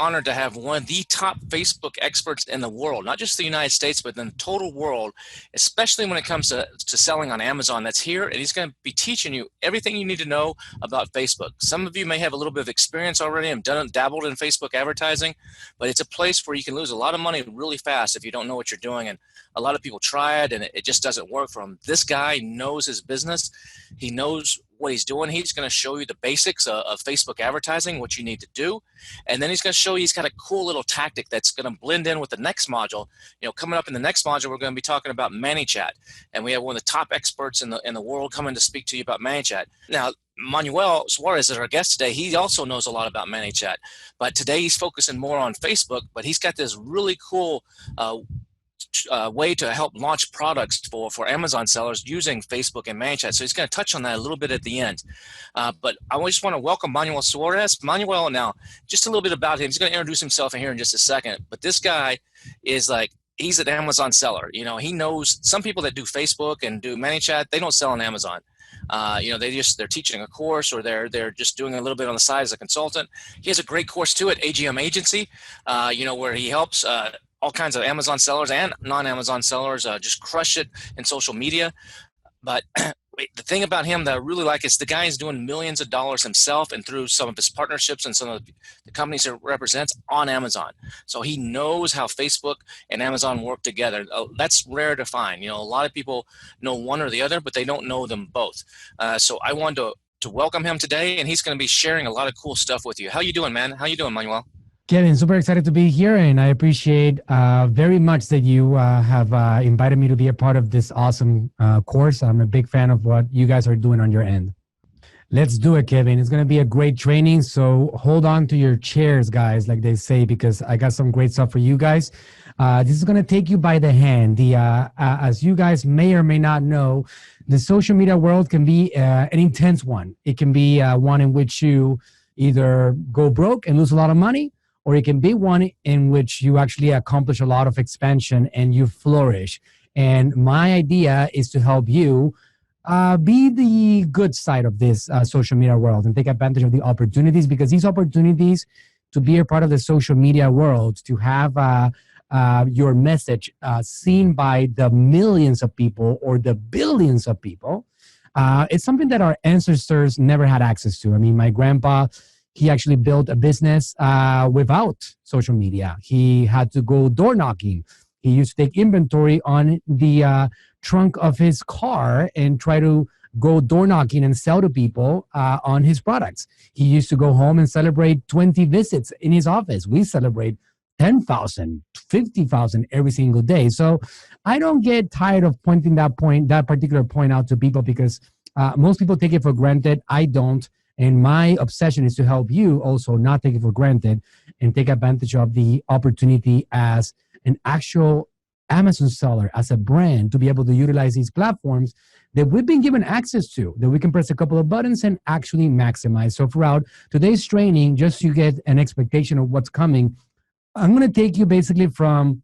honored to have one of the top Facebook experts in the world, not just the United States, but in the total world, especially when it comes to selling on Amazon. That's here, and he's going to be teaching you everything you need to know about Facebook. Some of you may have a little bit of experience already and dabbled in Facebook advertising, but it's a place where you can lose a lot of money really fast if you don't know what you're doing. And a lot of people try it, and it just doesn't work for them. This guy knows his business. He knows what he's doing. He's going to show you the basics of Facebook advertising, what you need to do. And then he's going to show you, he's got a cool little tactic that's going to blend in with the next module. You know, coming up in the next module, we're going to be talking about ManyChat. And we have one of the top experts in the world coming to speak to you about ManyChat. Now, Manuel Suarez is our guest today. He also knows a lot about ManyChat, but today he's focusing more on Facebook, but he's got this really cool way to help launch products for Amazon sellers using Facebook and ManyChat. So he's going to touch on that a little bit at the end. But I just want to welcome Manuel Suarez. Manuel, now, just a little bit about him. He's going to introduce himself in here in just a second. But this guy is like, he's an Amazon seller. You know, he knows some people that do Facebook and do ManyChat, they don't sell on Amazon. You know, they're teaching a course, or they're just doing a little bit on the side as a consultant. He has a great course too at AGM Agency, you know, where he helps all kinds of Amazon sellers and non-Amazon sellers just crush it in social media. But the thing about him that I really like is the guy is doing millions of dollars himself and through some of his partnerships and some of the companies that represents on Amazon. So he knows how Facebook and Amazon work together. That's rare to find. You know, a lot of people know one or the other, but they don't know them both. So I wanted to welcome him today, and he's going to be sharing a lot of cool stuff with you. How you doing, man? How you doing, Manuel? Kevin, super excited to be here, and I appreciate very much that you have invited me to be a part of this awesome course. I'm a big fan of what you guys are doing on your end. Let's do it, Kevin. It's going to be a great training, so hold on to your chairs, guys, like they say, because I got some great stuff for you guys. This is going to take you by the hand. As you guys may or may not know, the social media world can be an intense one. It can be one in which you either go broke and lose a lot of money, or it can be one in which you actually accomplish a lot of expansion and you flourish. And my idea is to help you be the good side of this social media world and take advantage of the opportunities, because these opportunities to be a part of the social media world, to have your message seen by the millions of people or the billions of people, it's something that our ancestors never had access to. I mean, my grandpa, he actually built a business without social media. He had to go door knocking. He used to take inventory on the trunk of his car and try to go door knocking and sell to people on his products. He used to go home and celebrate 20 visits in his office. We celebrate 10,000, 50,000 every single day. So I don't get tired of pointing that particular point out to people, because most people take it for granted. I don't. And my obsession is to help you also not take it for granted and take advantage of the opportunity as an actual Amazon seller, as a brand, to be able to utilize these platforms that we've been given access to, that we can press a couple of buttons and actually maximize. So throughout today's training, just so you get an expectation of what's coming, I'm going to take you basically from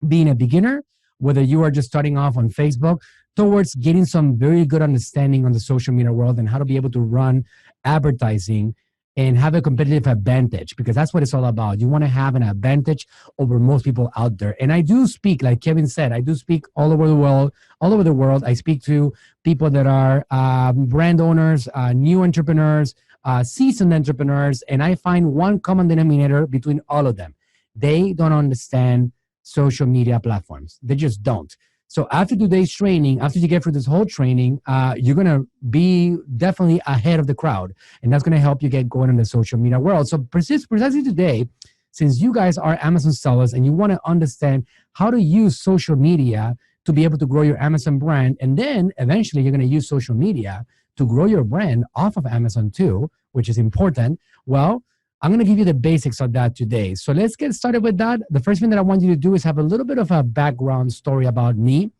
being a beginner, whether you are just starting off on Facebook, towards getting some very good understanding on the social media world and how to be able to run advertising and have a competitive advantage, because that's what it's all about. You want to have an advantage over most people out there. And I do speak, like Kevin said, I do speak all over the world. I speak to people that are brand owners, new entrepreneurs, seasoned entrepreneurs, and I find one common denominator between all of them. They don't understand social media platforms. They just don't. So after today's training, after you get through this whole training, you're going to be definitely ahead of the crowd. And that's going to help you get going in the social media world. So precisely today, since you guys are Amazon sellers and you want to understand how to use social media to be able to grow your Amazon brand, and then eventually you're going to use social media to grow your brand off of Amazon too, which is important. Well, I'm going to give you the basics of that today. So let's get started with that. The first thing that I want you to do is have a little bit of a background story about me,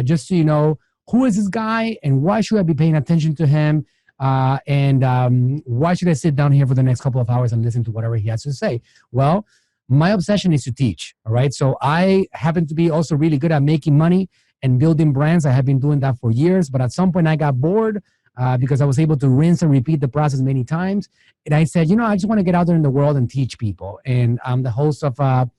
just so you know who is this guy and why should I be paying attention to him, and why should I sit down here for the next couple of hours and listen to whatever he has to say. Well, my obsession is to teach, all right? So I happen to be also really good at making money and building brands. I have been doing that for years, but at some point I got bored because I was able to rinse and repeat the process many times. And I said, I just want to get out there in the world and teach people. And I'm the host of a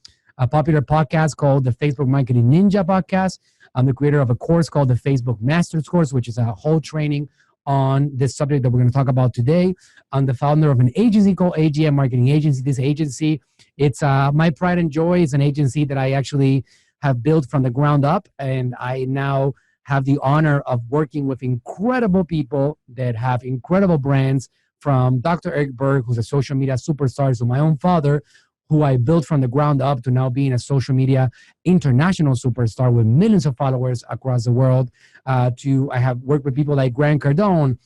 popular podcast called the Facebook Marketing Ninja Podcast. I'm the creator of a course called the Facebook Masters Course, which is a whole training on this subject that we're going to talk about today. I'm the founder of an agency called AGM Marketing Agency. This agency, it's my pride and joy. It's an agency that I actually have built from the ground up, and I now have the honor of working with incredible people that have incredible brands, from Dr. Eric Berg, who's a social media superstar, to my own father, who I built from the ground up to now being a social media international superstar with millions of followers across the world. I have worked with people like Grant Cardone,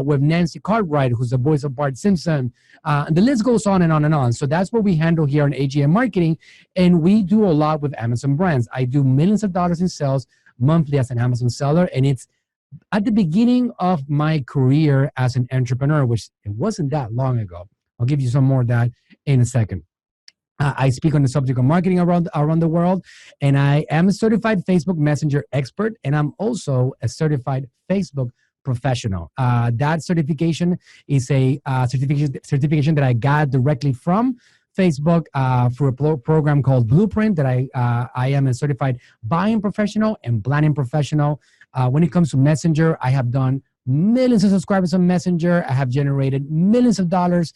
with Nancy Cartwright, who's the voice of Bart Simpson. And the list goes on and on and on. So that's what we handle here on AGM Marketing. And we do a lot with Amazon brands. I do millions of dollars in sales monthly as an Amazon seller. And it's at the beginning of my career as an entrepreneur, which it wasn't that long ago. I'll give you some more of that in a second. I speak on the subject of marketing around the world, and I am a certified Facebook Messenger expert, and I'm also a certified Facebook professional. That certification is a certification that I got directly from Facebook through a program called Blueprint. That I am a certified buying professional and planning professional. When it comes to Messenger, I have done millions of subscribers on Messenger. I have generated millions of dollars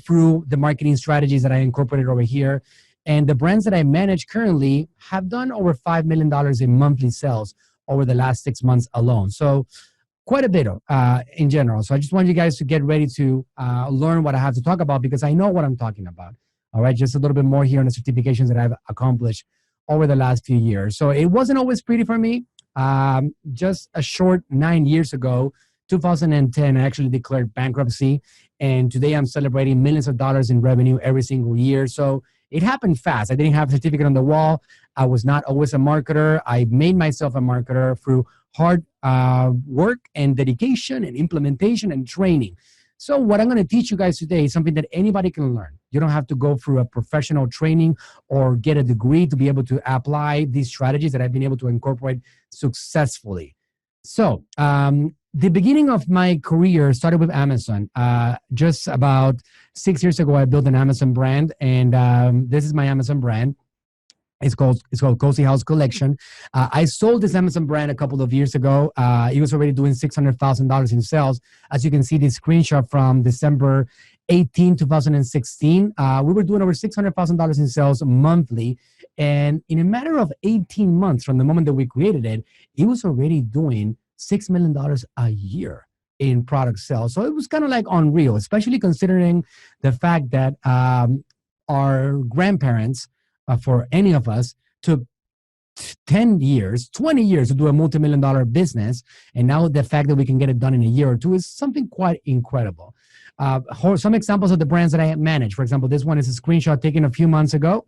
through the marketing strategies that I incorporated over here. And the brands that I manage currently have done over $5 million in monthly sales over the last 6 months alone. So quite a bit in general. So I just want you guys to get ready to learn what I have to talk about, because I know what I'm talking about. All right, just a little bit more here on the certifications that I've accomplished over the last few years. So it wasn't always pretty for me. Just a short 9 years ago, 2010, I actually declared bankruptcy. And today I'm celebrating millions of dollars in revenue every single year. So it happened fast. I didn't have a certificate on the wall. I was not always a marketer. I made myself a marketer through hard work and dedication and implementation and training. So what I'm going to teach you guys today is something that anybody can learn. You don't have to go through a professional training or get a degree to be able to apply these strategies that I've been able to incorporate successfully. So the beginning of my career started with Amazon. Just about 6 years ago, I built an Amazon brand, and this is my Amazon brand. It's called Cozy House Collection. I sold this Amazon brand a couple of years ago. It was already doing $600,000 in sales. As you can see, this screenshot from December 18, 2016. We were doing over $600,000 in sales monthly. And in a matter of 18 months from the moment that we created it, it was already doing $6 million a year in product sales. So it was kind of like unreal, especially considering the fact that our grandparents, for any of us, took 10 years, 20 years to do a multi-million-dollar business. And now the fact that we can get it done in a year or two is something quite incredible. Some examples of the brands that I manage. For example, this one is a screenshot taken a few months ago.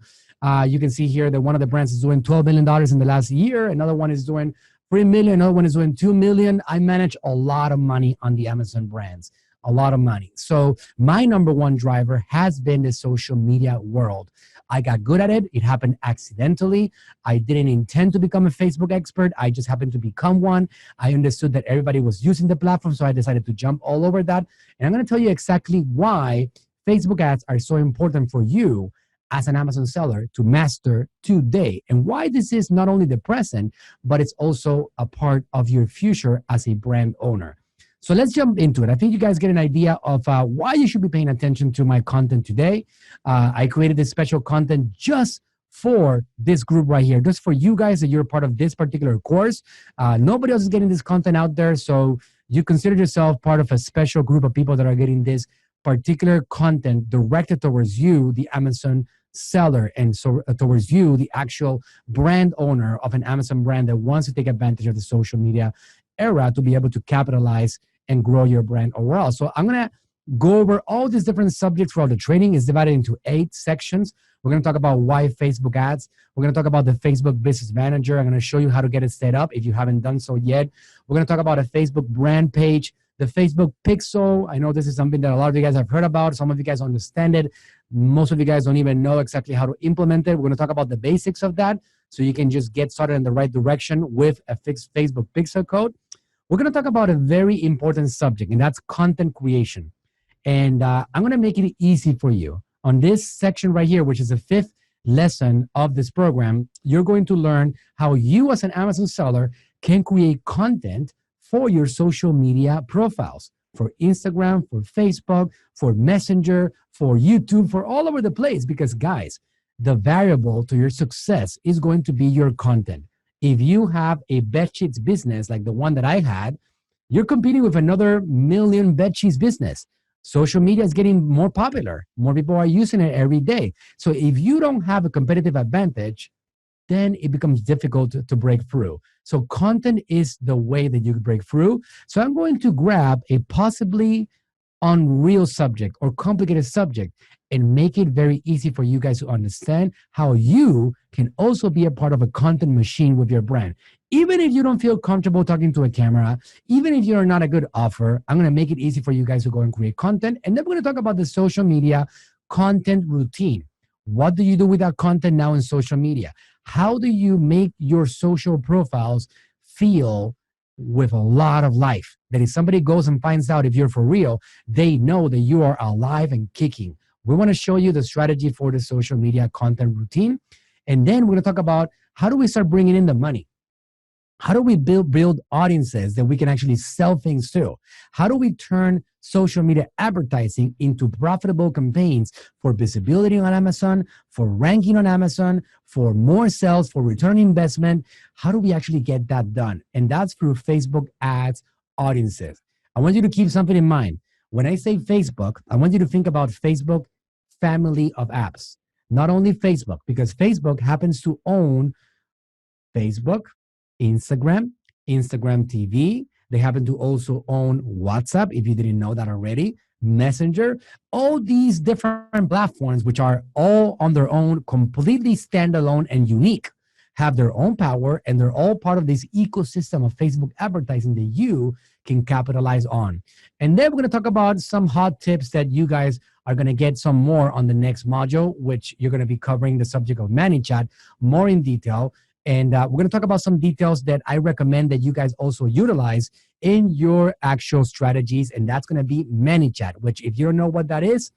You can see here that one of the brands is doing $12 million in the last year. Another one is doing $3 million. Another one is doing $2 million. I manage a lot of money on the Amazon brands, a lot of money. So my number one driver has been the social media world. I got good at it. It happened accidentally. I didn't intend to become a Facebook expert. I just happened to become one. I understood that everybody was using the platform, so I decided to jump all over that. And I'm going to tell you exactly why Facebook ads are so important for you as an Amazon seller to master today, and why this is not only the present, but it's also a part of your future as a brand owner. So let's jump into it. I think you guys get an idea of why you should be paying attention to my content today. I created this special content just for this group right here, just for you guys that you're part of this particular course. Nobody else is getting this content out there, so you consider yourself part of a special group of people that are getting this particular content directed towards you, the Amazon seller, and so towards you, the actual brand owner of an Amazon brand that wants to take advantage of the social media era to be able to capitalize and grow your brand overall. So I'm going to go over all these different subjects throughout the training. It's divided into 8 sections. We're going to talk about why Facebook ads. We're going to talk about the Facebook Business Manager. I'm going to show you how to get it set up if you haven't done so yet. We're going to talk about a Facebook brand page, the Facebook Pixel. I know this is something that a lot of you guys have heard about. Some of you guys understand it. Most of you guys don't even know exactly how to implement it. We're going to talk about the basics of that so you can just get started in the right direction with a fixed Facebook Pixel code. We're going to talk about a very important subject, and that's content creation. And I'm going to make it easy for you. On this section right here, which is the fifth lesson of this program, you're going to learn how you, as an Amazon seller, can create content for your social media profiles, for Instagram, for Facebook, for Messenger, for YouTube, for all over the place. Because, guys, the variable to your success is going to be your content. If you have a bedsheets business like the one that I had, you're competing with another million bedsheets business. Social media is getting more popular. More people are using it every day. So if you don't have a competitive advantage, then it becomes difficult to break through. So content is the way that you break through. So I'm going to grab a possibly unreal subject or complicated subject and make it very easy for you guys to understand how you can also be a part of a content machine with your brand. Even if you don't feel comfortable talking to a camera, even if you're not a good offer, I'm going to make it easy for you guys to go and create content. And then we're going to talk about the social media content routine. What do you do with that content now in social media? How do you make your social profiles feel with a lot of life? That if somebody goes and finds out if you're for real, they know that you are alive and kicking. We want to show you the strategy for the social media content routine. And then we're going to talk about how do we start bringing in the money? How do we build audiences that we can actually sell things to? How do we turn social media advertising into profitable campaigns for visibility on Amazon, for ranking on Amazon, for more sales, for return on investment? How do we actually get that done? And that's through Facebook ads audiences. I want you to keep something in mind. When I say Facebook, I want you to think about Facebook family of apps. Not only Facebook, because Facebook happens to own Facebook, Instagram, Instagram TV. They happen to also own WhatsApp, if you didn't know that already, Messenger, all these different platforms, which are all on their own, completely standalone and unique, have their own power, and they're all part of this ecosystem of Facebook advertising that you can capitalize on. And then we're going to talk about some hot tips that you guys are going to get some more on the next module, which you're going to be covering the subject of ManyChat more in detail. And we're going to talk about some details that I recommend that you guys also utilize in your actual strategies. And that's going to be ManyChat, which if you don't know what that is,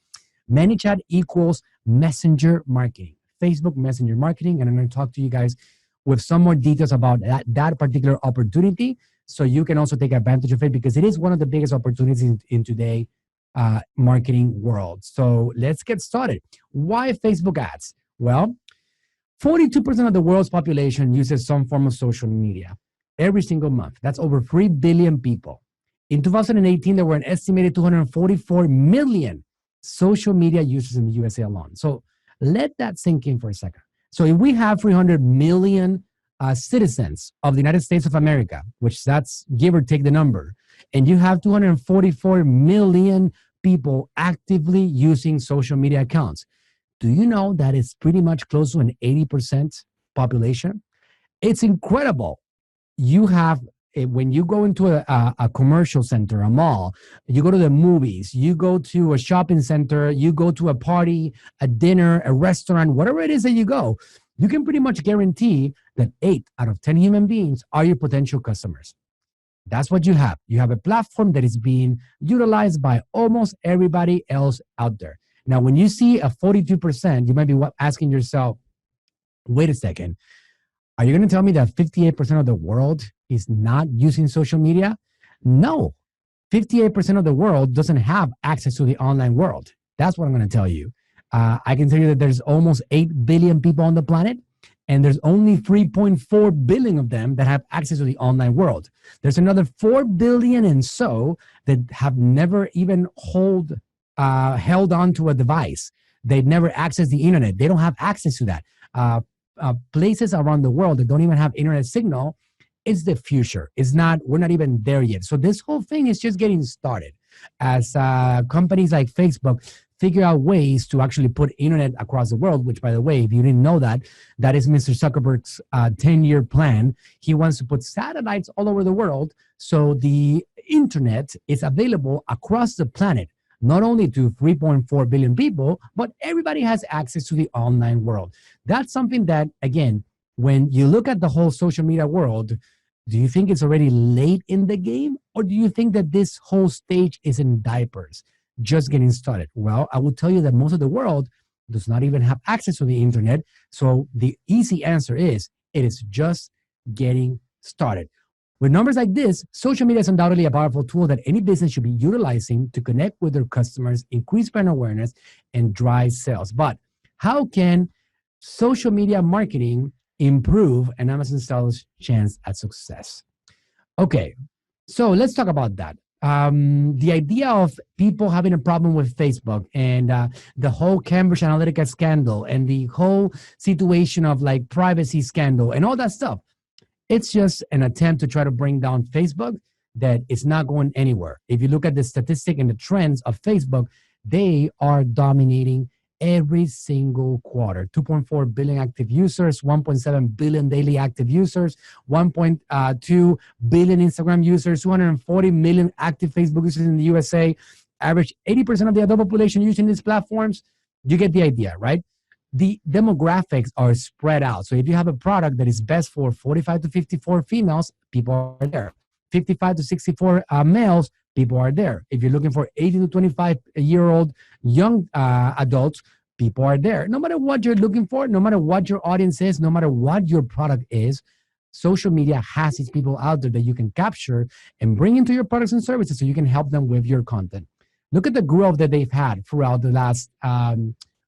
ManyChat equals messenger marketing, Facebook Messenger marketing. And I'm going to talk to you guys with some more details about that particular opportunity, so you can also take advantage of it, because it is one of the biggest opportunities in today marketing world. So let's get started. Why Facebook ads? Well, 42% of the world's population uses some form of social media every single month. That's over 3 billion people. In 2018, there were an estimated 244 million social media users in the USA alone. So let that sink in for a second. So if we have 300 million citizens of the United States of America, which that's give or take the number, and you have 244 million people actively using social media accounts, do you know that it's pretty much close to an 80% population? It's incredible. You have, when you go into a commercial center, a mall, you go to the movies, you go to a shopping center, you go to a party, a dinner, a restaurant, whatever it is that you go, you can pretty much guarantee that 8 out of 10 human beings are your potential customers. That's what you have. You have a platform that is being utilized by almost everybody else out there. Now, when you see a 42%, you might be asking yourself, wait a second, are you going to tell me that 58% of the world is not using social media? No, 58% of the world doesn't have access to the online world. That's what I'm going to tell you. I can tell you that there's almost 8 billion people on the planet, and there's only 3.4 billion of them that have access to the online world. There's another 4 billion and so that have never even held on to a device. They've never accessed the internet. They don't have access to that. Places around the world that don't even have internet signal, it's the future. We're not even there yet. So this whole thing is just getting started. As companies like Facebook figure out ways to actually put internet across the world, which, by the way, if you didn't know that, that is Mr. Zuckerberg's 10-year plan. He wants to put satellites all over the world so the internet is available across the planet, not only to 3.4 billion people, but everybody has access to the online world. That's something that, again, when you look at the whole social media world, Do you think it's already late in the game? Or do you think that this whole stage is in diapers, just getting started? Well, I will tell you that most of the world does not even have access to the internet. So the easy answer is it is just getting started. With numbers like this, social media is undoubtedly a powerful tool that any business should be utilizing to connect with their customers, increase brand awareness, and drive sales. But how can social media marketing improve an Amazon seller's chance at success? Okay, so let's talk about that. The idea of people having a problem with Facebook and the whole Cambridge Analytica scandal and the whole situation of like privacy scandal and all that stuff. It's just an attempt to try to bring down Facebook that is not going anywhere. If you look at the statistic and the trends of Facebook, they are dominating every single quarter. 2.4 billion active users, 1.7 billion daily active users, 1.2 billion Instagram users, 240 million active Facebook users in the USA, average 80% of the adult population using these platforms. You get the idea, right? The demographics are spread out. So if you have a product that is best for 45 to 54 females, people are there. 55 to 64 males, people are there. If you're looking for 18 to 25-year-old young adults, people are there. No matter what you're looking for, no matter what your audience is, no matter what your product is, social media has these people out there that you can capture and bring into your products and services so you can help them with your content. Look at the growth that they've had throughout the last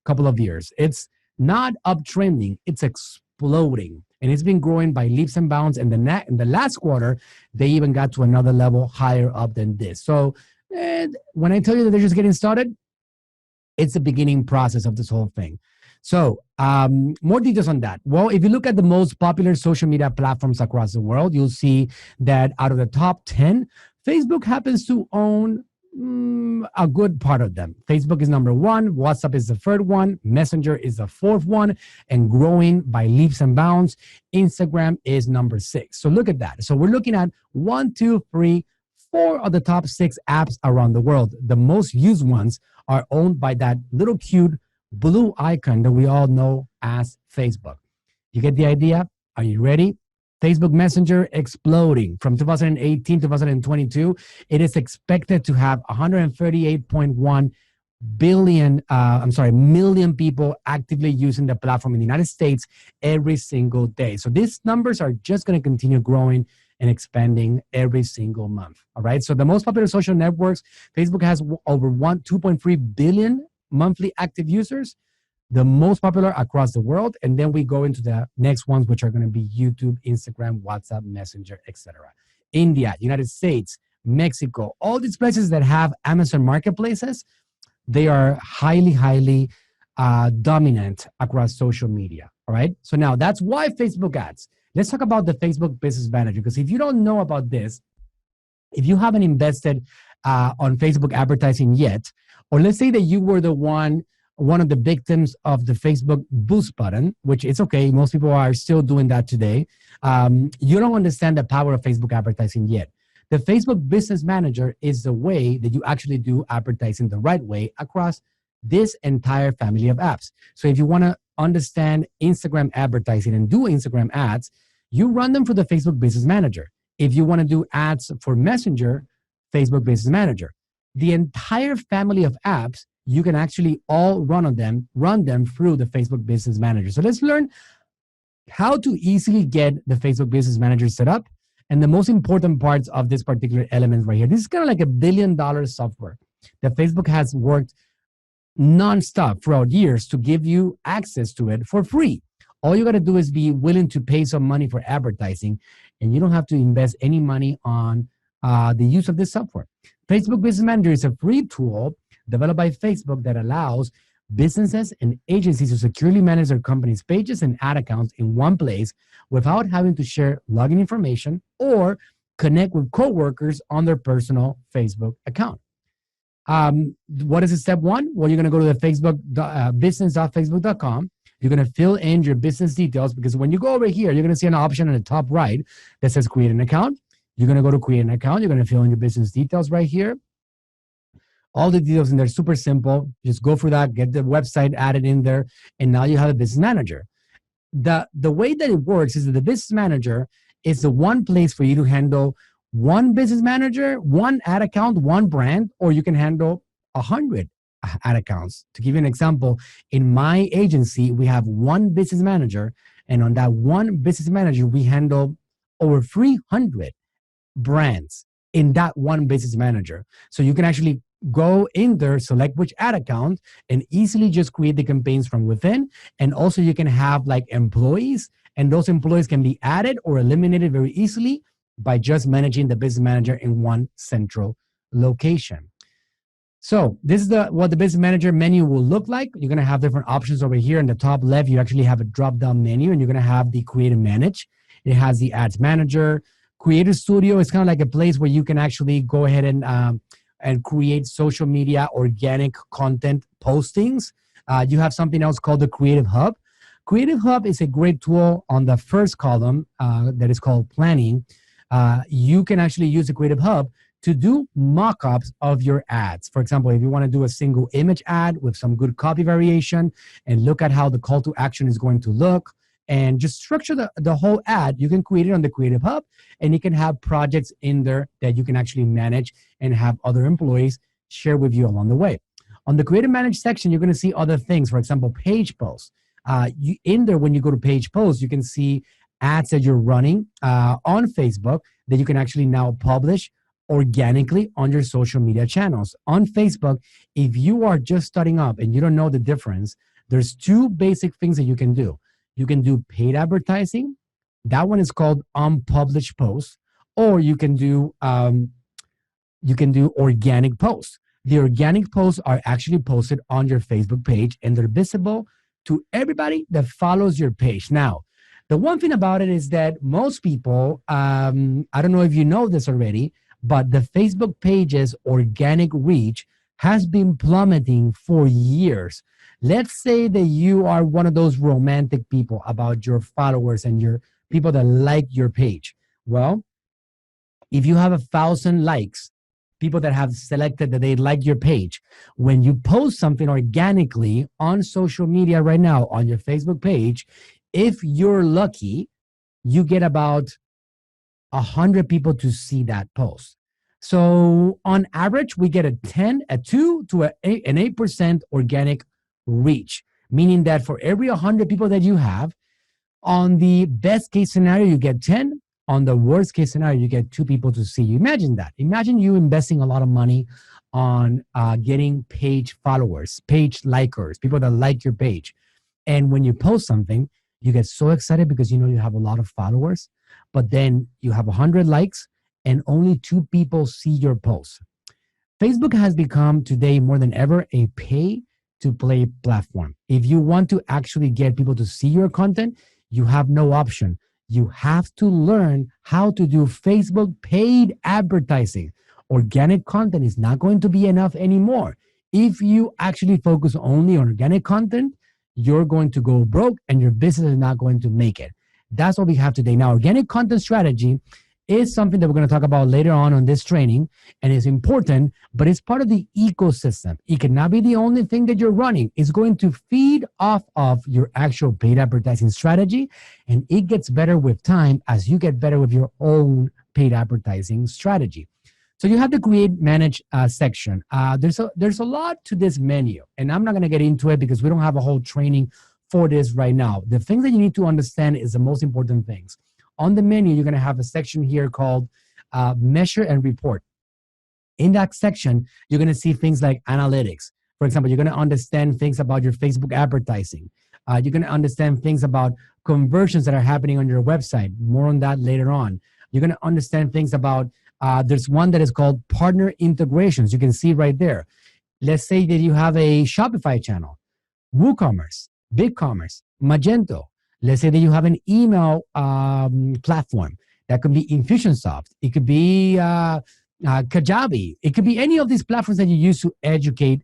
couple of years. It's not uptrending, it's exploding. And it's been growing by leaps and bounds. And in the last quarter, they even got to another level higher up than this. So when I tell you that they're just getting started, it's the beginning process of this whole thing. So more details on that. Well, if you look at the most popular social media platforms across the world, you'll see that out of the top 10, Facebook happens to own a good part of them. Facebook is number one, WhatsApp is the third one, Messenger is the fourth one, and growing by leaps and bounds. Instagram is number 6. So look at that. So we're looking at 1, 2, 3, 4 of the top 6 apps around the world. The most used ones are owned by that little cute blue icon that we all know as Facebook. You get the idea? Are you ready? Facebook Messenger exploding from 2018 to 2022. It is expected to have 138.1 million people actively using the platform in the United States every single day. So these numbers are just going to continue growing and expanding every single month. All right. So the most popular social networks, Facebook has over 2.3 billion monthly active users, the most popular across the world. And then we go into the next ones, which are going to be YouTube, Instagram, WhatsApp, Messenger, etc. India, United States, Mexico, all these places that have Amazon marketplaces, they are highly dominant across social media. All right. So now that's why Facebook ads. Let's talk about the Facebook Business Manager, because if you don't know about this, if you haven't invested on Facebook advertising yet, or let's say that you were one of the victims of the Facebook boost button, which is okay. Most people are still doing that today. You don't understand the power of Facebook advertising yet. The Facebook Business Manager is the way that you actually do advertising the right way across this entire family of apps. So if you want to understand Instagram advertising and do Instagram ads, you run them for the Facebook Business Manager. If you want to do ads for Messenger, Facebook Business Manager. The entire family of apps, you can actually all run them through the Facebook Business Manager. So let's learn how to easily get the Facebook Business Manager set up and the most important parts of this particular element right here. This is kind of like $1 billion software that Facebook has worked nonstop throughout years to give you access to it for free. All you got to do is be willing to pay some money for advertising, and you don't have to invest any money on the use of this software. Facebook Business Manager is a free tool developed by Facebook that allows businesses and agencies to securely manage their company's pages and ad accounts in one place without having to share login information or connect with coworkers on their personal Facebook account. What is step 1? Well, you're going to go to the Facebook business.facebook.com. You're going to fill in your business details, because when you go over here, you're going to see an option on the top right that says create an account. You're going to go to create an account. You're going to fill in your business details right here. All the details in there, super simple. Just go through that, get the website added in there, and now you have a business manager. The way that it works is that the business manager It's the one place for you to handle one business manager, one ad account, one brand, or you can handle 100 ad accounts. To give you an example, in my agency, we have one business manager, and on that one business manager, we handle over 300 brands in that one business manager. So you can actually go in there, select which ad account, and easily just create the campaigns from within. And also you can have like employees, and those employees can be added or eliminated very easily by just managing the business manager in one central location. So this is what the business manager menu will look like. You're going to have different options over here. In the top left, you actually have a drop-down menu, and you're going to have the create and manage. It has the ads manager. Creator Studio is kind of like a place where you can actually go ahead and create social media organic content postings. You have something else called the Creative Hub. Creative Hub is a great tool on the first column that is called planning. You can actually use the Creative Hub to do mock-ups of your ads. For example, if you want to do a single image ad with some good copy variation and look at how the call to action is going to look and just structure the whole ad, you can create it on the Creative Hub, and you can have projects in there that you can actually manage and have other employees share with you along the way. On the Creative Manage section, you're going to see other things. For example, page posts. In there, when you go to page posts, you can see ads that you're running on Facebook that you can actually now publish organically on your social media channels. On Facebook, if you are just starting up and you don't know the difference, there's two basic things that you can do. You can do paid advertising. That one is called unpublished posts, or you can do organic posts. The organic posts are actually posted on your Facebook page, and they're visible to everybody that follows your page. Now, the one thing about it is that most people, I don't know if you know this already, but the Facebook page's organic reach has been plummeting for years. Let's say that you are one of those romantic people about your followers and your people that like your page. Well, if you have 1,000 likes, people that have selected that they like your page, when you post something organically on social media right now on your Facebook page, if you're lucky, you get about 100 people to see that post. So on average, we get a 2 to an 8% organic reach, meaning that for every 100 people that you have, on the best case scenario, you get 10. On the worst case scenario, you get 2 people to see you. Imagine that. Imagine you investing a lot of money on getting page followers, page likers, people that like your page. And when you post something, you get so excited because you know you have a lot of followers, but then you have 100 likes and only 2 people see your post. Facebook has become today more than ever a pay-to-play platform. If you want to actually get people to see your content, you have no option. You have to learn how to do Facebook paid advertising. Organic content is not going to be enough anymore. If you actually focus only on organic content, you're going to go broke and your business is not going to make it. That's what we have today. Now, organic content strategy is something that we're going to talk about later on this training, and it's important, but it's part of the ecosystem. It cannot be the only thing that you're running. It's going to feed off of your actual paid advertising strategy, and it gets better with time as you get better with your own paid advertising strategy. So you have the create manage section. There's a lot to this menu, and I'm not going to get into it because we don't have a whole training for this right now. The things that you need to understand is the most important things. On the menu, you're going to have a section here called measure and report. In that section, you're going to see things like analytics. For example, you're going to understand things about your Facebook advertising. You're going to understand things about conversions that are happening on your website. More on that later on. You're going to understand things about, there's one that is called partner integrations. You can see right there. Let's say that you have a Shopify channel, WooCommerce, BigCommerce, Magento. Let's say that you have an email platform. That could be Infusionsoft. It could be Kajabi. It could be any of these platforms that you use to educate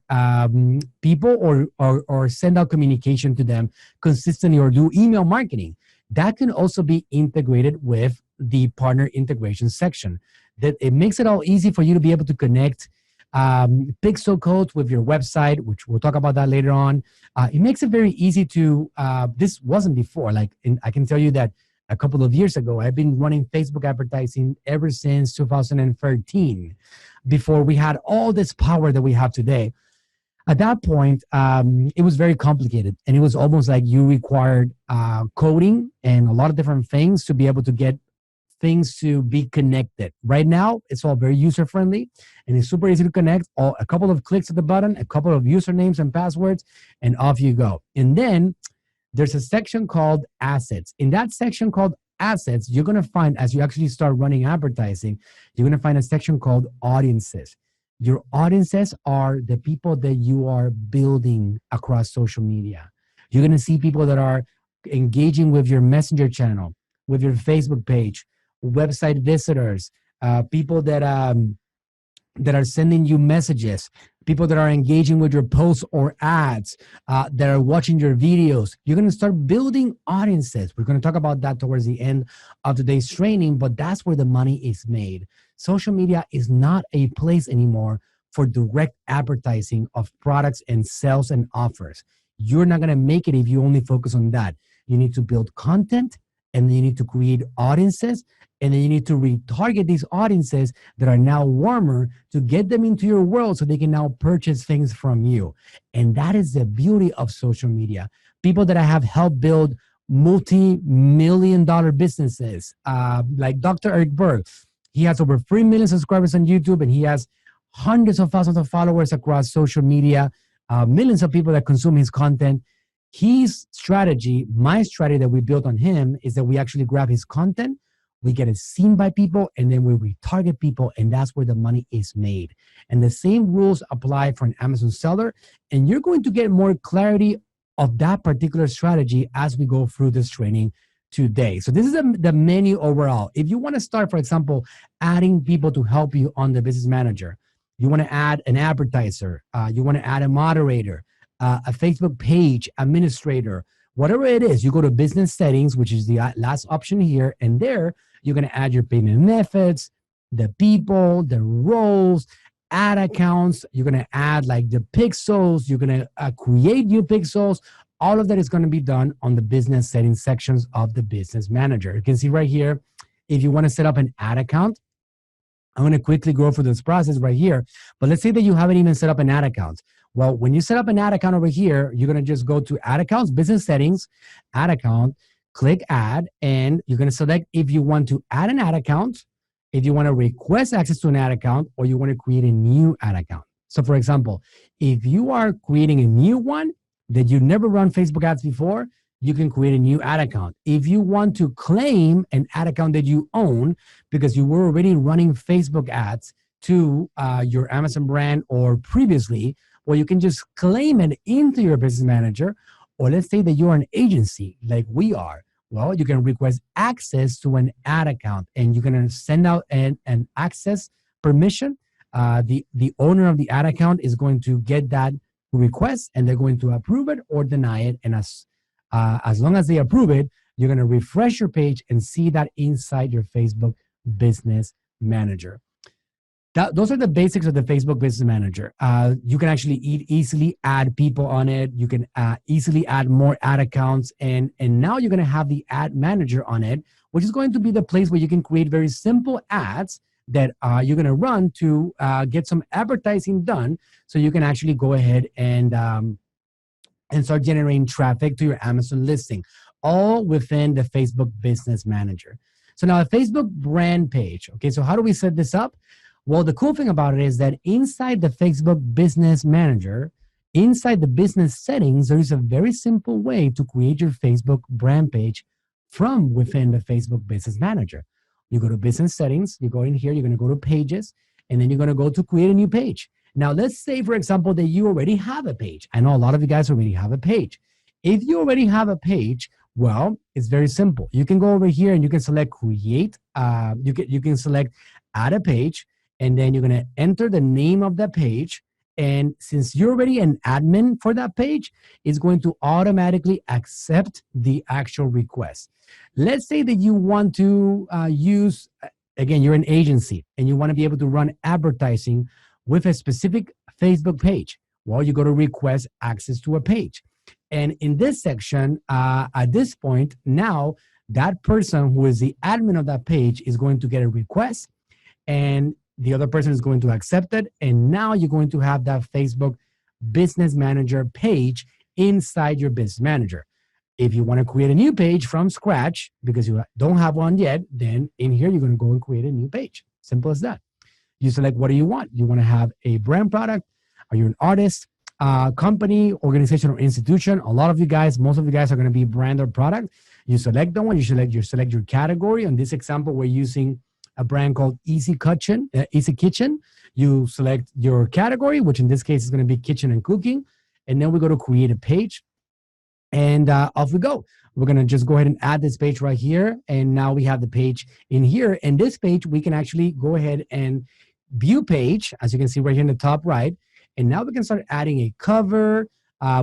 people or send out communication to them consistently or do email marketing. That can also be integrated with the partner integration section. That it makes it all easy for you to be able to connect pixel codes with your website, which we'll talk about that later on. It makes it very easy to, this wasn't before, I can tell you that a couple of years ago. I've been running Facebook advertising ever since 2013, before we had all this power that we have today. At that point, it was very complicated, and it was almost like you required coding and a lot of different things to be able to get things to be connected. Right now, it's all very user friendly, and it's super easy to connect. A couple of clicks at the button, a couple of usernames and passwords, and off you go. And then there's a section called assets. In that section called assets, you're going to find, as you actually start running advertising, you're going to find a section called audiences. Your audiences are the people that you are building across social media. You're going to see people that are engaging with your messenger channel, with your Facebook page, website visitors, people that are sending you messages, people that are engaging with your posts or ads, that are watching your videos. You're going to start building audiences. We're going to talk about that towards the end of today's training, but that's where the money is made. Social media is not a place anymore for direct advertising of products and sales and offers. You're not going to make it if you only focus on that. You need to build content, and then you need to create audiences, and then you need to retarget these audiences that are now warmer to get them into your world so they can now purchase things from you. And that is the beauty of social media. People that I have helped build multi-million-dollar businesses, like Dr. Eric Berg. He has over 3 million subscribers on YouTube, and he has hundreds of thousands of followers across social media, millions of people that consume his content. His strategy, my strategy that we built on him, is that we actually grab his content, we get it seen by people, and then we retarget people, and that's where the money is made. And the same rules apply for an Amazon seller, and you're going to get more clarity of that particular strategy as we go through this training today. So this is the menu overall. If you want to start, for example, adding people to help you on the Business Manager, you want to add an advertiser, you want to add a moderator, a Facebook page administrator, whatever it is, you go to business settings, which is the last option here, and there you're going to add your payment methods, the people, the roles, ad accounts. You're going to add like the pixels. You're going to create new pixels. All of that is going to be done on the business settings sections of the Business Manager. You can see right here, if you want to set up an ad account, I'm going to quickly go through this process right here. But let's say that you haven't even set up an ad account. Well, when you set up an ad account over here, you're going to just go to ad accounts, business settings, ad account, click add, and you're going to select if you want to add an ad account, if you want to request access to an ad account, or you want to create a new ad account. So for example, if you are creating a new one that you never run Facebook ads before, you can create a new ad account. If you want to claim an ad account that you own because you were already running Facebook ads to your Amazon brand or previously, well, you can just claim it into your Business Manager. Or let's say that you're an agency like we are. Well, you can request access to an ad account, and you're going to send out an access permission. The owner of the ad account is going to get that request, and they're going to approve it or deny it. And as long as they approve it, you're going to refresh your page and see that inside your Facebook Business Manager. Those are the basics of the Facebook Business Manager. You can actually easily add people on it. You can easily add more ad accounts. And now you're going to have the ad manager on it, which is going to be the place where you can create very simple ads that you're going to run to get some advertising done. So you can actually go ahead and start generating traffic to your Amazon listing, all within the Facebook Business Manager. So now a Facebook brand page. Okay, so how do we set this up? Well, the cool thing about it is that inside the Facebook Business Manager, inside the business settings, there is a very simple way to create your Facebook brand page from within the Facebook Business Manager. You go to business settings, you go in here, you're going to go to pages, and then you're going to go to create a new page. Now, let's say, for example, that you already have a page. I know a lot of you guys already have a page. If you already have a page, well, it's very simple. You can go over here and you can select create. You can select add a page. And then you're going to enter the name of that page. And since you're already an admin for that page, it's going to automatically accept the actual request. Let's say that you want to use, again, you're an agency and you want to be able to run advertising with a specific Facebook page. Well, you go to request access to a page. And in this section, at this point, now that person who is the admin of that page is going to get a request, and the other person is going to accept it. And now you're going to have that Facebook Business Manager page inside your Business Manager. If you want to create a new page from scratch because you don't have one yet, then in here, you're going to go and create a new page. Simple as that. You select what do you want. You want to have a brand product? Are you an artist, company, organization, or institution? A lot of you guys, most of you guys are going to be brand or product. You select the one. You select your category. In this example, we're using a brand called Easy Kitchen. You select your category, which in this case is going to be kitchen and cooking. And then we go to create a page. And off we go. We're going to just go ahead and add this page right here. And now we have the page in here. And this page, we can actually go ahead and view page, as you can see right here in the top right. And now we can start adding a cover,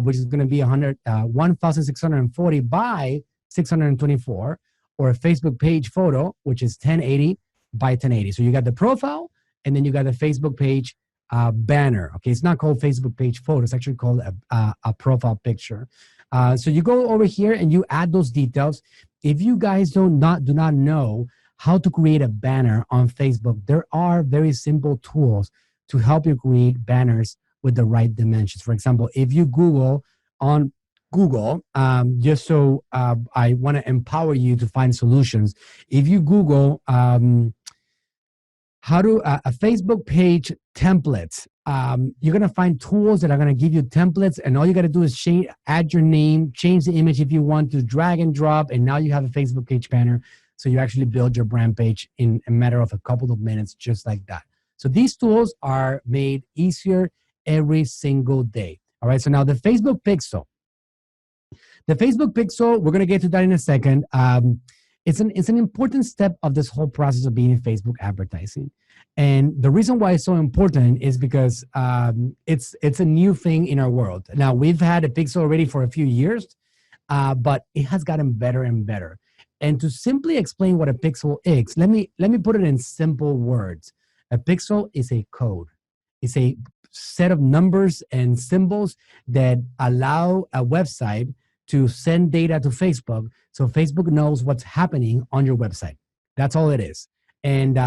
which is going to be 1,640 by 624, or a Facebook page photo, which is 1080 by 1080. So you got the profile, and then you got the Facebook page banner. Okay, it's not called Facebook page photo. It's actually called a profile picture. So you go over here and you add those details. If you guys do not know how to create a banner on Facebook, there are very simple tools to help you create banners with the right dimensions. For example, if you Google on Google, just so I want to empower you to find solutions. If you Google how to a Facebook page templates, you're going to find tools that are going to give you templates, and all you got to do is add your name, change the image if you want to, drag and drop, and now you have a Facebook page banner. So you actually build your brand page in a matter of a couple of minutes, just like that. So these tools are made easier every single day. All right, so now the Facebook Pixel. The Facebook Pixel, we're going to get to that in a second. It's an important step of this whole process of being in Facebook advertising. And the reason why it's so important is because it's a new thing in our world. Now, we've had a Pixel already for a few years, but it has gotten better and better. And to simply explain what a pixel is, let me put it in simple words. A pixel is a code. It's a set of numbers and symbols that allow a website to send data to Facebook, so Facebook knows what's happening on your website. That's all it is. And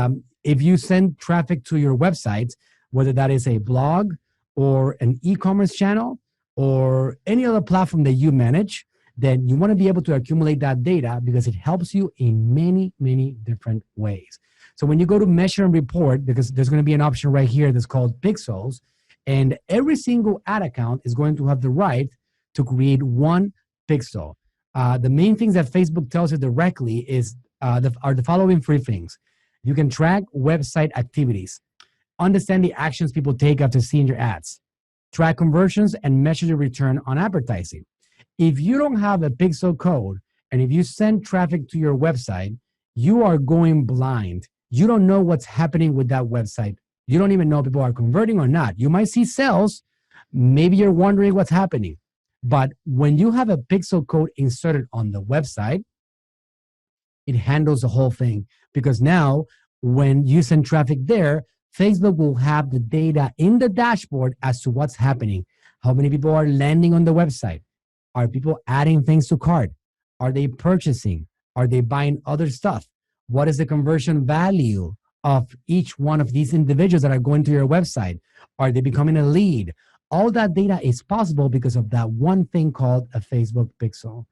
if you send traffic to your website, whether that is a blog or an e-commerce channel or any other platform that you manage, then you want to be able to accumulate that data because it helps you in many, many different ways. So when you go to measure and report, because there's going to be an option right here that's called pixels, and every single ad account is going to have the right to create one pixel. The main things that Facebook tells you directly are the following three things. You can track website activities, understand the actions people take after seeing your ads, track conversions, and measure your return on advertising. If you don't have a pixel code, and if you send traffic to your website, you are going blind. You don't know what's happening with that website. You don't even know if people are converting or not. You might see sales. Maybe you're wondering what's happening. But when you have a pixel code inserted on the website, it handles the whole thing. Because now, when you send traffic there, Facebook will have the data in the dashboard as to what's happening. How many people are landing on the website? Are people adding things to cart? Are they purchasing? Are they buying other stuff? What is the conversion value of each one of these individuals that are going to your website? Are they becoming a lead? All that data is possible because of that one thing called a Facebook pixel.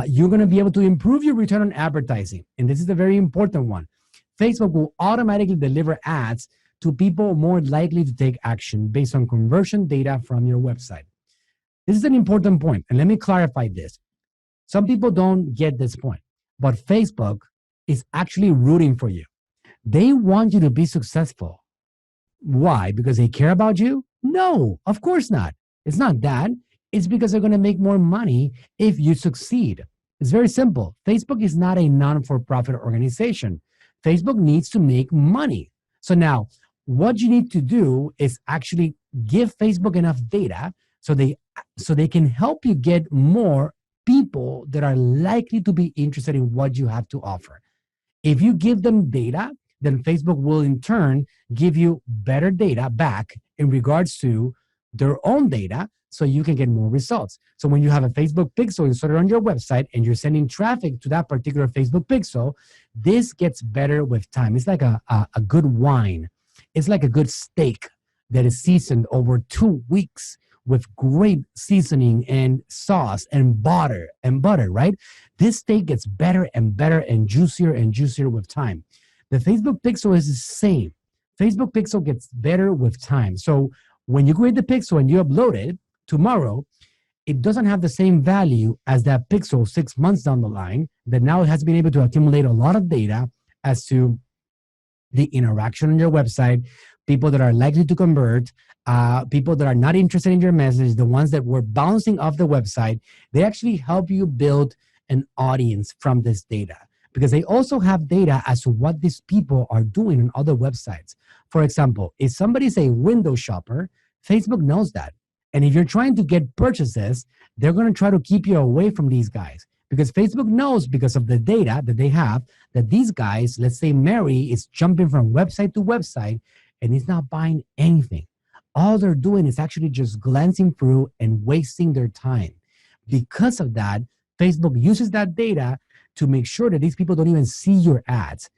You're going to be able to improve your return on advertising. And this is a very important one. Facebook will automatically deliver ads to people more likely to take action based on conversion data from your website. This is an important point, and let me clarify this. Some people don't get this point, but Facebook is actually rooting for you. They want you to be successful. Why? Because they care about you? No, of course not. It's not that. It's because they're going to make more money if you succeed. It's very simple. Facebook is not a non-for-profit organization. Facebook needs to make money. So now, what you need to do is actually give Facebook enough data so they can help you get more people that are likely to be interested in what you have to offer. If you give them data, then Facebook will in turn give you better data back in regards to their own data so you can get more results. So when you have a Facebook pixel inserted on your website and you're sending traffic to that particular Facebook pixel, this gets better with time. It's like a good wine. It's like a good steak that is seasoned over 2 weeks with great seasoning and sauce and butter, right? This steak gets better and better and juicier with time. The Facebook pixel is the same. Facebook pixel gets better with time. So when you create the pixel and you upload it tomorrow, it doesn't have the same value as that pixel 6 months down the line that now it has been able to accumulate a lot of data as to the interaction on your website, people that are likely to convert, people that are not interested in your message, the ones that were bouncing off the website. They actually help you build an audience from this data, because they also have data as to what these people are doing on other websites. For example, if somebody's a window shopper, Facebook knows that. And if you're trying to get purchases, they're going to try to keep you away from these guys, because Facebook knows, because of the data that they have, that these guys, let's say Mary, is jumping from website to website and is not buying anything. All they're doing is actually just glancing through and wasting their time. Because of that, Facebook uses that data to make sure that these people don't even see your ads.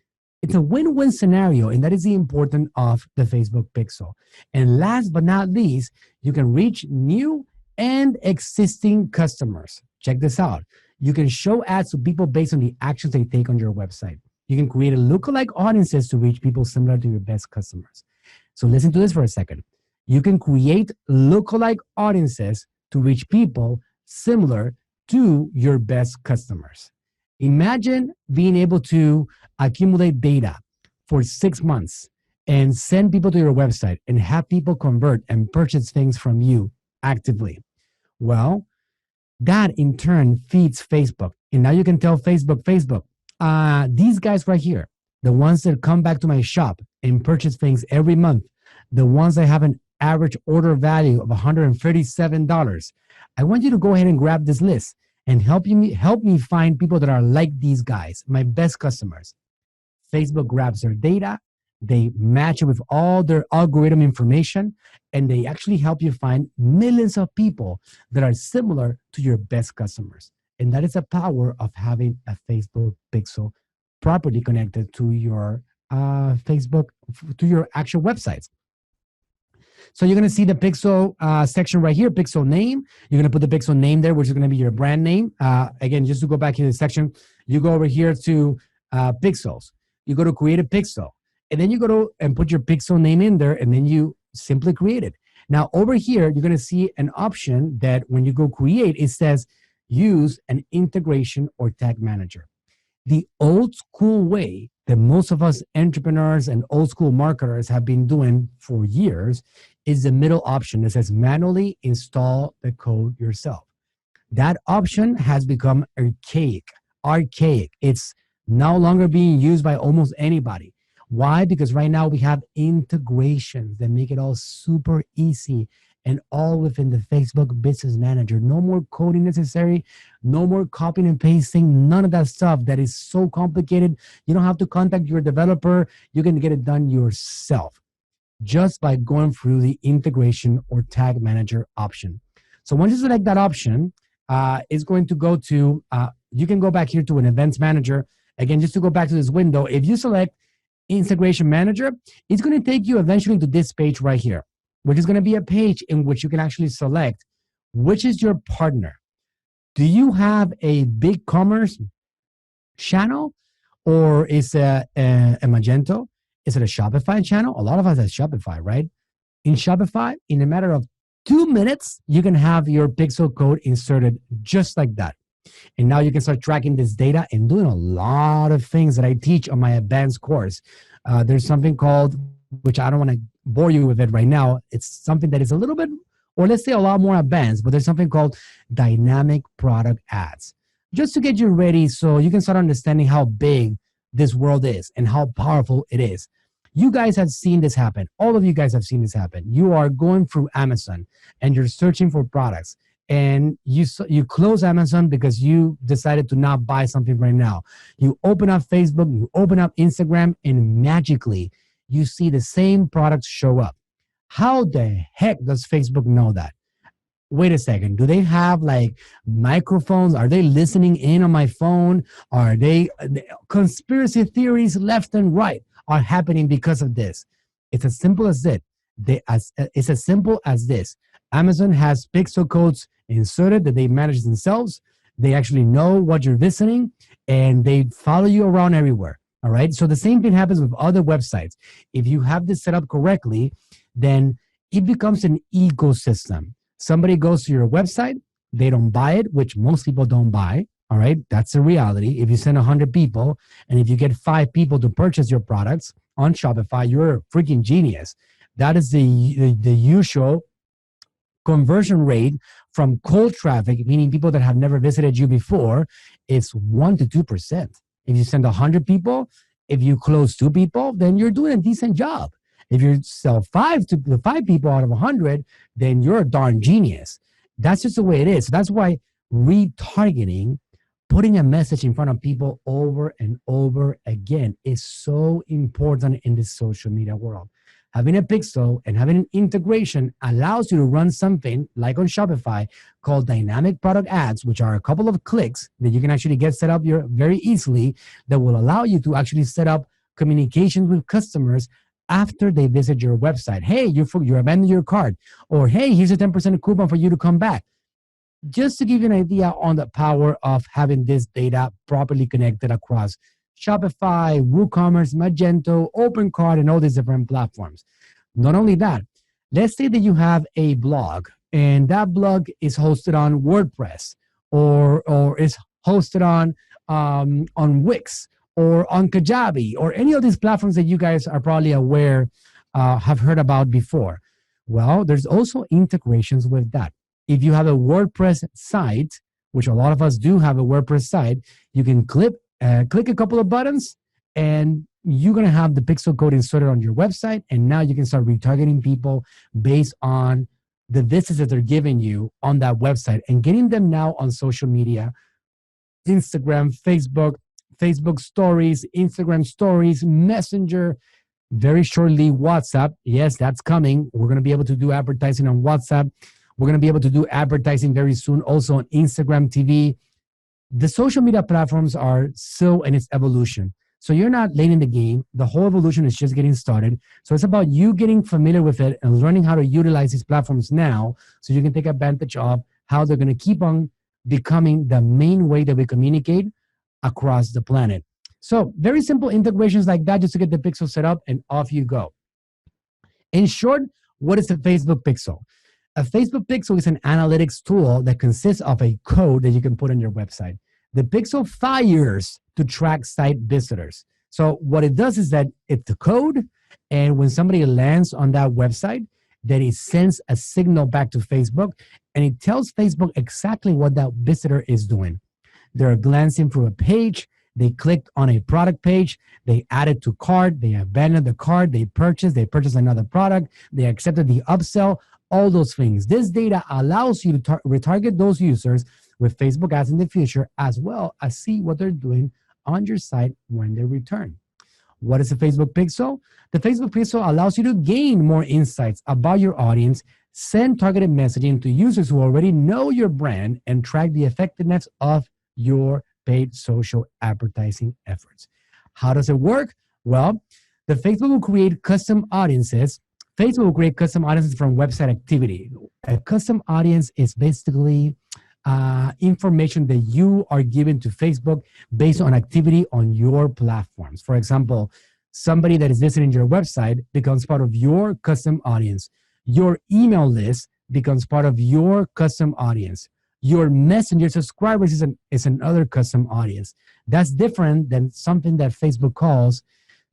It's a win-win scenario, and that is the importance of the Facebook pixel. And last but not least, you can reach new and existing customers. Check this out. You can show ads to people based on the actions they take on your website. You can create a lookalike audiences to reach people similar to your best customers. So listen to this for a second. You can create lookalike audiences to reach people similar to your best customers. Imagine being able to accumulate data for 6 months and send people to your website and have people convert and purchase things from you actively. Well, that in turn feeds Facebook. And now you can tell Facebook, these guys right here, the ones that come back to my shop and purchase things every month, the ones that have an average order value of $137, I want you to go ahead and grab this list and help me find people that are like these guys, my best customers. Facebook grabs their data, they match it with all their algorithm information, and they actually help you find millions of people that are similar to your best customers. And that is the power of having a Facebook pixel properly connected to your Facebook, to your actual websites. So you're going to see the pixel section right here, pixel name. You're going to put the pixel name there, which is going to be your brand name. Again, just to go back to the section, you go over here to pixels. You go to create a pixel. And then you go to and put your pixel name in there, and then you simply create it. Now, over here, you're going to see an option that when you go create, it says use an integration or tag manager. The old school way that most of us entrepreneurs and old school marketers have been doing for years is the middle option that says manually install the code yourself. That option has become archaic. It's no longer being used by almost anybody. Why? Because right now we have integrations that make it all super easy and all within the Facebook Business Manager. No more coding necessary, no more copying and pasting, none of that stuff that is so complicated. You don't have to contact your developer. You can get it done yourself just by going through the integration or tag manager option. So once you select that option, it's going to go to, you can go back here to an events manager. Again, just to go back to this window, if you select integration manager, it's going to take you eventually to this page right here, which is going to be a page in which you can actually select which is your partner. Do you have a big commerce channel, or is it a Magento? Is it a Shopify channel? A lot of us have Shopify, right? In Shopify, in a matter of 2 minutes, you can have your pixel code inserted just like that. And now you can start tracking this data and doing a lot of things that I teach on my advanced course. There's something called, which I don't want to bore you with it right now. It's something that is a little bit, or let's say a lot more advanced, but there's something called dynamic product ads. Just to get you ready so you can start understanding how big this world is and how powerful it is. You guys have seen this happen. All of you guys have seen this happen. You are going through Amazon and you're searching for products, and you close Amazon because you decided to not buy something right now. You open up Facebook, you open up Instagram, and magically you see the same products show up. How the heck does Facebook know that? wait a second, do they have like microphones? Are they listening in on my phone? Are they conspiracy theories left and right are happening because of this? It's as simple as it. It's as simple as this. Amazon has pixel codes inserted that they manage themselves. They actually know what you're visiting and they follow you around everywhere. All right. So the same thing happens with other websites. If you have this set up correctly, then it becomes an ecosystem. Somebody goes to your website, they don't buy it, which most people don't buy. All right. That's the reality. If you send 100 people and if you get 5 people to purchase your products on Shopify, you're a freaking genius. That is the usual conversion rate from cold traffic, meaning people that have never visited you before, is 1 to 2%. If you send 100 people, if you close 2 people, then you're doing a decent job. If you sell 5 people out of 100, then you're a darn genius. That's just the way it is. So that's why retargeting, putting a message in front of people over and over again, is so important in this social media world. Having a pixel and having an integration allows you to run something like on Shopify called dynamic product ads, which are a couple of clicks that you can actually get set up very easily, that will allow you to actually set up communications with customers after they visit your website. Hey, you abandoned your cart, or hey, here's a 10% coupon for you to come back. Just to give you an idea on the power of having this data properly connected across Shopify, WooCommerce, Magento, OpenCart, and all these different platforms. Not only that, let's say that you have a blog and that blog is hosted on WordPress or is hosted on Wix or on Kajabi or any of these platforms that you guys are probably aware, have heard about before. Well, there's also integrations with that. If you have a WordPress site, which a lot of us do have a WordPress site, you can click a couple of buttons and you're going to have the pixel code inserted on your website. And now you can start retargeting people based on the visits that they're giving you on that website and getting them now on social media, Instagram, Facebook stories, Instagram stories, Messenger, very shortly WhatsApp. Yes, that's coming. We're going to be able to do advertising on WhatsApp. We're going to be able to do advertising very soon also on Instagram TV. The social media platforms are still in its evolution. So you're not late in the game. The whole evolution is just getting started. So it's about you getting familiar with it and learning how to utilize these platforms now so you can take advantage of how they're going to keep on becoming the main way that we communicate across the planet. So very simple integrations like that just to get the pixel set up and off you go. In short, what is a Facebook pixel? A Facebook pixel is an analytics tool that consists of a code that you can put on your website. The pixel fires to track site visitors. So what it does is that it's the code, and when somebody lands on that website, then it sends a signal back to Facebook, and it tells Facebook exactly what that visitor is doing. They're glancing through a page, they clicked on a product page, they added to cart, they abandoned the cart, they purchased another product, they accepted the upsell, all those things. This data allows you to retarget those users with Facebook ads in the future, as well as see what they're doing on your site when they return. What is a Facebook pixel? The Facebook pixel allows you to gain more insights about your audience, send targeted messaging to users who already know your brand, and track the effectiveness of your paid social advertising efforts. How does it work? Well, the Facebook will create custom audiences. Facebook will create custom audiences from website activity. A custom audience is basically information that you are giving to Facebook based on activity on your platforms. For example, somebody that is visiting your website becomes part of your custom audience. Your email list becomes part of your custom audience. Your Messenger subscribers is another custom audience. That's different than something that Facebook calls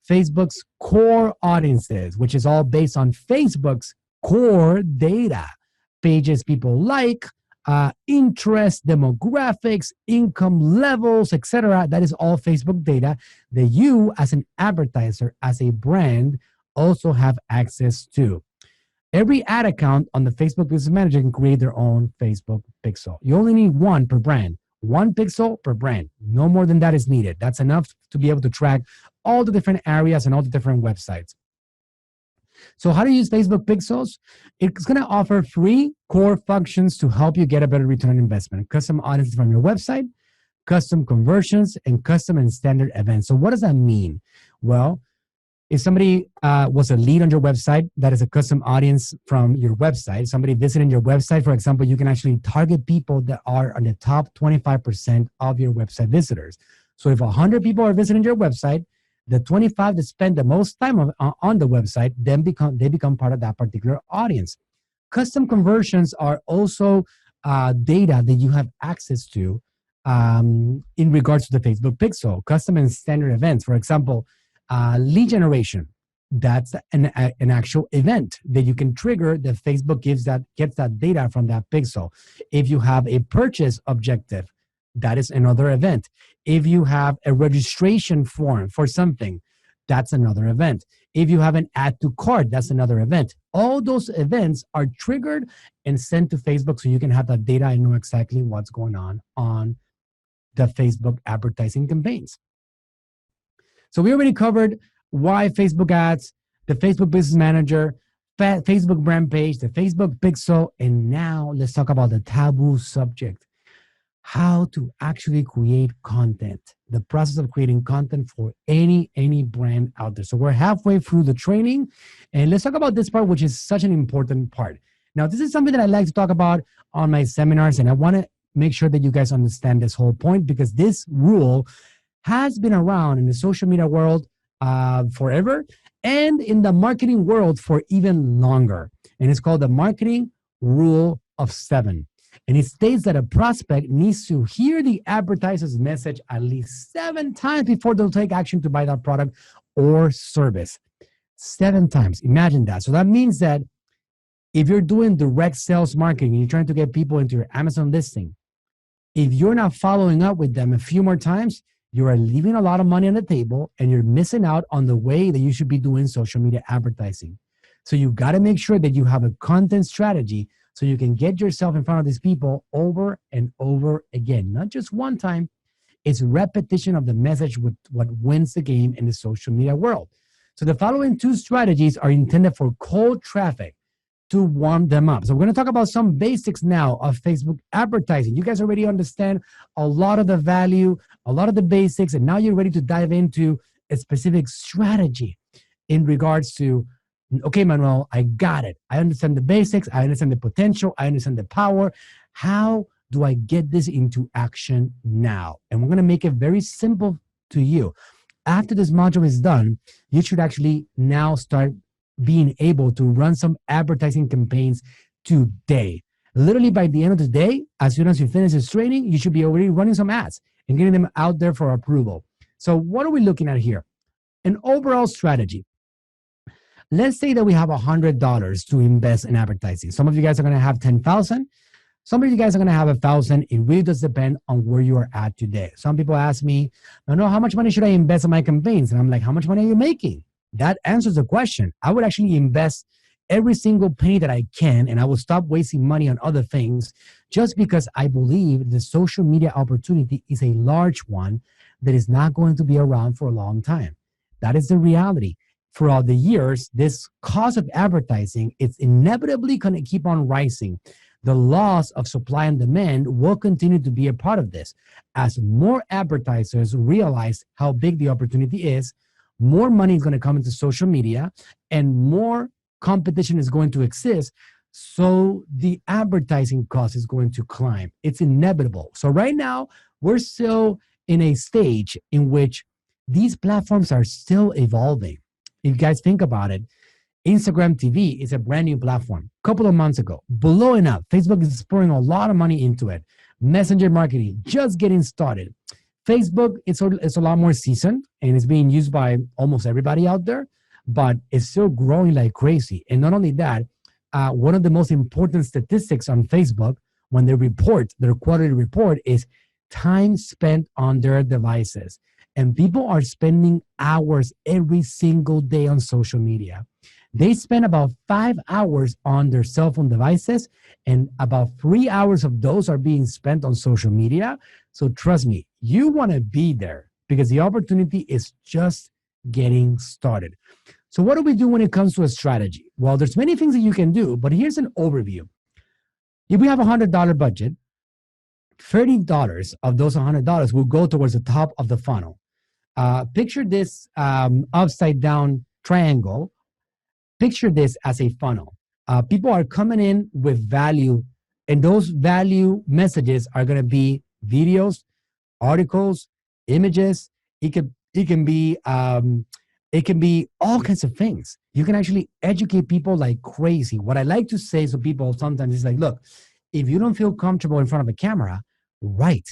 Facebook's core audiences, which is all based on Facebook's core data. Pages people like, interest, demographics, income levels, etc. That is all Facebook data that you as an advertiser, as a brand, also have access to. Every ad account on the Facebook Business Manager can create their own Facebook pixel. You only need one per brand. One pixel per brand. No more than that is needed. That's enough to be able to track all the different areas and all the different websites. So how to use Facebook Pixels? It's going to offer free core functions to help you get a better return on investment. Custom audiences from your website, custom conversions, and custom and standard events. So what does that mean? Well, if somebody was a lead on your website, that is a custom audience from your website. Somebody visiting your website, for example, you can actually target people that are on the top 25% of your website visitors. So if 100 people are visiting your website, the 25 that spend the most time on the website, then they become part of that particular audience. Custom conversions are also data that you have access to in regards to the Facebook Pixel. Custom and standard events, for example, lead generation. That's an actual event that you can trigger that Facebook gets that data from that pixel. If you have a purchase objective, that is another event. If you have a registration form for something, that's another event. If you have an add to cart, that's another event. All those events are triggered and sent to Facebook so you can have that data and know exactly what's going on the Facebook advertising campaigns. So we already covered why Facebook ads, the Facebook Business Manager, Facebook brand page, the Facebook Pixel, and now let's talk about the taboo subject, how to actually create content, the process of creating content for any brand out there. So we're halfway through the training, and let's talk about this part, which is such an important part. Now, this is something that I like to talk about on my seminars, and I want to make sure that you guys understand this whole point, because this rule has been around in the social media world forever and in the marketing world for even longer. And it's called the marketing rule of 7. And it states that a prospect needs to hear the advertiser's message at least 7 times before they'll take action to buy that product or service. 7 times. Imagine that. So that means that if you're doing direct sales marketing and you're trying to get people into your Amazon listing, if you're not following up with them a few more times, you are leaving a lot of money on the table and you're missing out on the way that you should be doing social media advertising. So you got to make sure that you have a content strategy so you can get yourself in front of these people over and over again. Not just one time, it's repetition of the message with what wins the game in the social media world. So the following 2 strategies are intended for cold traffic to warm them up. So we're going to talk about some basics now of Facebook advertising. You guys already understand a lot of the value, a lot of the basics, and now you're ready to dive into a specific strategy in regards to, okay, Manuel, I got it. I understand the basics. I understand the potential. I understand the power. How do I get this into action now? And we're going to make it very simple to you. After this module is done, you should actually now start being able to run some advertising campaigns today. Literally by the end of the day, as soon as you finish this training, you should be already running some ads and getting them out there for approval. So what are we looking at here? An overall strategy. Let's say that we have $100 to invest in advertising. Some of you guys are going to have 10,000. Some of you guys are going to have 1,000. It really does depend on where you are at today. Some people ask me, no, how much money should I invest in my campaigns? And I'm like, how much money are you making? That answers the question. I would actually invest every single penny that I can, and I will stop wasting money on other things just because I believe the social media opportunity is a large one that is not going to be around for a long time. That is the reality. Throughout the years, this cost of advertising, it's inevitably going to keep on rising. The laws of supply and demand will continue to be a part of this. As more advertisers realize how big the opportunity is, more money is going to come into social media and more competition is going to exist. So the advertising cost is going to climb. It's inevitable. So right now, we're still in a stage in which these platforms are still evolving. If you guys think about it, Instagram TV is a brand new platform. A couple of months ago, blowing up. Facebook is pouring a lot of money into it. Messenger marketing, just getting started. Facebook, it's a lot more seasoned and it's being used by almost everybody out there, but it's still growing like crazy. And not only that, one of the most important statistics on Facebook when they report their quarterly report is time spent on their devices. And people are spending hours every single day on social media. They spend about 5 hours on their cell phone devices, and about 3 hours of those are being spent on social media. So trust me, you want to be there because the opportunity is just getting started. So what do we do when it comes to a strategy? Well, there's many things that you can do, but here's an overview. If we have a $100 budget, $30 of those $100 will go towards the top of the funnel. Picture this upside down triangle. Picture this as a funnel. People are coming in with value, and those value messages are going to be videos, articles, images. It can be all kinds of things. You can actually educate people like crazy. What I like to say to people sometimes is like, look, if you don't feel comfortable in front of a camera, write.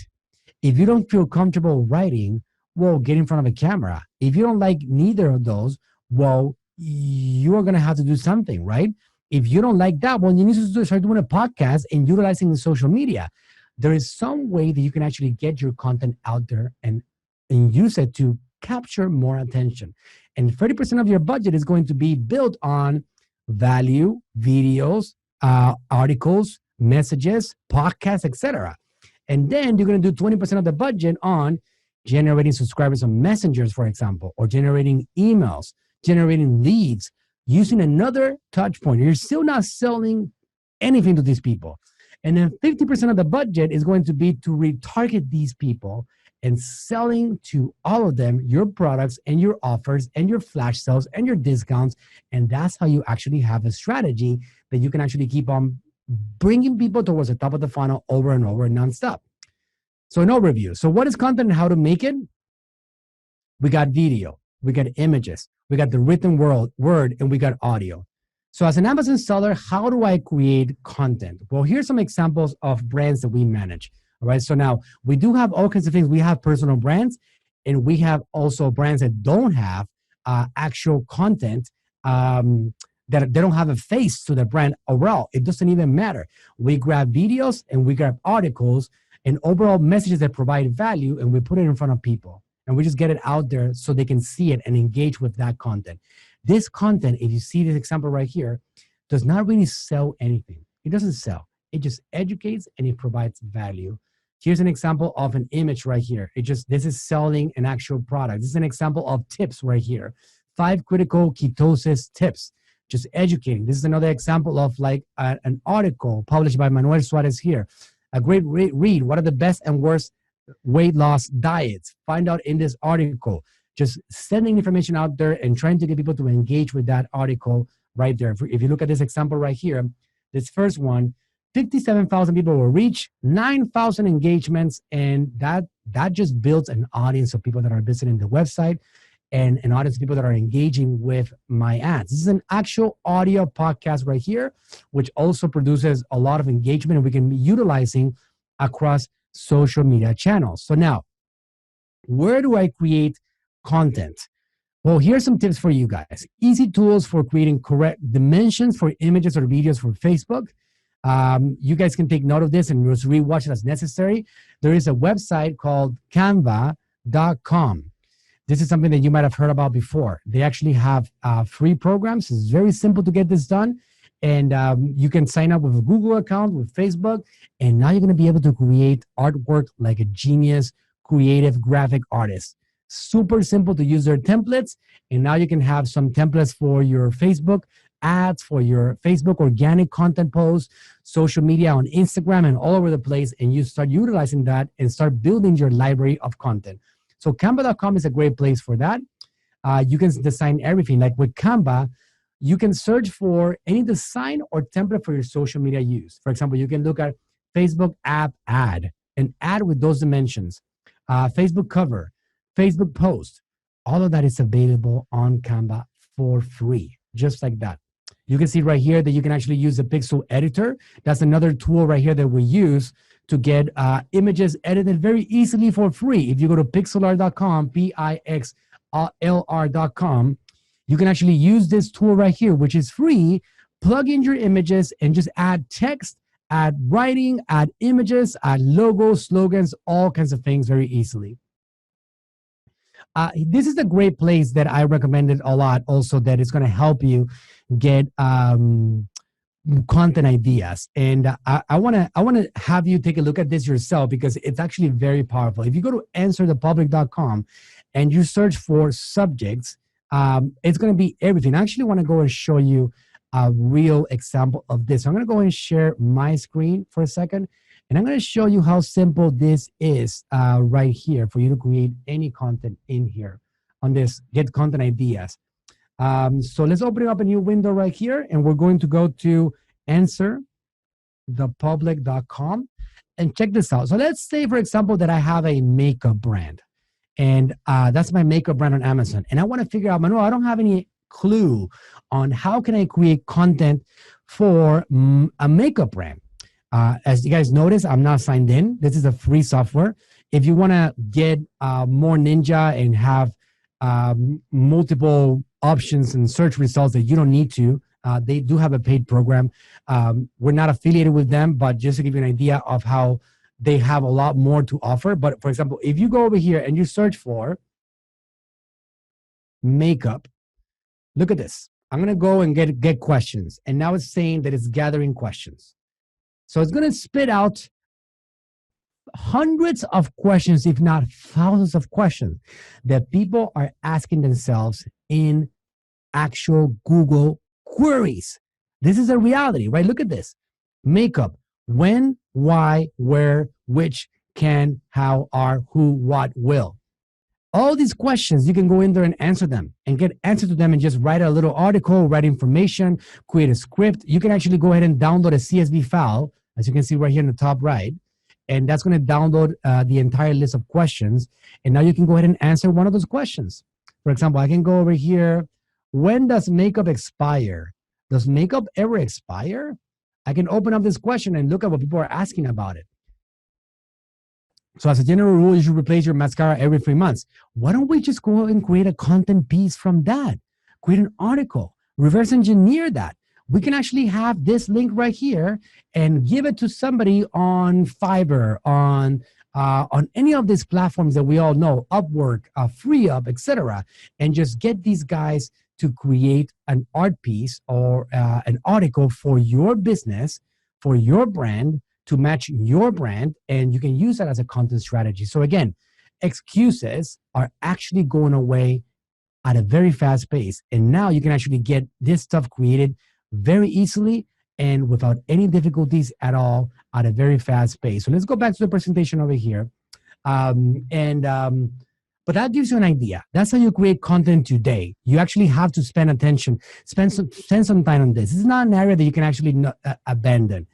If you don't feel comfortable writing, well, get in front of a camera. If you don't like neither of those, well, you are going to have to do something, right? If you don't like that, well, you need to start doing a podcast and utilizing the social media. There is some way that you can actually get your content out there and use it to capture more attention. And 30% of your budget is going to be built on value, videos, articles, messages, podcasts, etc. And then you're going to do 20% of the budget on generating subscribers on messengers, for example, or generating emails, generating leads, using another touch point. You're still not selling anything to these people. And then 50% of the budget is going to be to retarget these people and selling to all of them your products and your offers and your flash sales and your discounts. And that's how you actually have a strategy that you can actually keep on bringing people towards the top of the funnel over and over nonstop. So an overview. So what is content and how to make it? We got video, we got images, we got the written word, and we got audio. So as an Amazon seller, how do I create content? Well, here's some examples of brands that we manage. All right. So now we do have all kinds of things. We have personal brands, and we have also brands that don't have actual content, that they don't have a face to the brand overall. It doesn't even matter. We grab videos and we grab articles and overall messages that provide value, and we put it in front of people. And we just get it out there so they can see it and engage with that content. This content, if you see this example right here, does not really sell anything. It doesn't sell. It just educates and it provides value. Here's an example of an image right here. This is selling an actual product. This is an example of tips right here. 5 critical ketosis tips. Just educating. This is another example of like an article published by Manuel Suarez here. A great read. What are the best and worst weight loss diets? Find out in this article. Just sending information out there and trying to get people to engage with that article right there. If you look at this example right here, this first one, 57,000 people will reach, 9,000 engagements, and that just builds an audience of people that are visiting the website and an audience of people that are engaging with my ads. This is an actual audio podcast right here, which also produces a lot of engagement, and we can be utilizing across social media channels. So now, where do I create content? Well, here's some tips for you guys. Easy tools for creating correct dimensions for images or videos for Facebook. You guys can take note of this and just rewatch it as necessary. There is a website called canva.com. This is something that you might have heard about before. They actually have free programs. It's very simple to get this done. And you can sign up with a Google account, with Facebook, and now you're going to be able to create artwork like a genius, creative graphic artist. Super simple to use their templates. And now you can have some templates for your Facebook ads, for your Facebook organic content posts, social media on Instagram and all over the place. And you start utilizing that and start building your library of content. So Canva.com is a great place for that. You can design everything. Like with Canva, you can search for any design or template for your social media use. For example, you can look at Facebook app ad, an ad with those dimensions, Facebook cover, Facebook post. All of that is available on Canva for free, just like that. You can see right here that you can actually use the Pixel editor. That's another tool right here that we use to get images edited very easily for free. If you go to pixlr.com, Pixlr.com, you can actually use this tool right here, which is free. Plug in your images and just add text, add writing, add images, add logos, slogans, all kinds of things very easily. This is a great place that I recommended a lot also, that is going to help you get content ideas. And I want to have you take a look at this yourself, because it's actually very powerful. If you go to answerthepublic.com and you search for subjects, It's going to be everything. I actually want to go and show you a real example of this. So I'm going to go and share my screen for a second, and I'm going to show you how simple this is right here for you to create any content in here on this Get Content Ideas. So let's open up a new window right here, and we're going to go to answerthepublic.com and check this out. So let's say, for example, that I have a makeup brand, and that's my makeup brand on Amazon. And I want to figure out, Manuel, I don't have any clue on how can I create content for a makeup brand. As you guys notice, I'm not signed in. This is a free software. If you want to get more ninja and have multiple options and search results that you don't need to, they do have a paid program. We're not affiliated with them, but just to give you an idea of how they have a lot more to offer. But for example, if you go over here and you search for makeup, look at this. I'm going to go and get questions. And now it's saying that it's gathering questions. So it's going to spit out hundreds of questions, if not thousands of questions that people are asking themselves in actual Google queries. This is a reality, right? Look at this. Makeup. When, why, where, which, can, how, are, who, what, will. All these questions, you can go in there and answer them and get answers to them and just write a little article, write information, create a script. You can actually go ahead and download a CSV file, as you can see right here in the top right. And that's going to download the entire list of questions. And now you can go ahead and answer one of those questions. For example, I can go over here. When does makeup expire? Does makeup ever expire? I can open up this question and look at what people are asking about it. So as a general rule, you should replace your mascara every 3 months. Why don't we just go and create a content piece from that? Create an article, reverse engineer that. We can actually have this link right here and give it to somebody on Fiverr, on any of these platforms that we all know, Upwork, FreeUp, etc., and just get these guys to create an art piece or an article for your business, for your brand, to match your brand, and you can use that as a content strategy. So again, excuses are actually going away at a very fast pace, and now you can actually get this stuff created very easily and without any difficulties at all at a very fast pace. So let's go back to the presentation over here. But that gives you an idea. That's how you create content today. You actually have to spend attention, spend some time on this. This is not an area that you can actually abandon.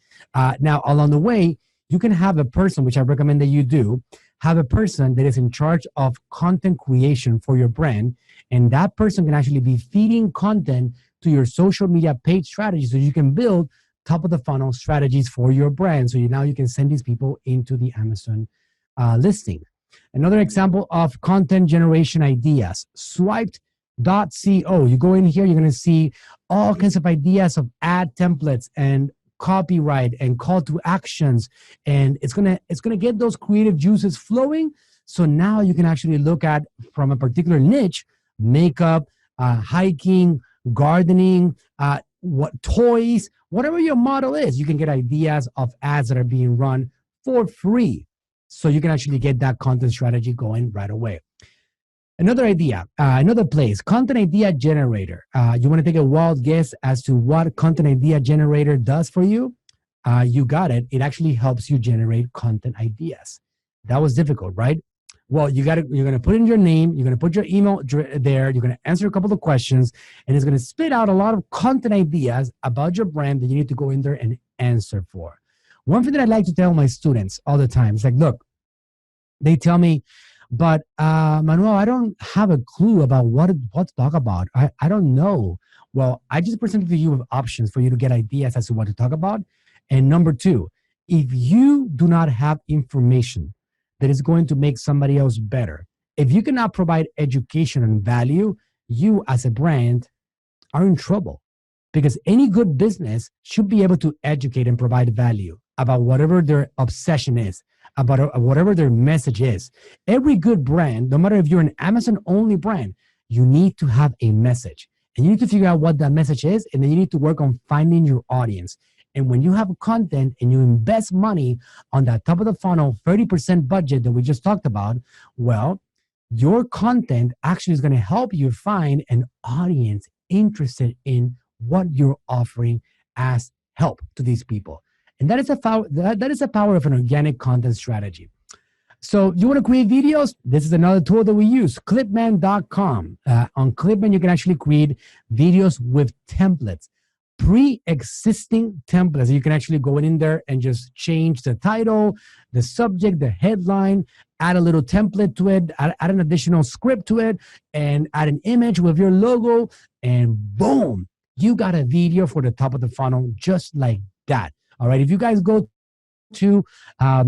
Now, along the way, you can have a person, which I recommend that you do, have a person that is in charge of content creation for your brand. And that person can actually be feeding content to your social media page strategy so you can build top of the funnel strategies for your brand. So now you can send these people into the Amazon listing. Another example of content generation ideas, swiped.co. You go in here, you're going to see all kinds of ideas of ad templates and copyright and call to actions. And it's going to get those creative juices flowing. So now you can actually look at, from a particular niche, makeup, hiking, gardening, what toys, whatever your model is, you can get ideas of ads that are being run for free. So you can actually get that content strategy going right away. Another idea, another place, content idea generator. You want to take a wild guess as to what content idea generator does for you? You got it. It actually helps you generate content ideas. That was difficult, right? Well, you're going to put in your name, you're going to put your email there, you're going to answer a couple of questions, and it's going to spit out a lot of content ideas about your brand that you need to go in there and answer for. One thing that I like to tell my students all the time is like, look, they tell me, but Manuel, I don't have a clue about what to talk about. I don't know. Well, I just presented to you with options for you to get ideas as to what to talk about. And number two, if you do not have information that is going to make somebody else better, if you cannot provide education and value, you as a brand are in trouble, because any good business should be able to educate and provide value about whatever their obsession is, about whatever their message is. Every good brand, no matter if you're an Amazon-only brand, you need to have a message. And you need to figure out what that message is, and then you need to work on finding your audience. And when you have content and you invest money on that top of the funnel, 30% budget that we just talked about, well, your content actually is going to help you find an audience interested in what you're offering as help to these people. And that is that is the power of an organic content strategy. So you want to create videos? This is another tool that we use, clipman.com. On Clipman, you can actually create videos with templates, pre-existing templates. You can actually go in there and just change the title, the subject, the headline, add a little template to it, add an additional script to it, and add an image with your logo, and boom, you got a video for the top of the funnel just like that. All right, if you guys go to a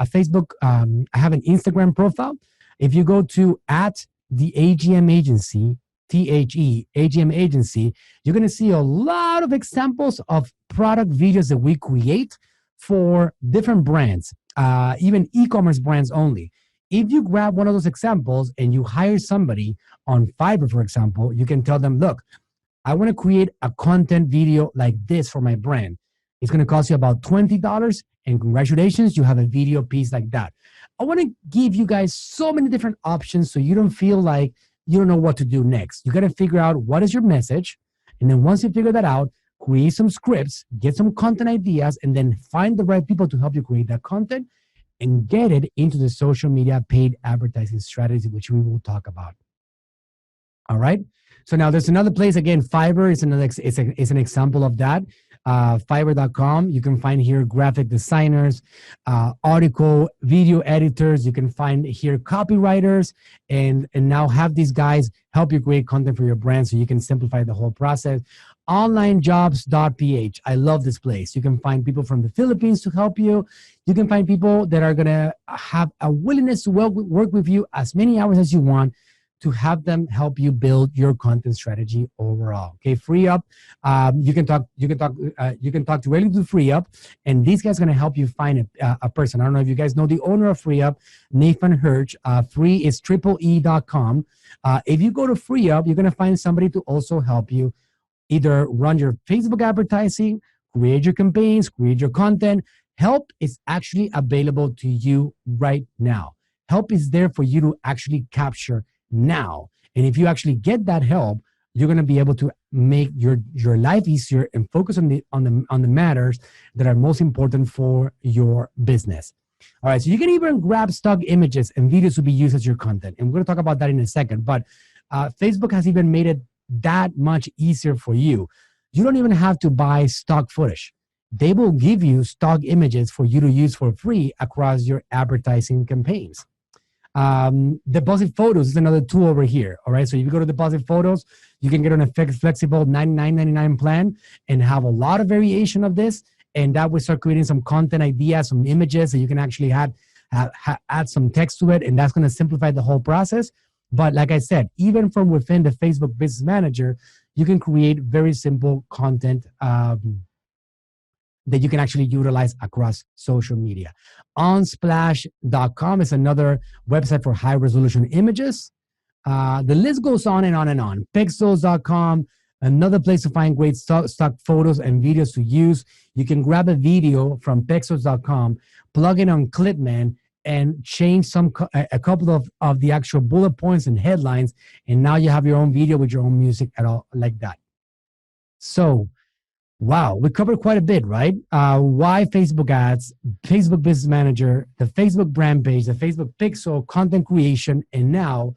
Facebook, I have an Instagram profile. If you go to at the AGM Agency, THE AGM Agency, you're going to see a lot of examples of product videos that we create for different brands, even e-commerce brands only. If you grab one of those examples and you hire somebody on Fiverr, for example, you can tell them, look, I want to create a content video like this for my brand. It's going to cost you about $20, and congratulations, you have a video piece like that. I want to give you guys so many different options so you don't feel like you don't know what to do next. You got to figure out what is your message, and then once you figure that out, create some scripts, get some content ideas, and then find the right people to help you create that content and get it into the social media paid advertising strategy, which we will talk about. All right. So now there's another place, again, Fiverr is it's an example of that. Fiverr.com, you can find here graphic designers, article, video editors. You can find here copywriters, and now have these guys help you create content for your brand so you can simplify the whole process. Onlinejobs.ph. I love this place. You can find people from the Philippines to help you. You can find people that are going to have a willingness to work with you as many hours as you want, to have them help you build your content strategy overall. Okay, FreeUp. You can talk directly to FreeUp, and these guys are going to help you find a person. I don't know if you guys know the owner of FreeUp, Nathan Hirsch. Free is triple-E.com. If you go to FreeUp, you're going to find somebody to also help you either run your Facebook advertising, create your campaigns, create your content. Help is actually available to you right now. Help is there for you to actually capture now. And if you actually get that help, you're going to be able to make your life easier and focus on the matters that are most important for your business. All right, so you can even grab stock images and videos to be used as your content, and we're going to talk about that in a second. But Facebook has even made it that much easier for you. You don't even have to buy stock footage. They will give you stock images for you to use for free across your advertising campaigns. Deposit Photos is another tool over here. All right, so if you go to Deposit Photos, you can get on a flexible $99.99 plan and have a lot of variation of this, and that will start creating some content ideas, some images, so you can actually add some text to it, and that's going to simplify the whole process. But like I said, even from within the Facebook Business Manager, you can create very simple content that you can actually utilize across social media. Unsplash.com is another website for high resolution images. The list goes on and on and on. Pixels.com, another place to find great stock photos and videos to use. You can grab a video from Pixels.com, plug it on Clipman, and change a couple of the actual bullet points and headlines, and now you have your own video with your own music at all like that. So, wow, we covered quite a bit, right? Why Facebook ads, Facebook Business Manager, the Facebook brand page, the Facebook Pixel, content creation, and now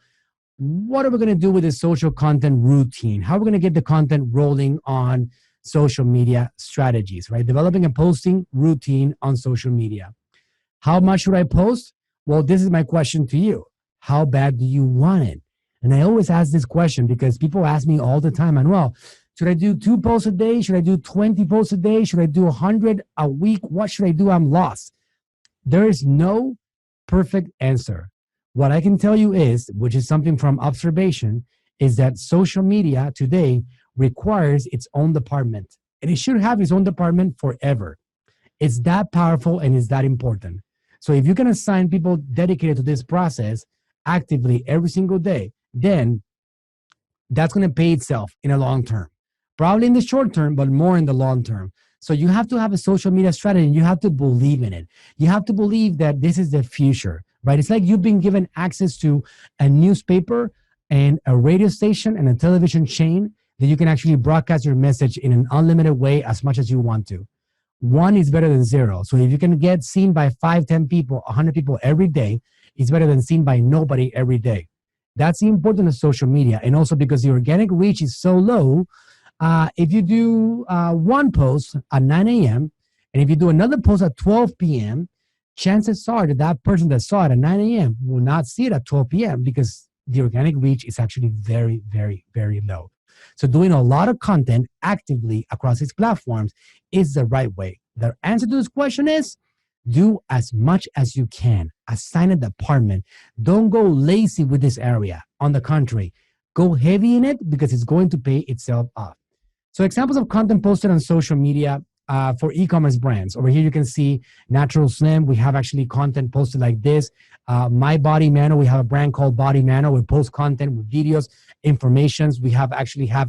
what are we going to do with the social content routine? How are we going to get the content rolling on social media strategies, right? Developing a posting routine on social media. How much should I post? Well, this is my question to you. How bad do you want it? And I always ask this question because people ask me all the time, Manuel, should I do 2 posts a day? Should I do 20 posts a day? Should I do 100 a week? What should I do? I'm lost. There is no perfect answer. What I can tell you is, which is something from observation, is that social media today requires its own department. And it should have its own department forever. It's that powerful and it's that important. So if you can assign people dedicated to this process actively every single day, then that's going to pay itself in a long term. Probably in the short term, but more in the long term. So you have to have a social media strategy and you have to believe in it. You have to believe that this is the future, right? It's like you've been given access to a newspaper and a radio station and a television chain that you can actually broadcast your message in an unlimited way as much as you want to. One is better than zero. So if you can get seen by 5, 10 people, 100 people every day, it's better than seen by nobody every day. That's the importance of social media. And also because the organic reach is so low, if you do one post at 9 a.m. and if you do another post at 12 p.m., chances are that that person that saw it at 9 a.m. will not see it at 12 p.m. because the organic reach is actually very, very, very low. So doing a lot of content actively across these platforms is the right way. The answer to this question is do as much as you can. Assign a department. Don't go lazy with this area. On the contrary, go heavy in it because it's going to pay itself off. So examples of content posted on social media for e-commerce brands. Over here, you can see Natural Slim. We have actually content posted like this. My Body Mano, we have a brand called Body Mano. We post content with videos, informations. We have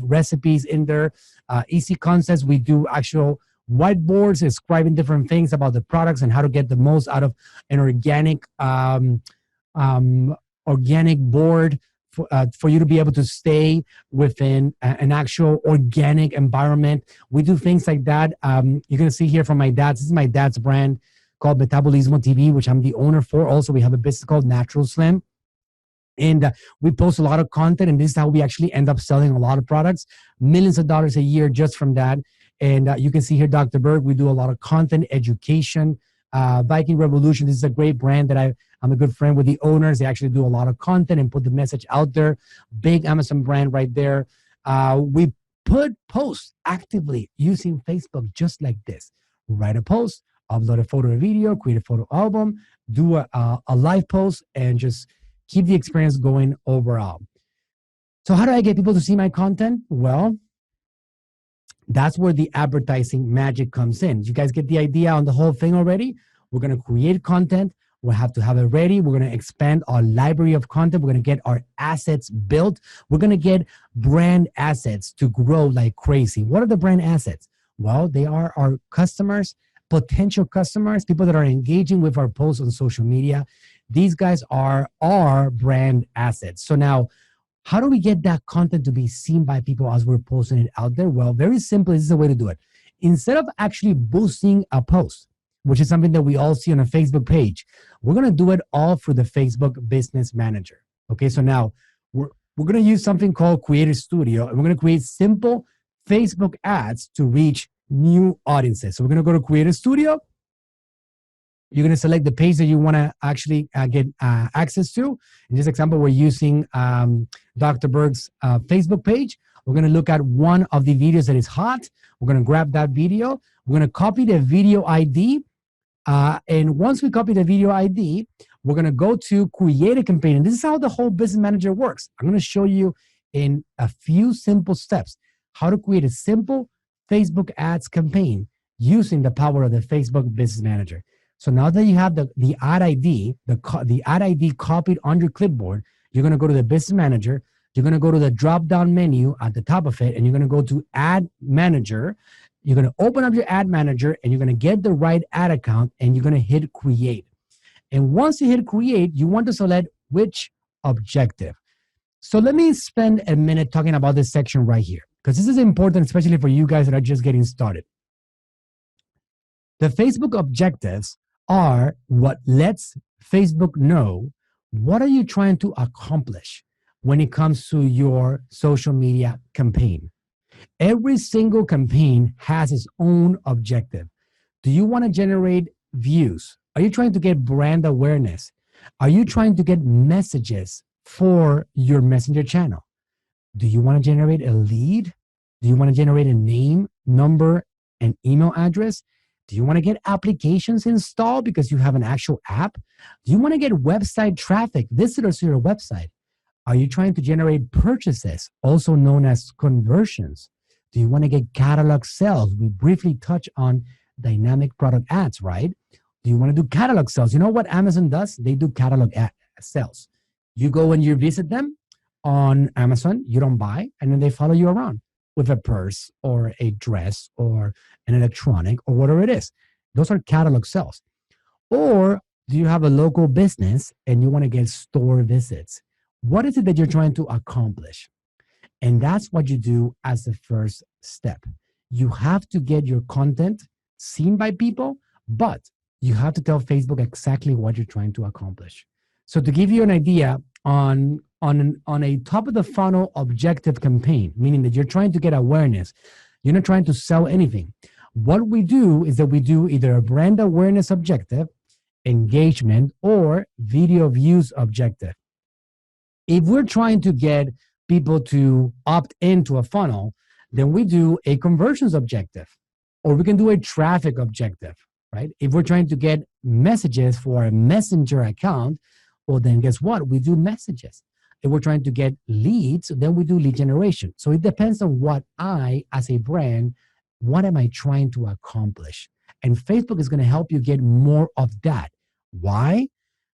recipes in there. Easy Concepts, we do actual whiteboards describing different things about the products and how to get the most out of an organic board for you to be able to stay within an actual organic environment. We do things like that. You're going to see here from my dad's. This is my dad's brand called Metabolismo TV, which I'm the owner for. Also, we have a business called Natural Slim. And we post a lot of content, and this is how we actually end up selling a lot of products, millions of dollars a year just from that. And you can see here, Dr. Berg, we do a lot of content education. Viking Revolution, this is a great brand that I'm a good friend with the owners. They actually do a lot of content and put the message out there. Big Amazon brand right there. We put posts actively using Facebook just like this. Write a post, upload a photo or video, create a photo album, do a live post, and just keep the experience going overall. So how do I get people to see my content? Well, that's where the advertising magic comes in. You guys get the idea on the whole thing already? We're going to create content. We'll have to have it ready. We're going to expand our library of content. We're going to get our assets built. We're going to get brand assets to grow like crazy. What are the brand assets? Well, they are our customers, potential customers, people that are engaging with our posts on social media. These guys are our brand assets. So now, how do we get that content to be seen by people as we're posting it out there? Well, very simply, this is the way to do it. Instead of actually boosting a post, which is something that we all see on a Facebook page, we're going to do it all through the Facebook Business Manager. Okay, so now we're going to use something called Creator Studio, and we're going to create simple Facebook ads to reach new audiences. So we're going to go to Creator Studio. You're going to select the page that you want to actually get access to. In this example, we're using Dr. Berg's Facebook page. We're going to look at one of the videos that is hot. We're going to grab that video. We're going to copy the video ID. And once we copy the video ID, we're going to go to create a campaign. And this is how the whole Business Manager works. I'm going to show you in a few simple steps how to create a simple Facebook ads campaign using the power of the Facebook Business Manager. So now that you have the ad ID, the ad ID copied on your clipboard, you're going to go to the Business Manager. You're going to go to the drop-down menu at the top of it, and you're going to go to Ad Manager. You're going to open up your Ad Manager, and you're going to get the right ad account, and you're going to hit Create. And once you hit Create, you want to select which objective. So let me spend a minute talking about this section right here, because this is important, especially for you guys that are just getting started. The Facebook objectives are what lets Facebook know what are you trying to accomplish when it comes to your social media campaign. Every single campaign has its own objective. Do you want to generate views? Are you trying to get brand awareness? Are you trying to get messages for your messenger channel? Do you want to generate a lead? Do you want to generate a name, number, and email address? Do you want to get applications installed because you have an actual app? Do you want to get website traffic, visitors to your website? Are you trying to generate purchases, also known as conversions? Do you want to get catalog sales? We briefly touch on dynamic product ads, right? Do you want to do catalog sales? You know what Amazon does? They do catalog sales. You go and you visit them on Amazon, you don't buy, and then they follow you around with a purse or a dress or an electronic or whatever it is. Those are catalog sales. Or Do you have a local business and you want to get store visits? What is it that you're trying to accomplish? And that's what you do as the first step. You have to get your content seen by people, but you have to tell Facebook exactly what you're trying to accomplish. So to give you an idea on a top of the funnel objective campaign, meaning that you're trying to get awareness, you're not trying to sell anything. What we do is that we do either a brand awareness objective, engagement, or video views objective. If we're trying to get people to opt into a funnel, then we do a conversions objective, or we can do a traffic objective, right? If we're trying to get messages for a messenger account, well, then guess what? We do messages. If we're trying to get leads, then we do lead generation. So it depends on what I, as a brand, what am I trying to accomplish? And Facebook is going to help you get more of that. Why?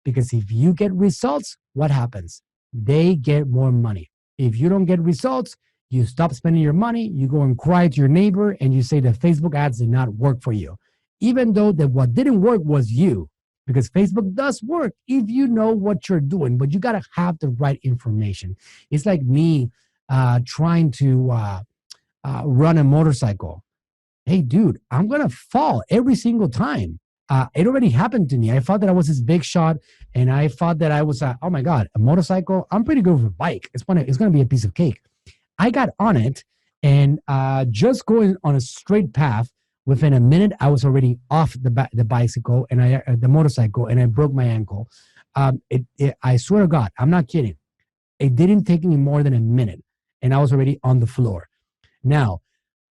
Because if you get results, what happens? They get more money. If you don't get results, you stop spending your money, you go and cry to your neighbor, and you say that Facebook ads did not work for you. Even though that what didn't work was you, because Facebook does work if you know what you're doing, but you got to have the right information. It's like me trying to run a motorcycle. Hey, dude, I'm going to fall every single time. It already happened to me. I thought that I was this big shot, and I thought that I was, oh my God, a motorcycle. I'm pretty good with a bike. It's going to be a piece of cake. I got on it, and just going on a straight path, within a minute, I was already off the bicycle and the motorcycle, and I broke my ankle. I swear to God, I'm not kidding. It didn't take me more than a minute, and I was already on the floor. Now,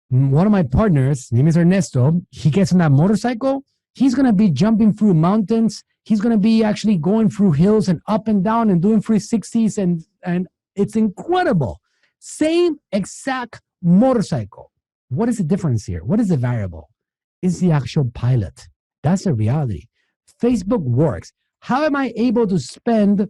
one of my partners, his name is Ernesto, he gets on that motorcycle. He's going to be jumping through mountains. He's going to be actually going through hills and up and down and doing 360s, and it's incredible. Same exact motorcycle. What is the difference here? What is the variable? It's the actual pilot. That's the reality. Facebook works. How am I able to spend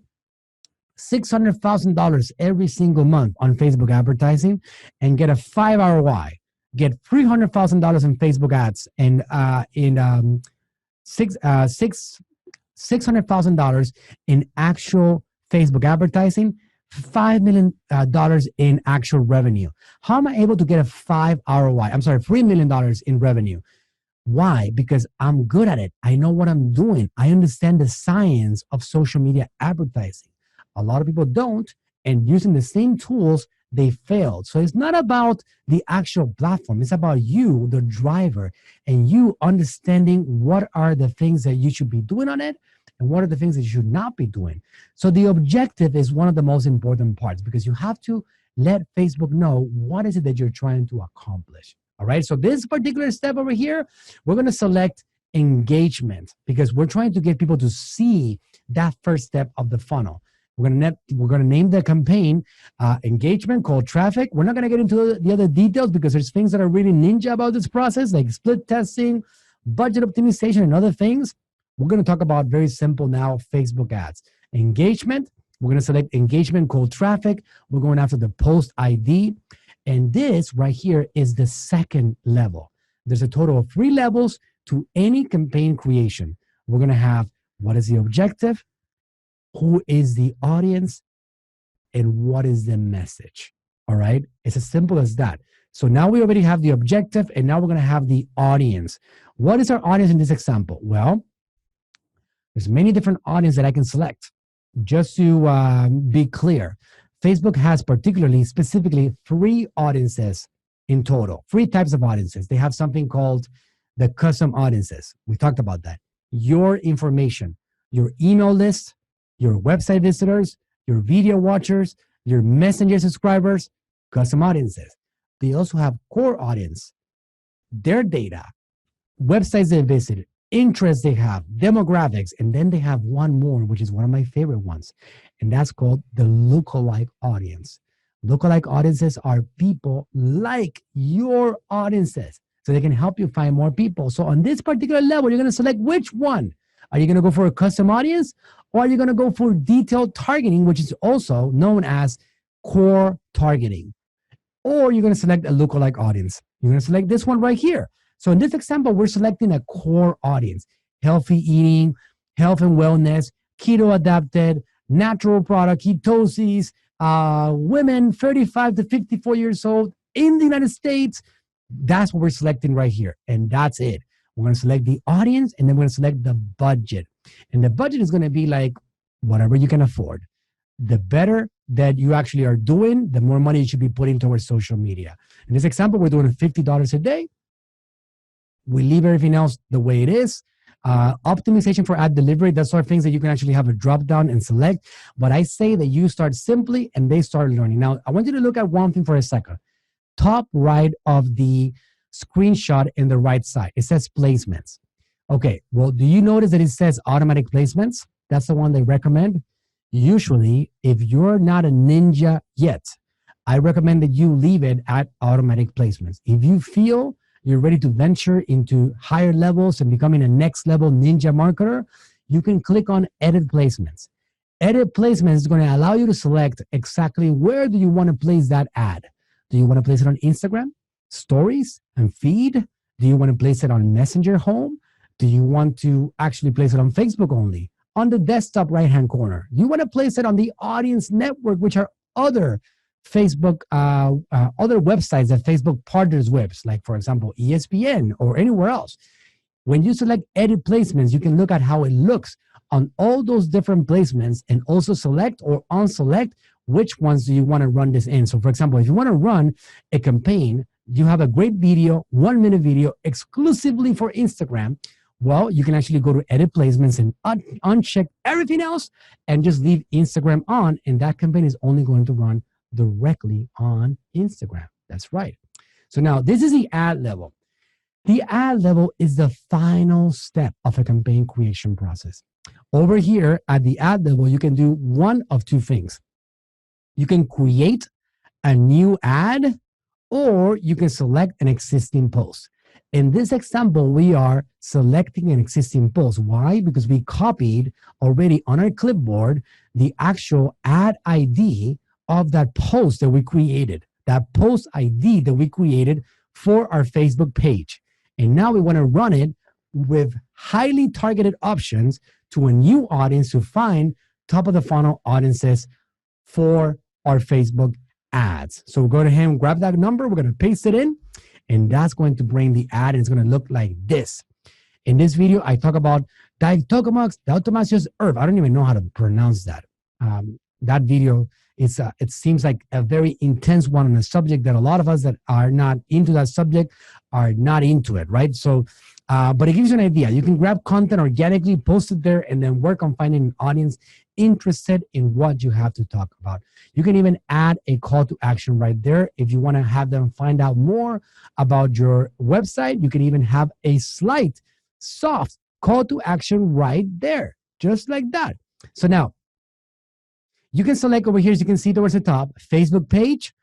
$600,000 every single month on Facebook advertising and get a 5 ROI? Get $300,000 in Facebook ads and $600,000 in actual Facebook advertising, $5 million in actual revenue. How am I able to get a 5 ROI? I'm sorry, $3 million in revenue. Why? Because I'm good at it. I know what I'm doing. I understand the science of social media advertising. A lot of people don't, and using the same tools, they failed. So it's not about the actual platform. It's about you, the driver, and you understanding what are the things that you should be doing on it and what are the things that you should not be doing. So the objective is one of the most important parts, because you have to let Facebook know what is it that you're trying to accomplish. All right. So this particular step over here, we're going to select engagement, because we're trying to get people to see that first step of the funnel. We're going to name the campaign engagement, called traffic. We're not going to get into the other details, because there's things that are really ninja about this process, like split testing, budget optimization, and other things. We're going to talk about very simple now, Facebook ads. Engagement, we're going to select engagement, called traffic. We're going after the post ID. And this right here is the second level. There's a total of 3 levels to any campaign creation. We're going to have what is the objective, who is the audience, and what is the message. All right. It's as simple as that. So now we already have the objective, and now we're going to have the audience. What is our audience in this example? Well, there's many different audiences that I can select. Just to be clear, Facebook has specifically 3 audiences in total, 3 types of audiences. They have something called the custom audiences. We talked about that. Your information, your email list, your website visitors, your video watchers, your messenger subscribers, custom audiences. They also have core audience, their data, websites they visited, interests they have, demographics, and then they have one more, which is one of my favorite ones, and that's called the lookalike audience. Lookalike audiences are people like your audiences, so they can help you find more people. So on this particular level, you're going to select which one. Are you going to go for a custom audience, or are you going to go for detailed targeting, which is also known as core targeting? Or you're going to select a lookalike audience. You're going to select this one right here. So in this example, we're selecting a core audience, healthy eating, health and wellness, keto adapted, natural product, ketosis, women 35 to 54 years old in the United States. That's what we're selecting right here. And that's it. We're going to select the audience, and then we're going to select the budget. And the budget is going to be like whatever you can afford. The better that you actually are doing, the more money you should be putting towards social media. In this example, we're doing $50 a day. We leave everything else the way it is. Optimization for ad delivery, that's sort of things that you can actually have a drop down and select. But I say that you start simply and they start learning. Now, I want you to look at one thing for a second. Top right of the screenshot in the right side, it says placements. Okay, well, do you notice that it says automatic placements? That's the one they recommend. Usually, if you're not a ninja yet, I recommend that you leave it at automatic placements. If you feel you're ready to venture into higher levels and becoming a next level ninja marketer, you can click on edit placements. Edit placements is going to allow you to select exactly where do you want to place that ad. Do you want to place it on Instagram, stories, and feed? Do you want to place it on Messenger home? Do you want to actually place it on Facebook only? On the desktop right-hand corner? You want to place it on the audience network, which are other Facebook, other websites that Facebook partners with, like for example, ESPN or anywhere else. When you select edit placements, you can look at how it looks on all those different placements and also select or unselect which ones do you want to run this in. So for example, if you want to run a campaign, you have a great video, 1 minute video exclusively for Instagram. Well, you can actually go to edit placements and uncheck everything else and just leave Instagram on. And that campaign is only going to run directly on Instagram. That's right. So now this is the ad level. The ad level is the final step of a campaign creation process. Over here at the ad level, you can do one of two things. You can create a new ad, or you can select an existing post. In this example, we are selecting an existing post. Why? Because we copied already on our clipboard the actual ad ID of that post that we created, that post ID that we created for our Facebook page. And now we want to run it with highly targeted options to a new audience to find top of the funnel audiences for our Facebook ads. So we'll go ahead and grab that number. We're going to paste it in, and that's going to bring the ad, and it's going to look like this. In this video, I talk about diatomaceous earth. I don't even know how to pronounce that. That video, it seems like a very intense one on a subject that a lot of us that are not into that subject are not into it, right? So, but it gives you an idea. You can grab content organically, post it there, and then work on finding an audience interested in what you have to talk about. You can even add a call to action right there. If you want to have them find out more about your website, you can even have a slight, soft call to action right there, just like that. So now, you can select over here, as you can see towards the top, Facebook page,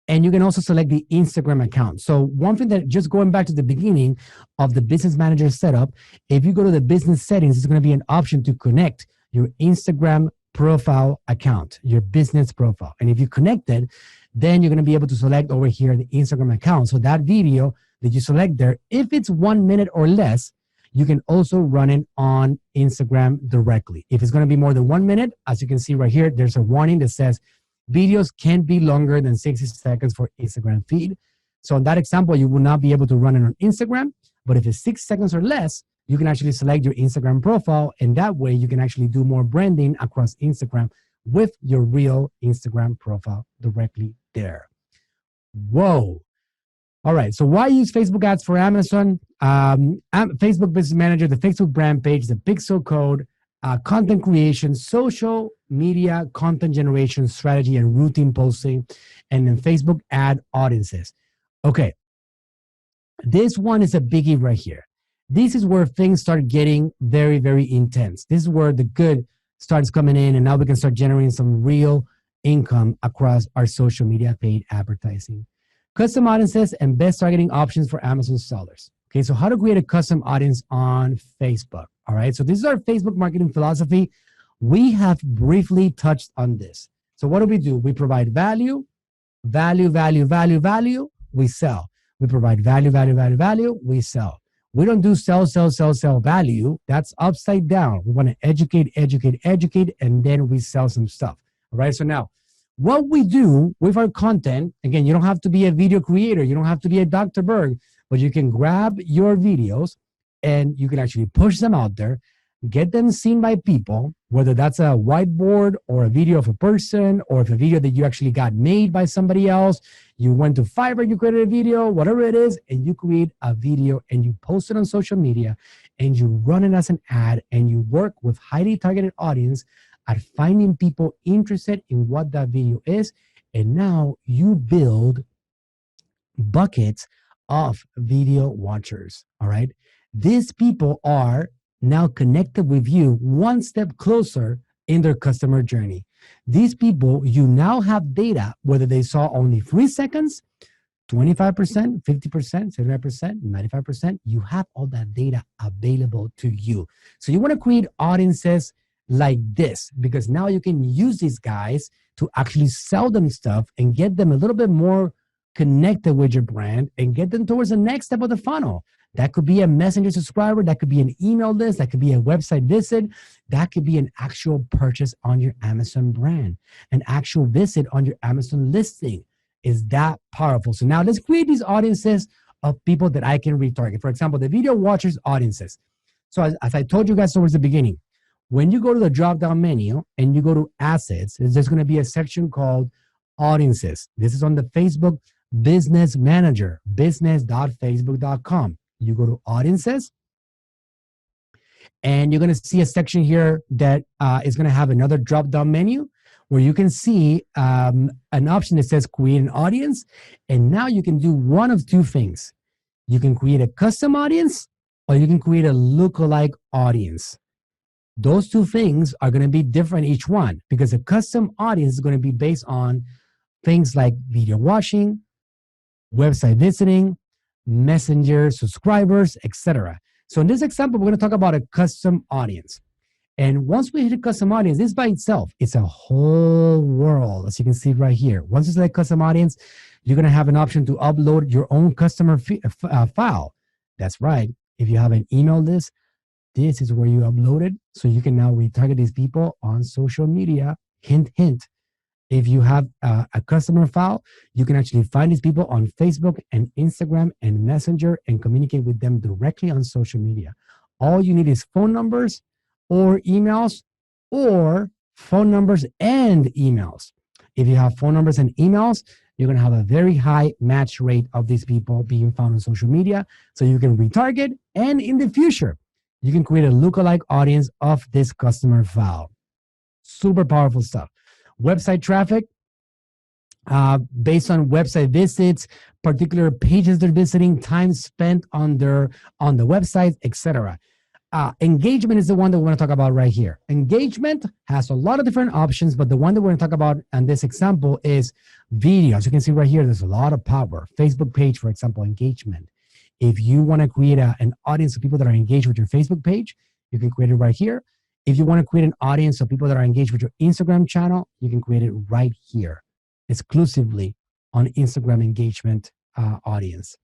and you can also select the Instagram account. So one thing that, just going back to the beginning of the business manager setup, if you go to the business settings, it's going to be an option to connect your Instagram profile account, your business profile. And if you connect it, then you're going to be able to select over here the Instagram account. So that video that you select there, if it's 1 minute or less, you can also run it on Instagram directly. If it's going to be more than 1 minute, as you can see right here, there's a warning that says videos can't be longer than 60 seconds for Instagram feed. So in that example, you will not be able to run it on Instagram, but if it's 6 seconds or less, you can actually select your Instagram profile, and that way you can actually do more branding across Instagram with your real Instagram profile directly there. Whoa. All right, so why use Facebook ads for Amazon? Facebook Business Manager, the Facebook brand page, the pixel code, content creation, social media content generation strategy and routine posting, and then Facebook ad audiences. Okay, this one is a biggie right here. This is where things start getting very, very intense. This is where the good starts coming in, and now we can start generating some real income across our social media paid advertising. Custom audiences and best targeting options for Amazon sellers. Okay, so how to create a custom audience on Facebook. All right, so this is our Facebook marketing philosophy. We have briefly touched on this. So what do? We provide value, value, value, value, value, we sell. We provide value, value, value, value, we sell. We don't do sell value. That's upside down. We want to educate, and then we sell some stuff. All right. So now, what we do with our content, again, you don't have to be a video creator. You don't have to be a Dr. Berg, but you can grab your videos and you can actually push them out there, get them seen by people, whether that's a whiteboard or a video of a person, or if a video that you actually got made by somebody else. You went to Fiverr, you created a video, whatever it is, and you create a video and you post it on social media and you run it as an ad and you work with highly targeted audience at finding people interested in what that video is. And now you build buckets of video watchers. All right. These people are now connected with you one step closer in their customer journey. These people, you now have data, whether they saw only 3 seconds, 25%, 50%, 75%, 95%, you have all that data available to you. So you want to create audiences like this, because now you can use these guys to actually sell them stuff and get them a little bit more connected with your brand and get them towards the next step of the funnel. That could be a messenger subscriber. That could be an email list. That could be a website visit. That could be an actual purchase on your Amazon brand, an actual visit on your Amazon listing. Is that powerful? So now let's create these audiences of people that I can retarget. For example, the video watchers audiences. So as I told you guys towards the beginning, when you go to the drop-down menu and you go to assets, there's going to be a section called audiences. This is on the Facebook Business Manager, business.facebook.com. You go to audiences, and you're going to see a section here that is going to have another drop-down menu where you can see an option that says create an audience. And now you can do one of two things. You can create a custom audience, or you can create a lookalike audience. Those two things are going to be different each one, because a custom audience is going to be based on things like video watching, website visiting, messenger subscribers, etc. So in this example, we're going to talk about a custom audience. And once we hit a custom audience, this by itself, it's a whole world, as you can see right here. Once you select custom audience, you're going to have an option to upload your own customer file. That's right. If you have an email list, this is where you upload it. So you can now retarget these people on social media. Hint, hint. If you have a customer file, you can actually find these people on Facebook and Instagram and Messenger and communicate with them directly on social media. All you need is phone numbers or emails, or phone numbers and emails. If you have phone numbers and emails, you're going to have a very high match rate of these people being found on social media. So you can retarget, and in the future, you can create a lookalike audience of this customer file. Super powerful stuff. Website traffic, based on website visits, particular pages they're visiting, time spent on the website, etc. Engagement is the one that we want to talk about right here. Engagement has a lot of different options, but the one that we're going to talk about in this example is video. As you can see right here, there's a lot of power. Facebook page, for example, engagement. If you want to create an audience of people that are engaged with your Facebook page, you can create it right here. If you want to create an audience of people that are engaged with your Instagram channel, you can create it right here, exclusively on Instagram engagement audience.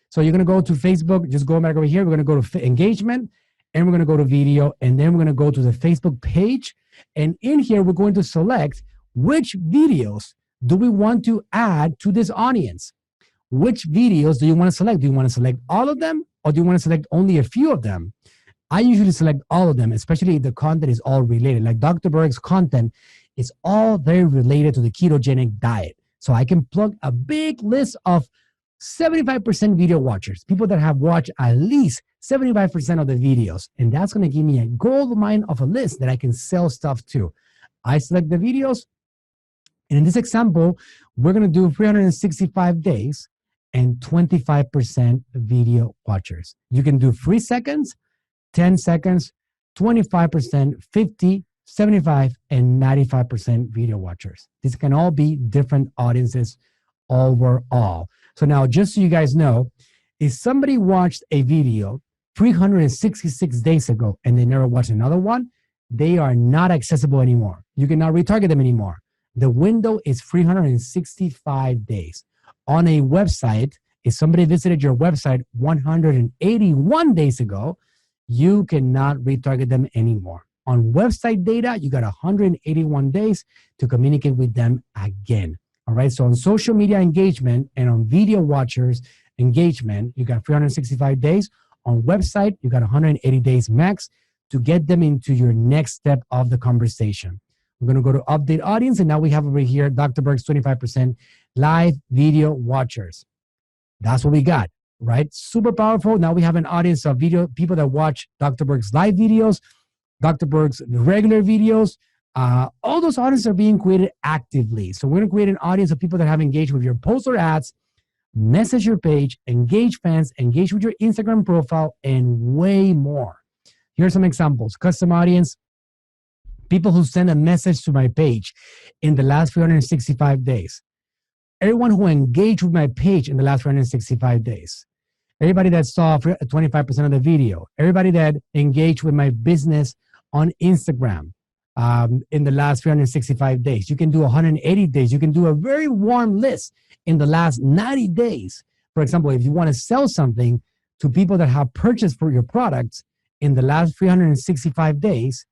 So you're going to go to Facebook, just go back over here. We're going to go to engagement, and we're going to go to video, and then we're going to go to the Facebook page. And in here, we're going to select which videos do we want to add to this audience. Which videos do you want to select? Do you want to select all of them, or do you want to select only a few of them? I usually select all of them, especially if the content is all related. Like Dr. Berg's content is all very related to the ketogenic diet. So I can plug a big list of 75% video watchers, people that have watched at least 75% of the videos. And that's going to give me a gold mine of a list that I can sell stuff to. I select the videos. And in this example, we're going to do 365 days and 25% video watchers. You can do 3 seconds, 10 seconds, 25%, 50, 75, and 95% video watchers. These can all be different audiences overall. So now, just so you guys know, if somebody watched a video 366 days ago and they never watched another one, they are not accessible anymore. You cannot retarget them anymore. The window is 365 days. On a website, if somebody visited your website 181 days ago, you cannot retarget them anymore. On website data, you got 181 days to communicate with them again. All right. So on social media engagement and on video watchers engagement, you got 365 days. On website, you got 180 days max to get them into your next step of the conversation. We're going to go to update audience. And now we have over here, Dr. Berg's 25% live video watchers. That's what we got, right? Super powerful. Now we have an audience of video people that watch Dr. Berg's live videos, Dr. Berg's regular videos. All those audiences are being created actively. So we're going to create an audience of people that have engaged with your posts or ads, message your page, engage fans, engage with your Instagram profile, and way more. Here are some examples. Custom audience, people who send a message to my page in the last 365 days. Everyone who engaged with my page in the last 365 days. Everybody that saw 25% of the video. Everybody that engaged with my business on Instagram in the last 365 days. You can do 180 days. You can do a very warm list in the last 90 days. For example, if you want to sell something to people that have purchased for your products in the last 365 days,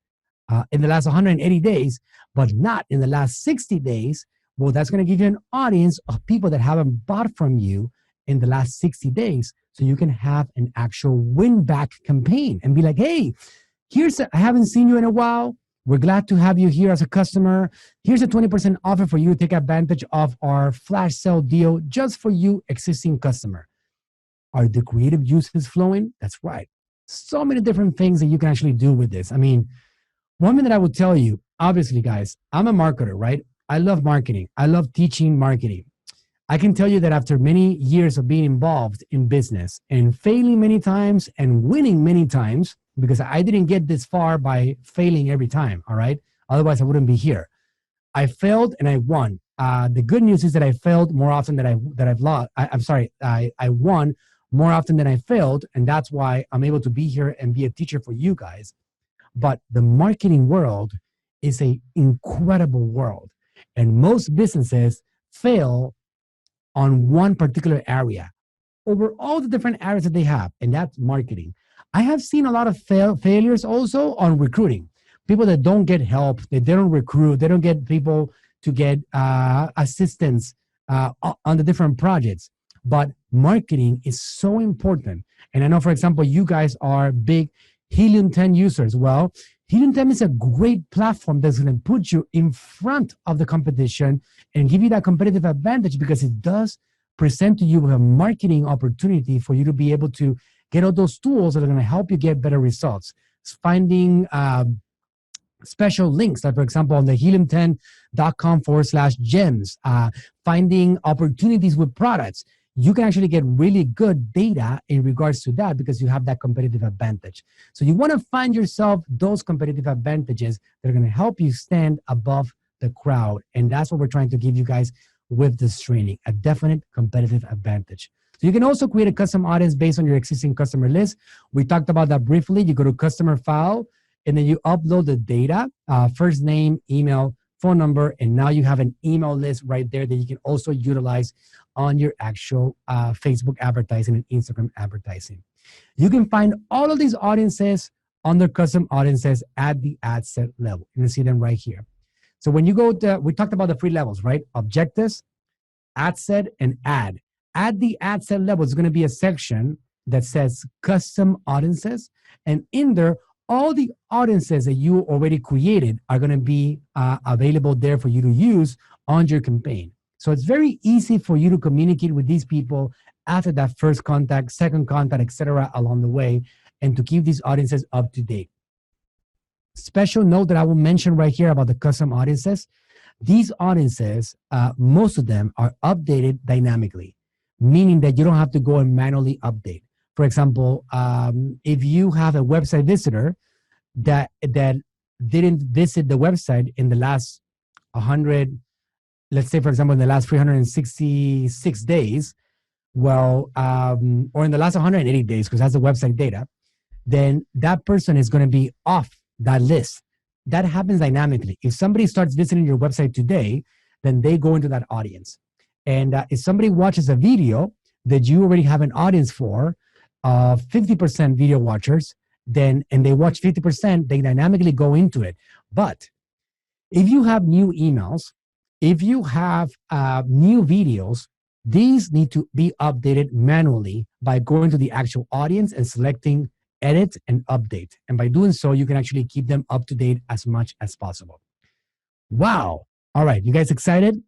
in the last 180 days, but not in the last 60 days, well, that's going to give you an audience of people that haven't bought from you in the last 60 days. So you can have an actual win back campaign and be like, hey, I haven't seen you in a while. We're glad to have you here as a customer. Here's a 20% offer for you to take advantage of our flash sale deal just for you, existing customer. Are the creative juices flowing? That's right. So many different things that you can actually do with this. I mean, one thing that I would tell you, obviously, guys, I'm a marketer, right? I love marketing. I love teaching marketing. I can tell you that after many years of being involved in business and failing many times and winning many times, because I didn't get this far by failing every time, all right? Otherwise, I wouldn't be here. I failed and I won. The good news is that I failed more often than I've lost. I won more often than I failed, and that's why I'm able to be here and be a teacher for you guys. But the marketing world is an incredible world, and most businesses fail on one particular area over all the different areas that they have, and that's marketing. I have seen a lot of failures also on recruiting. People that don't get help, they don't recruit, they don't get people to get assistance on the different projects. But marketing is so important. And I know, for example, you guys are big Helium 10 users. Well, Helium 10 is a great platform that's going to put you in front of the competition and give you that competitive advantage, because it does present to you with a marketing opportunity for you to be able to get all those tools that are going to help you get better results. It's finding special links, like for example, on the helium10.com/gems, finding opportunities with products. You can actually get really good data in regards to that because you have that competitive advantage. So you want to find yourself those competitive advantages that are going to help you stand above the crowd. And that's what we're trying to give you guys with this training, a definite competitive advantage. So you can also create a custom audience based on your existing customer list. We talked about that briefly. You go to customer file, and then you upload the data, first name, email, phone number, and now you have an email list right there that you can also utilize on your actual Facebook advertising and Instagram advertising. You can find all of these audiences under custom audiences at the ad set level. You can see them right here. So when you go to, we talked about the 3 levels, right? Objectives, ad set, and ad. At the ad set level, it's going to be a section that says custom audiences. And in there, all the audiences that you already created are going to be available there for you to use on your campaign. So it's very easy for you to communicate with these people after that first contact, second contact, etc., along the way, and to keep these audiences up to date. Special note that I will mention right here about the custom audiences. These audiences, most of them are updated dynamically, meaning that you don't have to go and manually update. For example, if you have a website visitor that didn't visit the website in the last 100, let's say, for example, in the last 366 days, well, or in the last 180 days, because that's the website data, then that person is going to be off that list. That happens dynamically. If somebody starts visiting your website today, then they go into that audience. And if somebody watches a video, that you already have an audience for 50% video watchers, then and they watch 50%, they dynamically go into it. But if you have new emails, if you have new videos, these need to be updated manually by going to the actual audience and selecting edit and update. And by doing so, you can actually keep them up to date as much as possible. Wow. All right. You guys excited?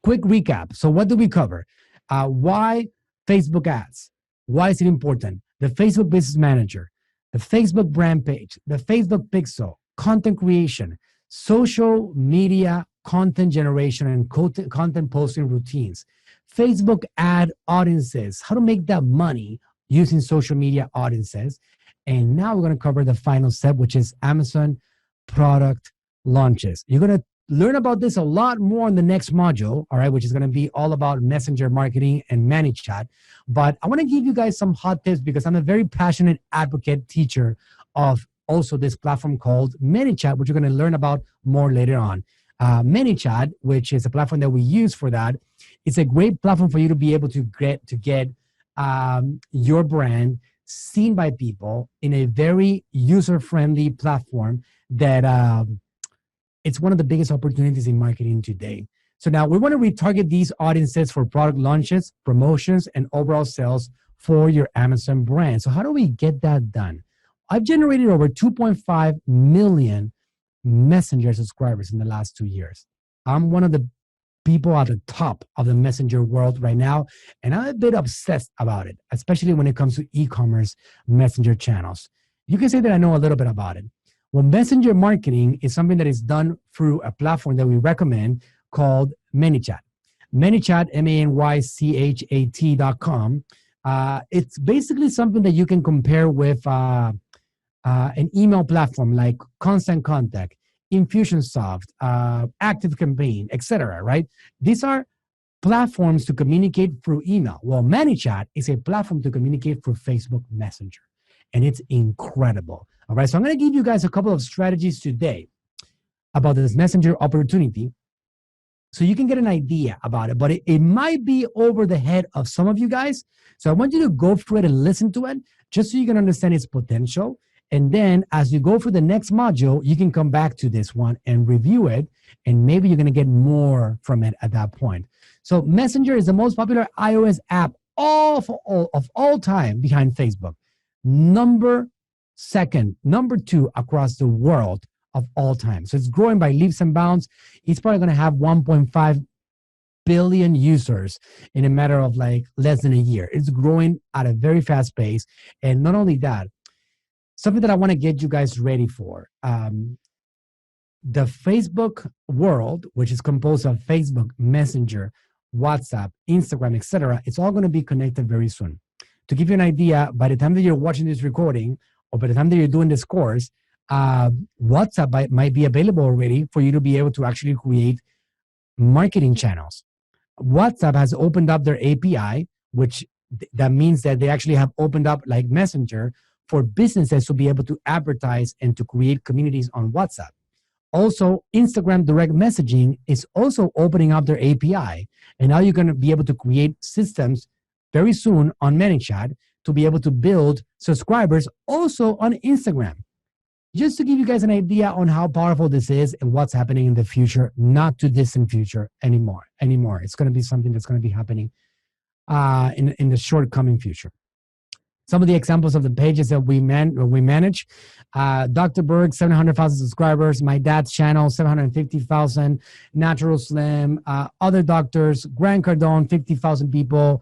Quick recap. So what do we cover? Why Facebook ads? Why is it important? The Facebook Business Manager, the Facebook brand page, the Facebook Pixel, content creation, social media content generation and content posting routines, Facebook ad audiences, how to make that money using social media audiences. And now we're going to cover the final step, which is Amazon product launches. You're going to learn about this a lot more in the next module, all right, which is going to be all about messenger marketing and ManyChat. But I want to give you guys some hot tips because I'm a very passionate advocate teacher of also this platform called ManyChat, which you're going to learn about more later on. ManyChat, which is a platform that we use for that, it's a great platform for you to be able to get your brand seen by people in a very user-friendly platform that it's one of the biggest opportunities in marketing today. So now we want to retarget these audiences for product launches, promotions, and overall sales for your Amazon brand. So how do we get that done? I've generated over 2.5 million Messenger subscribers in the last 2 years. I'm one of the people at the top of the Messenger world right now, and I'm a bit obsessed about it, especially when it comes to e-commerce Messenger channels. You can say that I know a little bit about it. Well, Messenger marketing is something that is done through a platform that we recommend called ManyChat. ManyChat, ManyChat.com. It's basically something that you can compare with an email platform like Constant Contact, Infusionsoft, ActiveCampaign, etc. Right? These are platforms to communicate through email. Well, ManyChat is a platform to communicate through Facebook Messenger, and it's incredible. All right, so I'm going to give you guys a couple of strategies today about this Messenger opportunity so you can get an idea about it, but it might be over the head of some of you guys. So I want you to go through it and listen to it just so you can understand its potential. And then as you go through the next module, you can come back to this one and review it, and maybe you're going to get more from it at that point. So Messenger is the most popular iOS app of all time behind Facebook. Number two across the world of all time. So it's growing by leaps and bounds. It's probably going to have 1.5 billion users in a matter of like less than a year. It's growing at a very fast pace. And not only that, something that I want to get you guys ready for. The Facebook world, which is composed of Facebook, Messenger, WhatsApp, Instagram, etc., it's all going to be connected very soon. To give you an idea, by the time that you're watching this recording, or by the time that you're doing this course, WhatsApp might be available already for you to be able to actually create marketing channels. WhatsApp has opened up their API, which that means that they actually have opened up like Messenger for businesses to be able to advertise and to create communities on WhatsApp. Also, Instagram direct messaging is also opening up their API. And now you're going to be able to create systems very soon on ManyChat to be able to build subscribers also on Instagram. Just to give you guys an idea on how powerful this is and what's happening in the future, not too distant future anymore. It's going to be something that's going to be happening in the short coming future. Some of the examples of the pages that we manage, Dr. Berg, 700,000 subscribers, my dad's channel, 750,000, Natural Slim, other doctors, Grant Cardone, 50,000 people.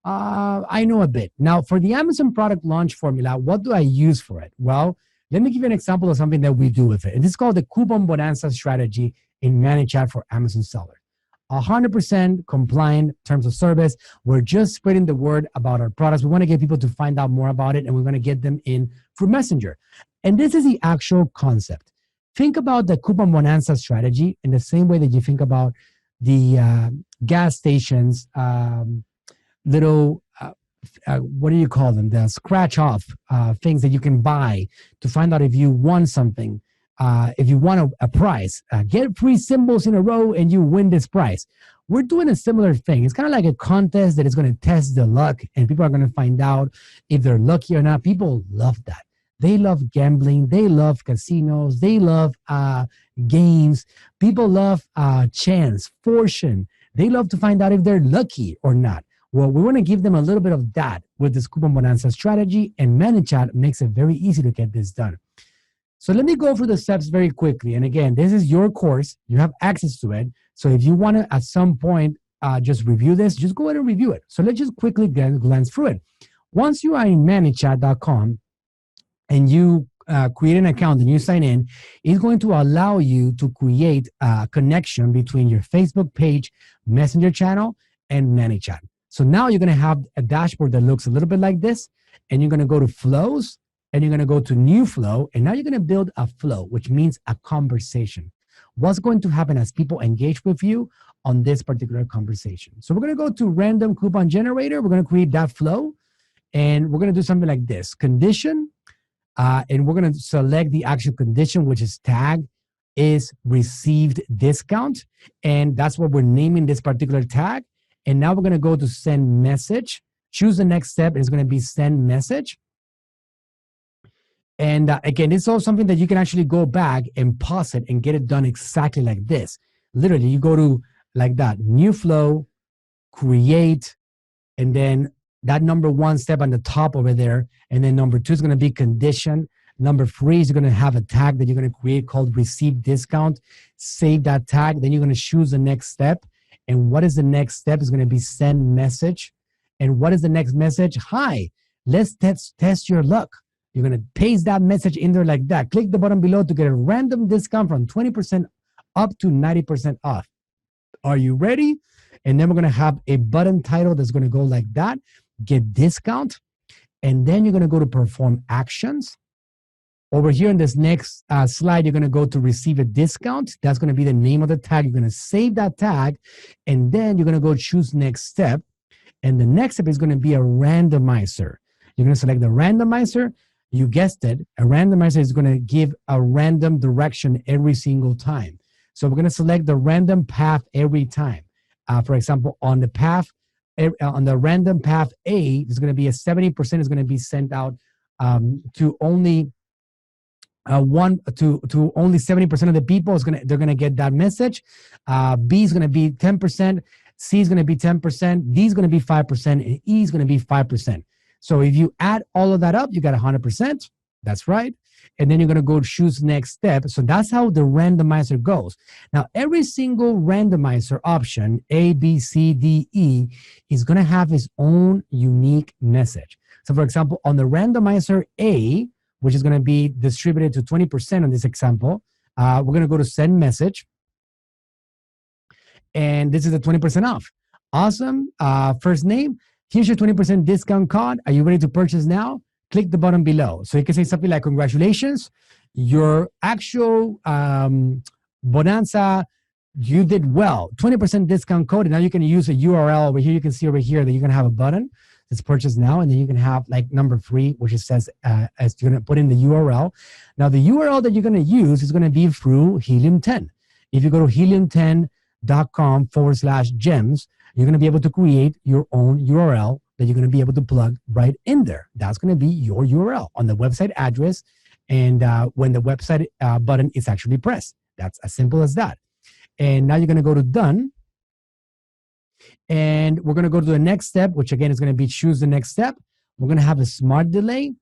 I know a bit. Now, for the Amazon product launch formula, what do I use for it? Well, let me give you an example of something that we do with it. And this is called the Coupon Bonanza strategy in ManyChat for Amazon sellers. 100% compliant terms of service. We're just spreading the word about our products. We want to get people to find out more about it, and we're going to get them in through Messenger. And this is the actual concept. Think about the Coupon Bonanza strategy in the same way that you think about the gas stations, little, what do you call them? The scratch off things that you can buy to find out if you won something if you want a prize, get 3 symbols in a row and you win this prize. We're doing a similar thing. It's kind of like a contest that is going to test the luck, and people are going to find out if they're lucky or not. People love that. They love gambling. They love casinos. They love games. People love chance, fortune. They love to find out if they're lucky or not. Well, we want to give them a little bit of that with this Coupon Bonanza strategy, and ManyChat makes it very easy to get this done. So let me go through the steps very quickly. And again, this is your course. You have access to it. So if you want to, at some point, just review this, just go ahead and review it. So let's just quickly glance through it. Once you are in ManyChat.com and you create an account and you sign in, it's going to allow you to create a connection between your Facebook page, Messenger channel, and ManyChat. So now you're going to have a dashboard that looks a little bit like this, and you're going to go to flows, and you're going to go to new flow, and now you're going to build a flow, which means a conversation. What's going to happen as people engage with you on this particular conversation? So we're going to go to random coupon generator. We're going to create that flow, and we're going to do something like this: condition, and we're going to select the actual condition, which is tag is received discount, and that's what we're naming this particular tag. And now we're going to go to send message. Choose the next step, and it's going to be send message. And again, it's all something that you can actually go back and pause it and get it done exactly like this. Literally, you go to like that, new flow, create, and then that number 1 step on the top over there. And then number 2 is going to be condition. Number 3 is you're going to have a tag that you're going to create called receive discount. Save that tag. Then you're going to choose the next step. And what is the next step? Is going to be send message. And what is the next message? Hi, let's test your luck. You're going to paste that message in there like that. Click the button below to get a random discount from 20% up to 90% off. Are you ready? And then we're going to have a button title that's going to go like that. Get discount. And then you're going to go to perform actions. Over here in this next slide, you're going to go to receive a discount. That's going to be the name of the tag. You're going to save that tag. And then you're going to go choose next step. And the next step is going to be a randomizer. You're going to select the randomizer. You guessed it, a randomizer is going to give a random direction every single time. So we're going to select the random path every time. For example, on the path, on the random path A, there's going to be a 70% is going to be sent out to only to only 70% of the people. They're going to get that message. B is going to be 10%. C is going to be 10%. D is going to be 5%, and E is going to be 5%. So if you add all of that up, you got 100%. That's right. And then you're going to go choose next step. So that's how the randomizer goes. Now, every single randomizer option, A, B, C, D, E, is going to have its own unique message. So for example, on the randomizer A, which is going to be distributed to 20% on this example, we're going to go to send message. And this is the 20% off. Awesome. First name. Here's your 20% discount code. Are you ready to purchase now? Click the button below. So you can say something like, congratulations, your actual Bonanza, you did well. 20% discount code. And now you can use a URL over here. You can see over here that you're going to have a button that's purchase now. And then you can have like number 3, which it says, as you're going to put in the URL. Now the URL that you're going to use is going to be through Helium 10. If you go to helium10.com/gems, you're going to be able to create your own URL that you're going to be able to plug right in there. That's going to be your URL on the website address. And when the website button is actually pressed, that's as simple as that. And now you're going to go to done. And we're going to go to the next step, which again is going to be choose the next step. We're going to have a smart delay.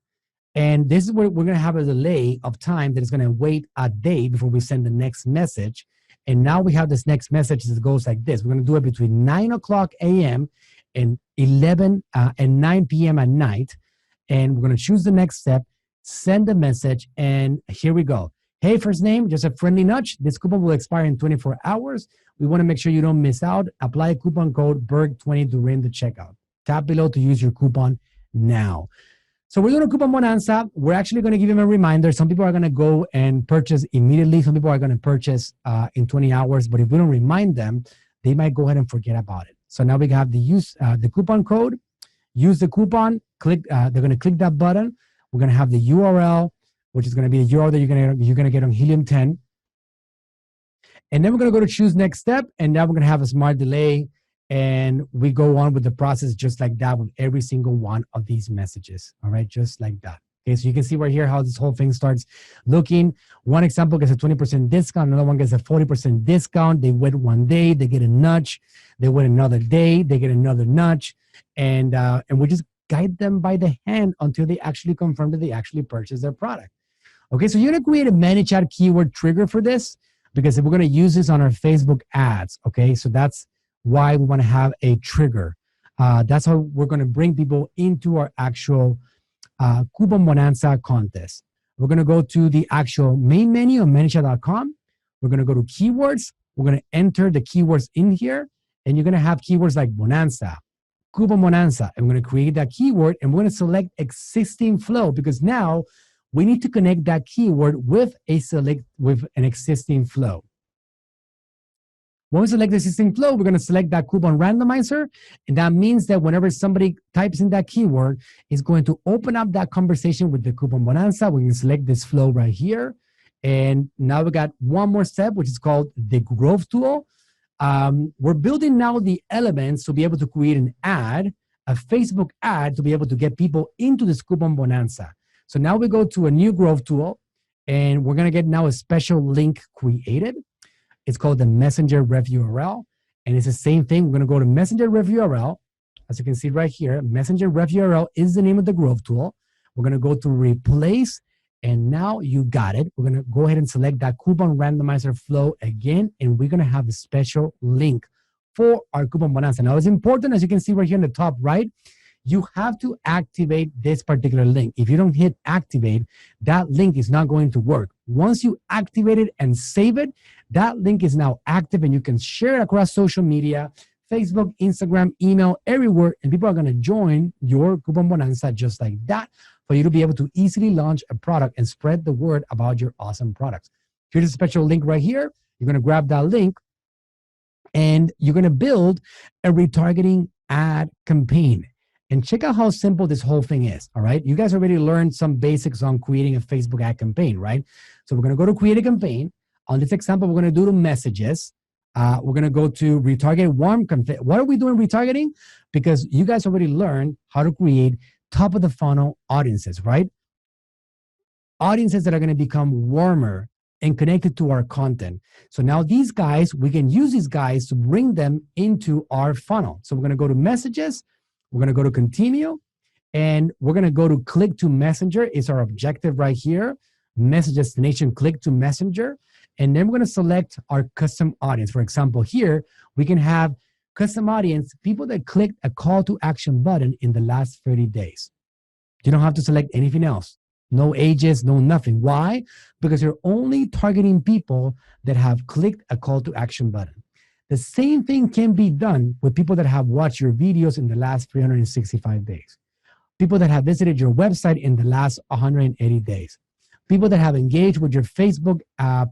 And this is where we're going to have a delay of time that is going to wait a day before we send the next message. And now we have this next message that goes like this. We're going to do it between 9 o'clock a.m. and 11 and 9 p.m. at night. And we're going to choose the next step, send the message, and here we go. Hey, first name, just a friendly nudge. This coupon will expire in 24 hours. We want to make sure you don't miss out. Apply coupon code BERG20 during the checkout. Tap below to use your coupon now. So we're doing a Coupon Bonanza. We're actually going to give them a reminder. Some people are going to go and purchase immediately. Some people are going to purchase in 20 hours. But if we don't remind them, they might go ahead and forget about it. So now we have the coupon code. Use the coupon. Click. They're going to click that button. We're going to have the URL. which is going to be the URL that you're gonna get on Helium 10. And then we're going to go to choose next step. And now we're going to have a smart delay. And we go on with the process just like that with every single one of these messages. All right, just like that. Okay, so you can see right here how this whole thing starts looking. One example gets a 20% discount. Another one gets a 40% discount. They wait one day, they get a nudge. They wait another day, they get another nudge. And we just guide them by the hand until they actually confirm that they actually purchase their product. Okay, so you're going to create a ManyChat keyword trigger for this because we're going to use this on our Facebook ads. Okay, so that's why we want to have a trigger. That's how we're going to bring people into our actual Coupon Bonanza contest. We're going to go to the actual main menu of ManyChat.com. We're going to go to keywords. We're going to enter the keywords in here, and you're going to have keywords like Bonanza, Coupon Bonanza, and we're going to create that keyword, and we're going to select existing flow because now we need to connect that keyword with an existing flow. When we select the existing flow, we're going to select that coupon randomizer. And that means that whenever somebody types in that keyword, it's going to open up that conversation with the Coupon Bonanza. We can select this flow right here. And now we got one more step, which is called the growth tool. We're building now the elements to be able to create an ad, a Facebook ad, to be able to get people into this Coupon Bonanza. So now we go to a new growth tool, and we're going to get now a special link created. It's called the Messenger Ref URL, and it's the same thing. We're going to go to Messenger Ref URL. As you can see right here, Messenger Ref URL is the name of the growth tool. We're going to go to replace, and now you got it. We're going to go ahead and select that coupon randomizer flow again, and we're going to have a special link for our Coupon Bonanza. Now, it's important, as you can see right here in the top right, you have to activate this particular link. If you don't hit activate, that link is not going to work. Once you activate it and save it, that link is now active and you can share it across social media, Facebook, Instagram, email, everywhere, and people are going to join your Coupon Bonanza just like that for you to be able to easily launch a product and spread the word about your awesome products. Here's a special link right here. You're going to grab that link and you're going to build a retargeting ad campaign. And check out how simple this whole thing is, all right? You guys already learned some basics on creating a Facebook ad campaign, right? So we're going to go to create a campaign. On this example, we're going to do the messages. We're going to go to retarget warm campaign. Why are we doing retargeting? Because you guys already learned how to create top of the funnel audiences, right? Audiences that are going to become warmer and connected to our content. So now these guys, we can use these guys to bring them into our funnel. So we're going to go to messages. We're going to go to continue, and we're going to go to click to messenger. It's our objective right here. Message destination, click to messenger. And then we're going to select our custom audience. For example, here, we can have custom audience, people that clicked a call to action button in the last 30 days. You don't have to select anything else. No ages, no nothing. Why? Because you're only targeting people that have clicked a call to action button. The same thing can be done with people that have watched your videos in the last 365 days. People that have visited your website in the last 180 days. People that have engaged with your Facebook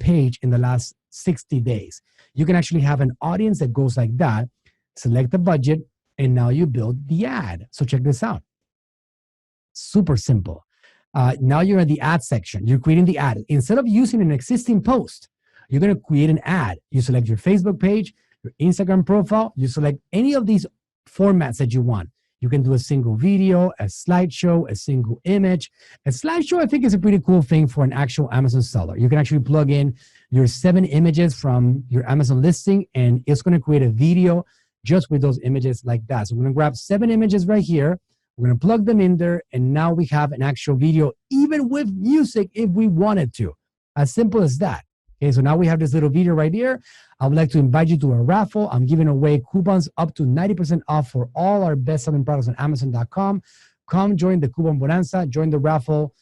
page in the last 60 days. You can actually have an audience that goes like that, select the budget, and now you build the ad. So check this out. Super simple. Now you're in the ad section. You're creating the ad. Instead of using an existing post, you're going to create an ad. You select your Facebook page, your Instagram profile. You select any of these formats that you want. You can do a single video, a slideshow, a single image. A slideshow, I think, is a pretty cool thing for an actual Amazon seller. You can actually plug in your 7 images from your Amazon listing, and it's going to create a video just with those images like that. So we're going to grab 7 images right here. We're going to plug them in there, and now we have an actual video, even with music if we wanted to. As simple as that. Okay, so now we have this little video right here. I would like to invite you to a raffle. I'm giving away coupons up to 90% off for all our best-selling products on Amazon.com. Come join the Coupon Bonanza. Join the raffle,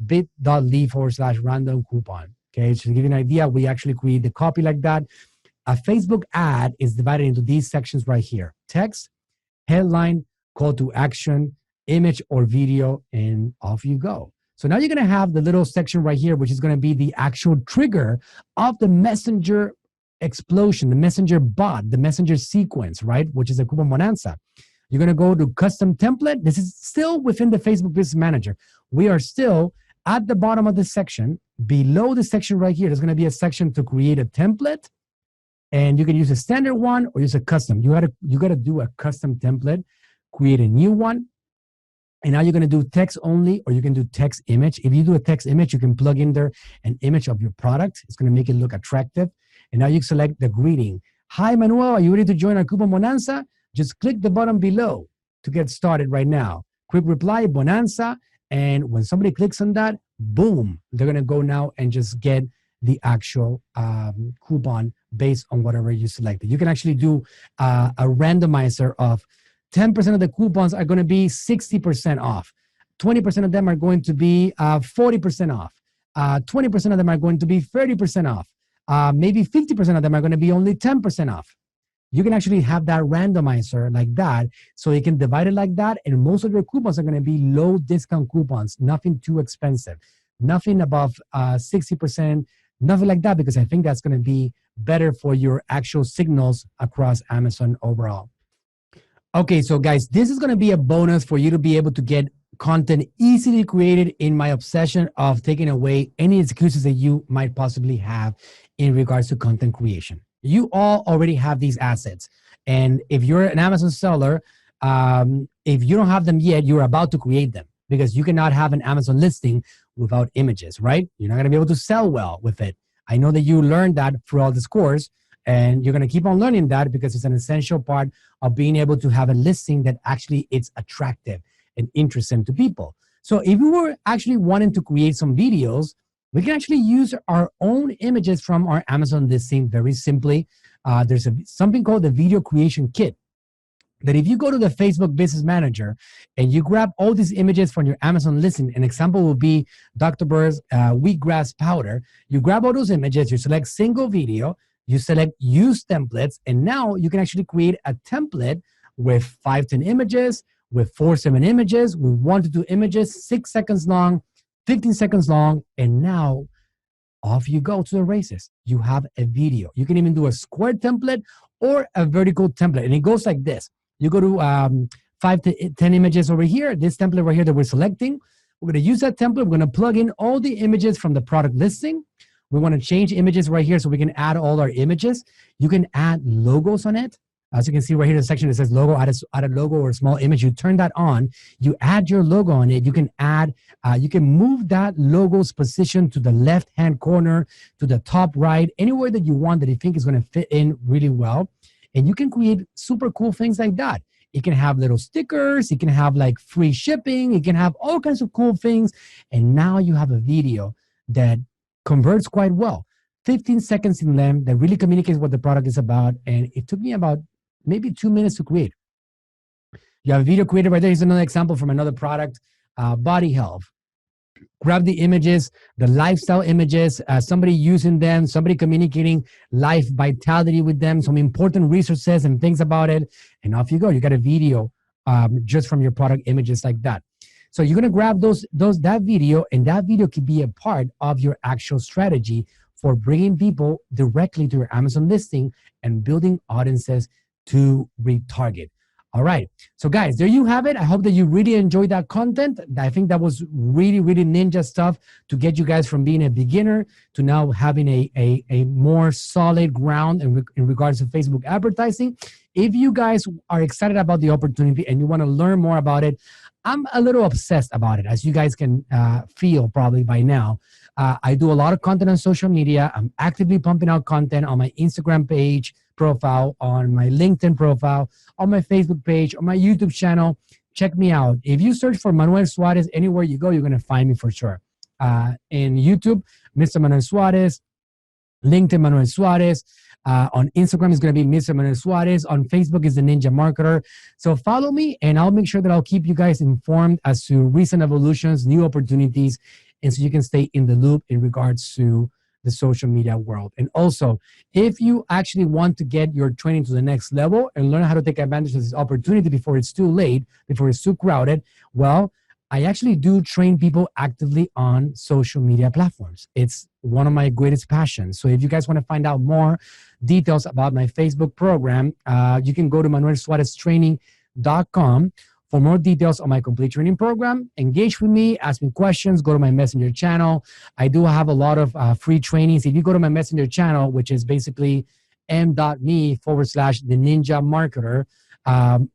bit.ly/random coupon. Okay, so to give you an idea, we actually create the copy like that. A Facebook ad is divided into these sections right here. Text, headline, call to action, image or video, and off you go. So now you're going to have the little section right here, which is going to be the actual trigger of the messenger explosion, the messenger bot, the messenger sequence, right? Which is a Coupon Bonanza. You're going to go to custom template. This is still within the Facebook Business Manager. We are still At the bottom of the section, below the section right here, there's going to be a section to create a template. And you can use a standard one or use a custom. You gotta do a custom template, create a new one. And now you're gonna do text only, or you can do text image. If you do a text image, you can plug in there an image of your product. It's gonna make it look attractive. And now you select the greeting. Hi, Manuel, are you ready to join our Coupon Bonanza? Just click the button below to get started right now. Quick reply, Bonanza. And when somebody clicks on that, boom, they're gonna go now and just get the actual coupon based on whatever you selected. You can actually do a randomizer of 10% of the coupons are going to be 60% off. 20% of them are going to be 40% off. 20% of them are going to be 30% off. Maybe 50% of them are going to be only 10% off. You can actually have that randomizer like that, so you can divide it like that, and most of your coupons are going to be low discount coupons, nothing too expensive, nothing above 60%, nothing like that, because I think that's going to be better for your actual signals across Amazon overall. Okay, so guys, this is going to be a bonus for you to be able to get content easily created in my obsession of taking away any excuses that you might possibly have in regards to content creation. You all already have these assets. And if you're an Amazon seller, if you don't have them yet, you're about to create them, because you cannot have an Amazon listing without images, right? You're not going to be able to sell well with it. I know that you learned that throughout this course, and you're going to keep on learning that because it's an essential part of being able to have a listing that actually it's attractive and interesting to people. So if you were actually wanting to create some videos, we can actually use our own images from our Amazon listing very simply. There's something called the Video Creation Kit, that if you go to the Facebook Business Manager and you grab all these images from your Amazon listing, an example will be Dr. Bird's wheatgrass powder. You grab all those images, you select single video, you select use templates, and now you can actually create a template with 5-10 images, with 4-7 images, with 1-2 images, 6 seconds long, 15 seconds long, and now off you go to the races. You have a video. You can even do a square template or a vertical template, and it goes like this. You go to 5 to 10 images over here, this template right here that we're selecting. We're going to use that template. We're going to plug in all the images from the product listing. We want to change images right here so we can add all our images. You can add logos on it. As you can see right here in the section that says logo, add a logo or a small image. You turn that on. You add your logo on it. You can add, you can move that logo's position to the left-hand corner, to the top right, anywhere that you want that you think is going to fit in really well. And you can create super cool things like that. It can have little stickers. It can have like free shipping. It can have all kinds of cool things. And now you have a video that converts quite well. 15 seconds in length that really communicates what the product is about. And it took me about maybe 2 minutes to create. You have a video created right there. Here's another example from another product, Body Health. Grab the images, the lifestyle images, somebody using them, somebody communicating life vitality with them, some important resources and things about it, and off you go. You got a video just from your product images like that. So you're gonna grab that video, and that video could be a part of your actual strategy for bringing people directly to your Amazon listing and building audiences to retarget. All right. So guys, there you have it. I hope that you really enjoyed that content. I think that was really, really ninja stuff to get you guys from being a beginner to now having a more solid ground in regards to Facebook advertising. If you guys are excited about the opportunity and you want to learn more about it, I'm a little obsessed about it, as you guys can feel probably by now. I do a lot of content on social media. I'm actively pumping out content on my Instagram page, profile, on my LinkedIn profile, on my Facebook page, on my YouTube channel. Check me out. If you search for Manuel Suarez, anywhere you go, you're going to find me for sure. In YouTube, Mr. Manuel Suarez, LinkedIn, Manuel Suarez. On Instagram is going to be Mr. Manuel Suarez. On Facebook is the Ninja Marketer. So follow me, and I'll make sure that I'll keep you guys informed as to recent evolutions, new opportunities, and so you can stay in the loop in regards to the social media world. And also, if you actually want to get your training to the next level and learn how to take advantage of this opportunity before it's too late, before it's too crowded, well, I actually do train people actively on social media platforms. It's one of my greatest passions. So if you guys want to find out more details about my Facebook program, you can go to manuelsuareztraining.com For more details on my complete training program, engage with me, ask me questions, go to my messenger channel. I do have a lot of free trainings. If you go to my messenger channel, which is basically m.me/the ninja marketer,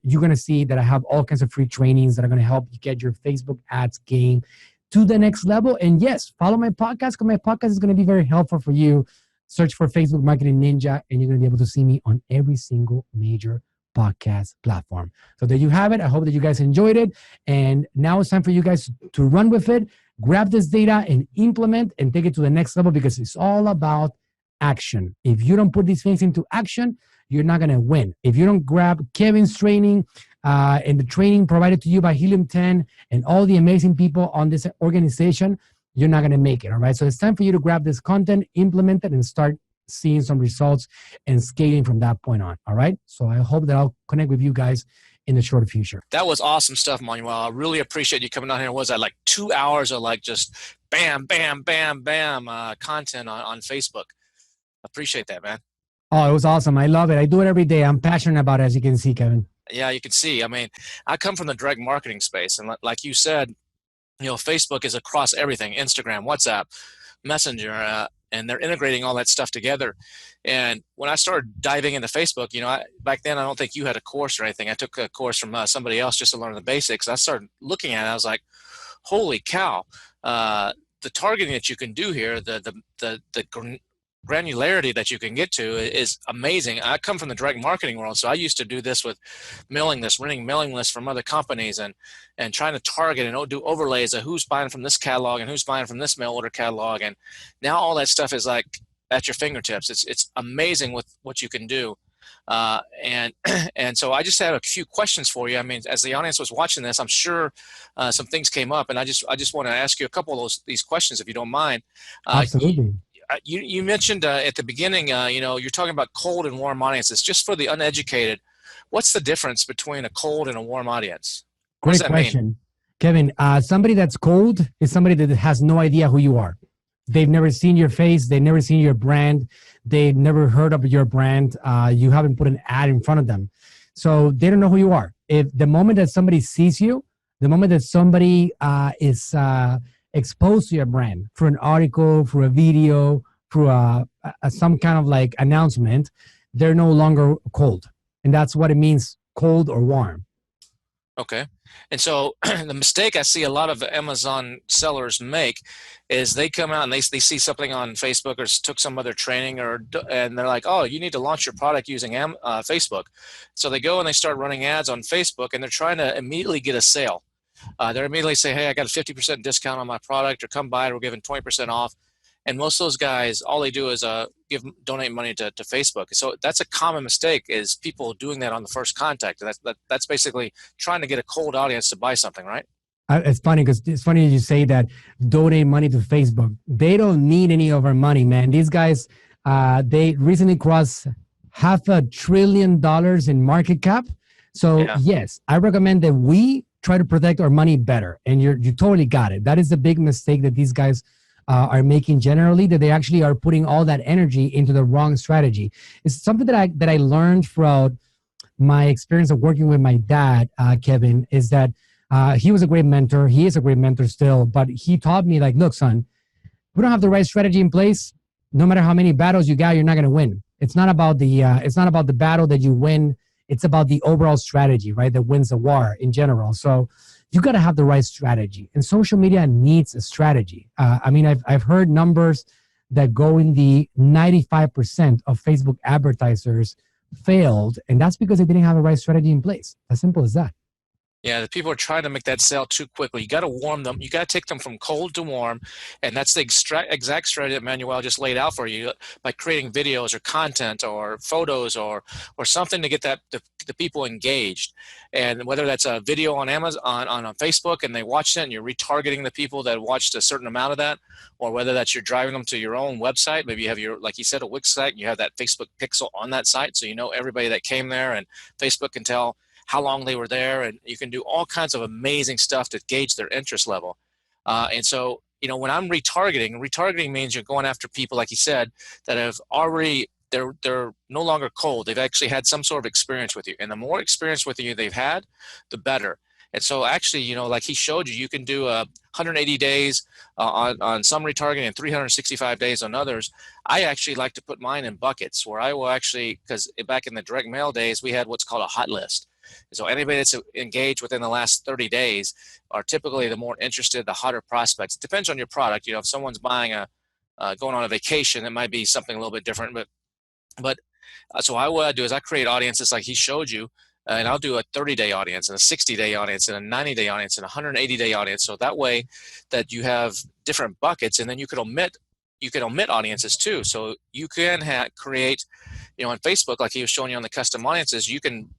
you're going to see that I have all kinds of free trainings that are going to help you get your Facebook ads game to the next level. And yes, follow my podcast because my podcast is going to be very helpful for you. Search for Facebook Marketing Ninja, and you're going to be able to see me on every single major podcast platform. So there you have it. I hope that you guys enjoyed it. And now it's time for you guys to run with it, grab this data and implement and take it to the next level, because it's all about action. If you don't put these things into action, you're not going to win. If you don't grab Kevin's training and the training provided to you by Helium 10 and all the amazing people on this organization, you're not going to make it. All right. So it's time for you to grab this content, implement it, and start seeing some results and scaling from that point on. All right. So I hope that I'll connect with you guys in the short future. That was awesome stuff, Manuel. I really appreciate you coming down here. Was that like 2 hours of like just bam, bam, bam, bam content on Facebook? Appreciate that, man. Oh, it was awesome. I love it. I do it every day. I'm passionate about it, as you can see, Kevin. Yeah, you can see. I mean, I come from the direct marketing space, and like you said, Facebook is across everything: Instagram, WhatsApp, Messenger, and they're integrating all that stuff together. And when I started diving into Facebook, back then I don't think you had a course or anything. I took a course from somebody else just to learn the basics. I started looking at it. I was like, holy cow! The targeting that you can do here, the granularity that you can get to is amazing. I come from the direct marketing world, so I used to do this with renting mailing lists from other companies and trying to target and do overlays of who's buying from this catalog and who's buying from this mail order catalog. And now all that stuff is like at your fingertips. It's amazing with what you can do. And so I just had a few questions for you. I mean, as the audience was watching this, I'm sure some things came up, and I just want to ask you a couple of these questions, if you don't mind. Absolutely. You mentioned at the beginning, you're talking about cold and warm audiences. Just for the uneducated, what's the difference between a cold and a warm audience? What Great does that question, mean? Kevin. Somebody that's cold is somebody that has no idea who you are. They've never seen your face. They've never seen your brand. They've never heard of your brand. You haven't put an ad in front of them. So they don't know who you are. If the moment that somebody sees you, the moment that somebody is exposed to your brand through an article, through a video, through some kind of like announcement, they're no longer cold. And that's what it means, cold or warm. Okay. And so the mistake I see a lot of Amazon sellers make is they come out and they see something on Facebook or took some other training and they're like, oh, you need to launch your product using Facebook. So they go and they start running ads on Facebook, and they're trying to immediately get a sale. They're immediately say, hey, I got a 50% discount on my product, or come by, we're giving 20% off. And most of those guys, all they do is donate money to Facebook. So that's a common mistake, is people doing that on the first contact. That's basically trying to get a cold audience to buy something, right? It's funny because you say that, donate money to Facebook. They don't need any of our money, man. These guys, they recently crossed $500 billion in market cap. So yeah. Yes, I recommend that we try to protect our money better. And you totally got it. That is the big mistake that these guys are making generally, that they actually are putting all that energy into the wrong strategy. It's something that I learned throughout my experience of working with my dad, Kevin, is that he was a great mentor. He is a great mentor still, but he taught me, like, look, son, we don't have the right strategy in place. No matter how many battles you got, you're not going to win. It's not about the battle that you win. It's about the overall strategy, right? That wins the war in general. So you got to have the right strategy, and social media needs a strategy. I mean, I've heard numbers that go in the 95% of Facebook advertisers failed, and that's because they didn't have the right strategy in place. As simple as that. Yeah, the people are trying to make that sale too quickly. You got to warm them. You got to take them from cold to warm, and that's the exact strategy that Manuel just laid out for you, by creating videos or content or photos or something to get the people engaged. And whether that's a video on Amazon on Facebook and they watched it and you're retargeting the people that watched a certain amount of that, or whether that's you're driving them to your own website. Maybe you have your, like you said, a Wix site, and you have that Facebook pixel on that site, so you know everybody that came there, and Facebook can tell how long they were there, and you can do all kinds of amazing stuff to gauge their interest level. And so, when I'm retargeting means you're going after people, like you said, that have already, they're no longer cold. They've actually had some sort of experience with you. And the more experience with you they've had, the better. And so actually, you know, like he showed you, you can do 180 days on some retargeting and 365 days on others. I actually like to put mine in buckets where I will actually, because back in the direct mail days, we had what's called a hot list. So anybody that's engaged within the last 30 days are typically the more interested, the hotter prospects. It depends on your product. You know, if someone's buying going on a vacation, it might be something a little bit different. But so what I do is I create audiences like he showed you, and I'll do a 30-day audience and a 60-day audience and a 90-day audience and a 180-day audience. So that way that you have different buckets, and then you could omit audiences too. So you can create, you know, on Facebook, like he was showing you on the custom audiences, you can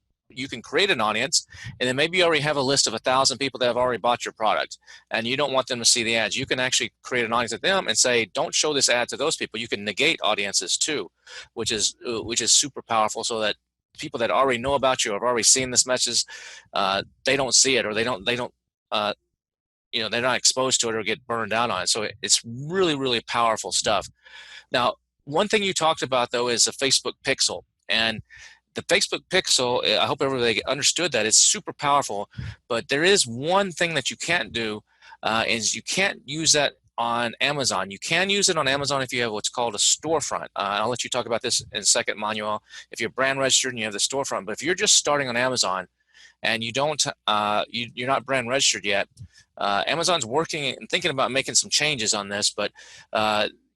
create an audience, and then maybe you already have a list of 1,000 people that have already bought your product, and you don't want them to see the ads. You can actually create an audience of them and say, don't show this ad to those people. You can negate audiences too, which is super powerful, so that people that already know about you, have already seen this message, they don't see it, or they don't you know, they're not exposed to it or get burned out on it. So it's really, really powerful stuff. Now, one thing you talked about though is the Facebook pixel, and the Facebook pixel, I hope everybody understood that it's super powerful, but there is one thing that you can't do, is you can't use that on Amazon. You can use it on Amazon if you have what's called a storefront. I'll let you talk about this in a second, Manuel, if you're brand registered and you have the storefront. But if you're just starting on Amazon and you don't, you're not brand registered yet, Amazon's working and thinking about making some changes on this, but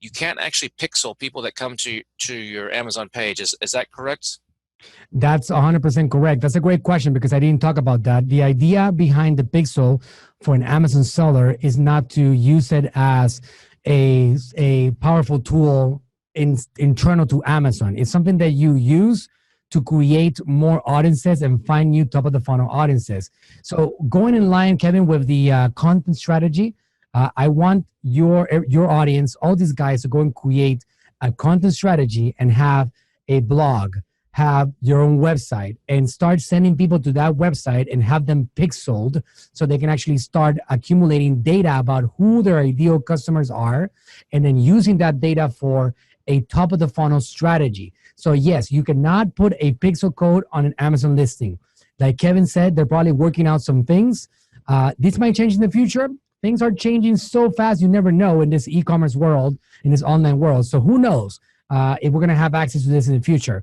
you can't actually pixel people that come to your Amazon page. Is that correct? That's 100% correct. That's a great question because I didn't talk about that. The idea behind the pixel for an Amazon seller is not to use it as a powerful tool internal to Amazon. It's something that you use to create more audiences and find new top of the funnel audiences. So going in line, Kevin, with the content strategy, I want your audience, all these guys, to go and create a content strategy and have a blog, have your own website, and start sending people to that website and have them pixeled so they can actually start accumulating data about who their ideal customers are, and then using that data for a top of the funnel strategy. So yes, you cannot put a pixel code on an Amazon listing. Like Kevin said, they're probably working out some things. This might change in the future. Things are changing so fast, you never know in this e-commerce world, in this online world. So who knows if we're going to have access to this in the future.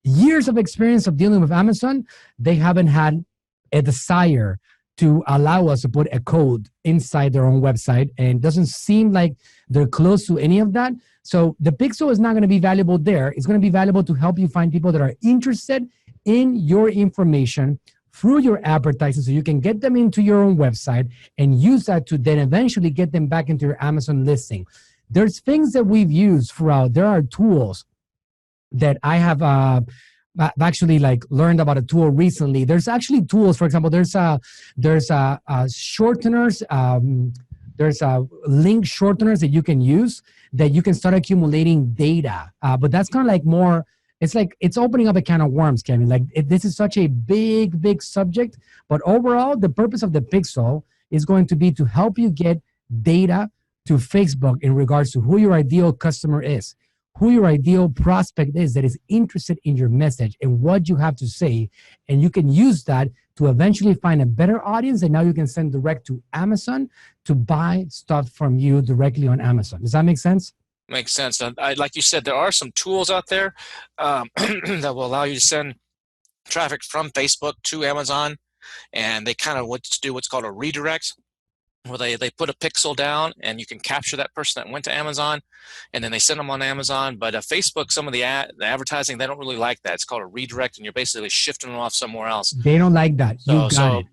Years of experience of dealing with Amazon, they haven't had a desire to allow us to put a code inside their own website, and it doesn't seem like they're close to any of that. So the pixel is not going to be valuable there. It's going to be valuable to help you find people that are interested in your information through your advertising, so you can get them into your own website and use that to then eventually get them back into your Amazon listing. There's things that we've used throughout. There are tools that I have actually like learned about a tool recently. There's actually tools, for example, there's shorteners, there's link shorteners that you can use that you can start accumulating data. But that's kind of like more, it's like it's opening up a can of worms, Kevin. Like this is such a big subject, but overall, the purpose of the pixel is going to be to help you get data to Facebook in regards to who your ideal customer is, who your ideal prospect is that is interested in your message and what you have to say. And you can use that to eventually find a better audience, and now you can send direct to Amazon to buy stuff from you directly on Amazon. Does that make sense? Makes sense. Like you said, there are some tools out there that will allow you to send traffic from Facebook to Amazon, and they kind of do what's called a redirect, where they put a pixel down and you can capture that person that went to Amazon, and then they send them on Amazon. But Facebook, some of the advertising, they don't really like that. It's called a redirect, and you're basically shifting them off somewhere else. They don't like that. You got it.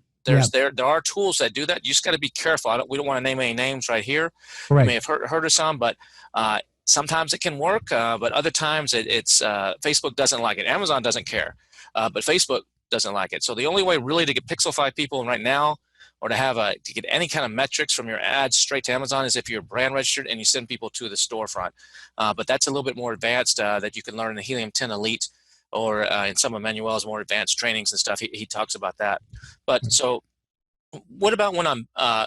There are tools that do that. You just got to be careful. We don't want to name any names right here. Right. You may have heard of some, but sometimes it can work, but other times it's Facebook doesn't like it. Amazon doesn't care, but Facebook doesn't like it. So the only way really to get pixelify people right now, or to get any kind of metrics from your ads straight to Amazon, is if you're brand registered and you send people to the storefront. But that's a little bit more advanced that you can learn in the Helium 10 Elite, or in some of Manuel's more advanced trainings and stuff. He talks about that. But so what about when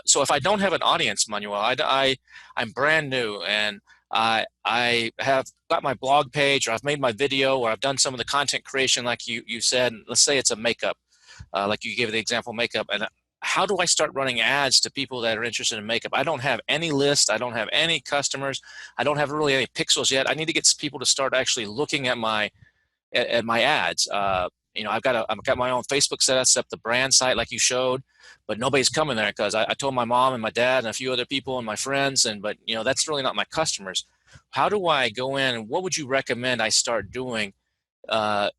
so if I don't have an audience, Manuel, I'm brand new and I have got my blog page, or I've made my video, or I've done some of the content creation like you said. Let's say it's a makeup like you gave the example makeup. And how do I start running ads to people that are interested in makeup? I don't have any list. I don't have any customers. I don't have really any pixels yet. I need to get people to start actually looking at my ads. I've got my own Facebook set up the brand site like you showed, but nobody's coming there because I told my mom and my dad and a few other people and my friends, but that's really not my customers. How do I go in, and what would you recommend I start doing? I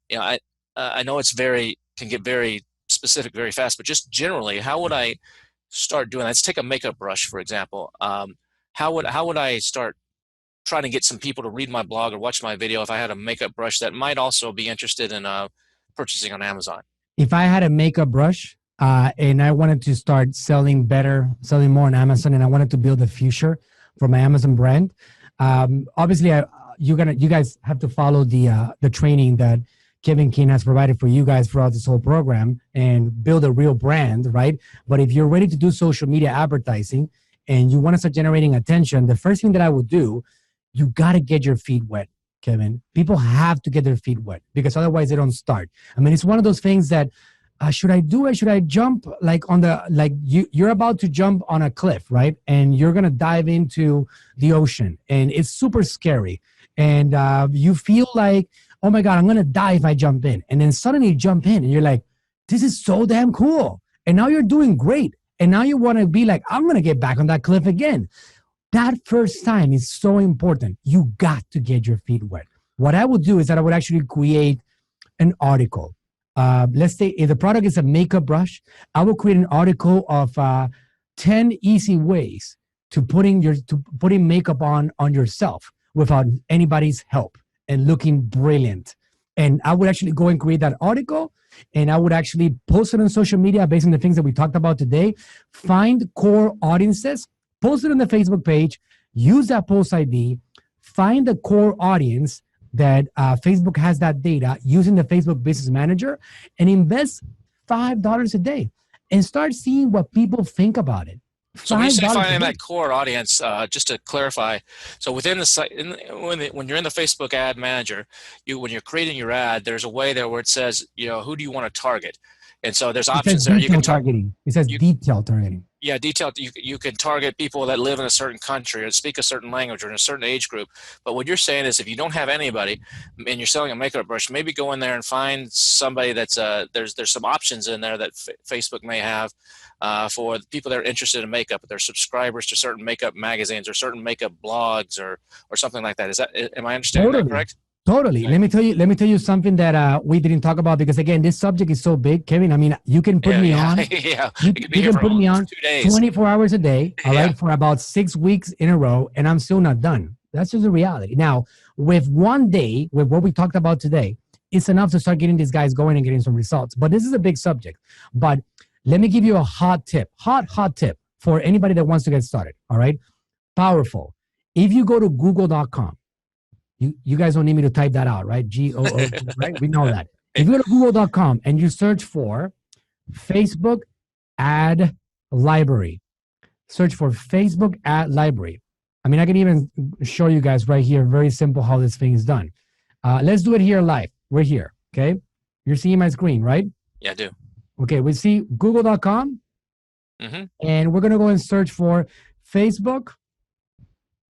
know can get very specific very fast, but just generally, how would I start doing that? Let's take a makeup brush, for example. How would I start trying to get some people to read my blog or watch my video if I had a makeup brush that might also be interested in purchasing on Amazon? If I had a makeup brush and I wanted to start selling more on Amazon, and I wanted to build a future for my Amazon brand, obviously you guys have to follow the training that Kevin King has provided for you guys throughout this whole program and build a real brand, right? But if you're ready to do social media advertising and you want to start generating attention, the first thing that I would do, you got to get your feet wet, Kevin. People have to get their feet wet because otherwise they don't start. I mean, it's one of those things that should I do it? Should I jump you're about to jump on a cliff, right? And you're going to dive into the ocean and it's super scary. And you feel like, oh my God, I'm going to die if I jump in. And then suddenly you jump in and you're like, this is so damn cool. And now you're doing great. And now you want to be like, I'm going to get back on that cliff again. That first time is so important. You got to get your feet wet. What I would do is that I would actually create an article. Let's say if the product is a makeup brush, I will create an article of 10 easy ways to putting makeup on yourself without anybody's help and looking brilliant. And I would actually go and create that article, and I would actually post it on social media based on the things that we talked about today. Find core audiences, post it on the Facebook page, use that post ID, find the core audience that Facebook has that data using the Facebook Business Manager, and invest $5 a day and start seeing what people think about it. So when you say finding that core audience, just to clarify, so within the site, when you're in the Facebook Ad Manager, when you're creating your ad, there's a way there where it says, who do you want to target? And so there's options there. You can targeting. It says detailed targeting. Yeah, detailed. You can target people that live in a certain country or speak a certain language or in a certain age group. But what you're saying is if you don't have anybody and you're selling a makeup brush, maybe go in there and find somebody that's there's some options in there that Facebook may have for the people that are interested in makeup. They're subscribers to certain makeup magazines or certain makeup blogs or something like that. Am I understanding that correct? Totally. Let me tell you something that we didn't talk about because again, this subject is so big, Kevin. I mean, you can put me on. Yeah. You can put me on 24 hours a day, all right, for about 6 weeks in a row, and I'm still not done. That's just the reality. Now, with one day, with what we talked about today, it's enough to start getting these guys going and getting some results. But this is a big subject. But let me give you a hot tip for anybody that wants to get started. All right. Powerful. If you go to google.com, you guys don't need me to type that out, right? G-O-O, right? We know that. If you go to google.com and you search for Facebook Ad Library, search for Facebook Ad Library. I mean, I can even show you guys right here, very simple how this thing is done. Let's do it here live. We're here, okay? You're seeing my screen, right? Yeah, I do. Okay, we see google.com, and we're going to go and search for Facebook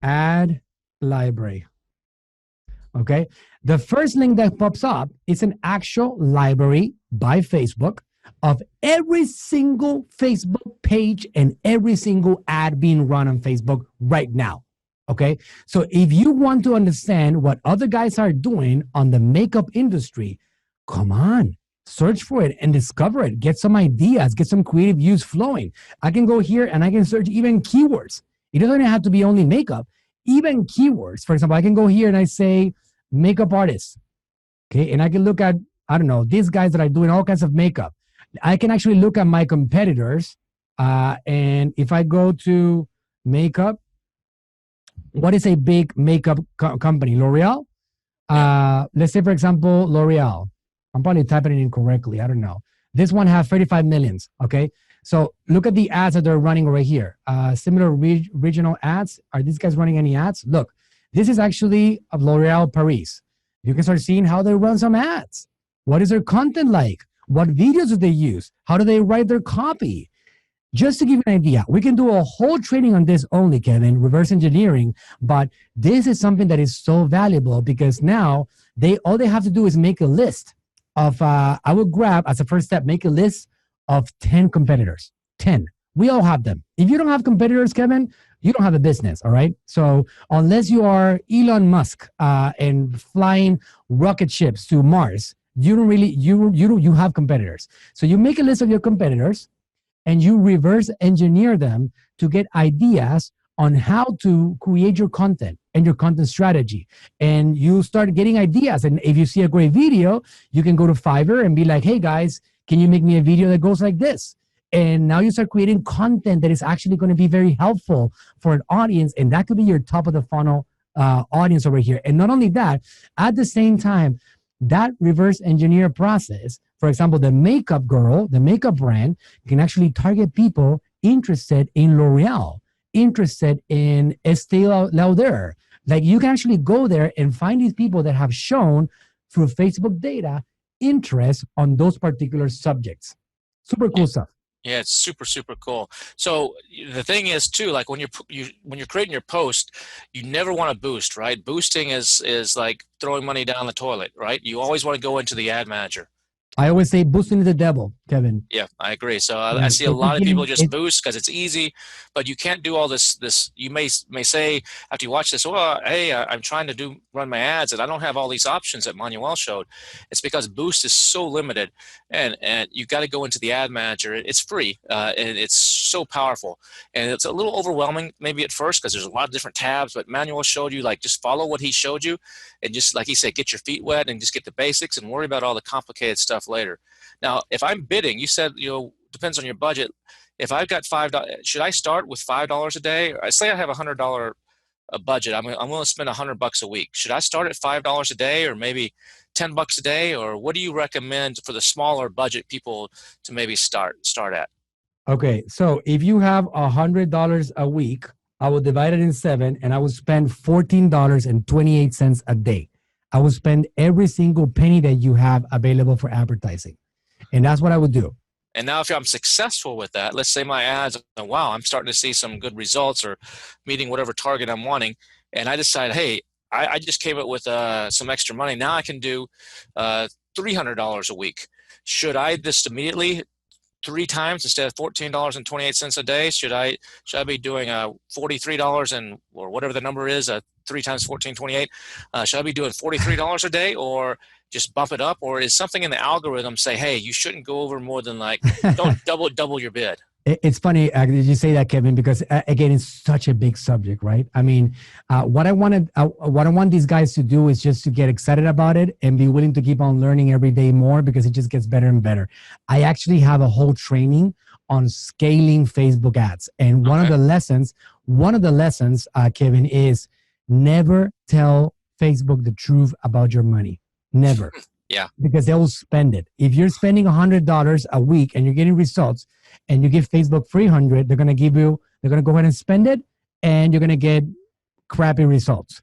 Ad Library. Okay. The first link that pops up is an actual library by Facebook of every single Facebook page and every single ad being run on Facebook right now. Okay. So if you want to understand what other guys are doing on the makeup industry, come on, search for it and discover it. Get some ideas, get some creative use flowing. I can go here and I can search even keywords. It doesn't have to be only makeup, even keywords. For example, I can go here and I say, makeup artists, okay? And I can look at, I don't know, these guys that are doing all kinds of makeup. I can actually look at my competitors. And if I go to makeup, what is a big makeup company? L'Oreal? Let's say, for example, L'Oreal. I'm probably typing it incorrectly. I don't know. This one has 35 millions, okay? So look at the ads that they're running right here. Similar regional ads. Are these guys running any ads? Look. This is actually of L'Oreal Paris. You can start seeing how they run some ads. What is their content like? What videos do they use? How do they write their copy? Just to give you an idea, we can do a whole training on this only, Kevin, reverse engineering. But this is something that is so valuable because now all they have to do is make a list of, I would grab as a first step, make a list of 10 competitors. 10. We all have them. If you don't have competitors, Kevin, you don't have a business, all right? So unless you are Elon Musk and flying rocket ships to Mars, you don't really, you have competitors. So you make a list of your competitors and you reverse engineer them to get ideas on how to create your content and your content strategy. And you start getting ideas. And if you see a great video, you can go to Fiverr and be like, hey guys, can you make me a video that goes like this? And now you start creating content that is actually going to be very helpful for an audience. And that could be your top of the funnel audience over here. And not only that, at the same time, that reverse engineer process, for example, the makeup girl, the makeup brand can actually target people interested in L'Oreal, interested in Estee Lauder. Like you can actually go there and find these people that have shown through Facebook data interest on those particular subjects. Super cool stuff. Yeah, it's super, super cool. So the thing is too, like when you're creating your post, you never want to boost, right? Boosting is like throwing money down the toilet, right? You always want to go into the ad manager. I always say boosting is the devil, Kevin. Yeah, I agree. So I see a lot of people just boost because it's easy, but you can't do all this. You may say after you watch this, well, hey, I'm trying to run my ads and I don't have all these options that Manuel showed. It's because Boost is so limited, and you got to go into the ad manager. It's free and it's so powerful, and it's a little overwhelming maybe at first because there's a lot of different tabs. But Manuel showed you like just follow what he showed you, and just like he said, get your feet wet and just get the basics and worry about all the complicated stuff later. Now, if I'm bidding, you said, depends on your budget. If I've got $5, should I start with $5 a day? I say I have $100 budget. I'm going to spend $100 a week. Should I start at $5 a day or maybe $10 a day? Or what do you recommend for the smaller budget people to maybe start at? Okay. So if you have $100 a week, I will divide it in 7 and I will spend $14.28 a day. I will spend every single penny that you have available for advertising. And that's what I would do. And now if I'm successful with that, let's say my ads, wow, I'm starting to see some good results or meeting whatever target I'm wanting. And I decide, hey, I just came up with some extra money. Now I can do $300 a week. Should I just immediately 3 times instead of $14.28 a day? Should I be doing $43 or whatever the number is, 3 times 14.28? Should I be doing $43 a day or just bump it up? Or is something in the algorithm say, hey, you shouldn't go over more than don't double your bid? It's funny did you say that, Kevin, because again, it's such a big subject, right? I mean, what I want these guys to do is just to get excited about it and be willing to keep on learning every day more because it just gets better and better. I actually have a whole training on scaling Facebook ads. And one of the lessons, Kevin, is never tell Facebook the truth about your money. Never. Yeah. Because they will spend it. If you're spending $100 a week and you're getting results and you give Facebook $300, they're going to go ahead and spend it and you're going to get crappy results.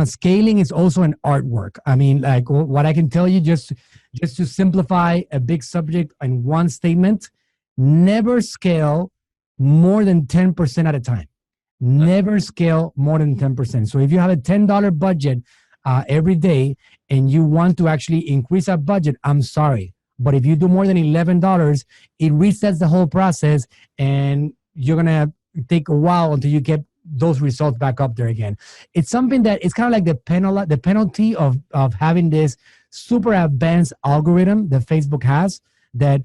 Scaling is also an artwork. I mean, like what I can tell you just to simplify a big subject in one statement, never scale more than 10% at a time. Never scale more than 10%. So if you have a $10 budget every day and you want to actually increase that budget, I'm sorry. But if you do more than $11, it resets the whole process and you're going to take a while until you get those results back up there again. It's something that it's kind of like the penalty of having this super advanced algorithm that Facebook has that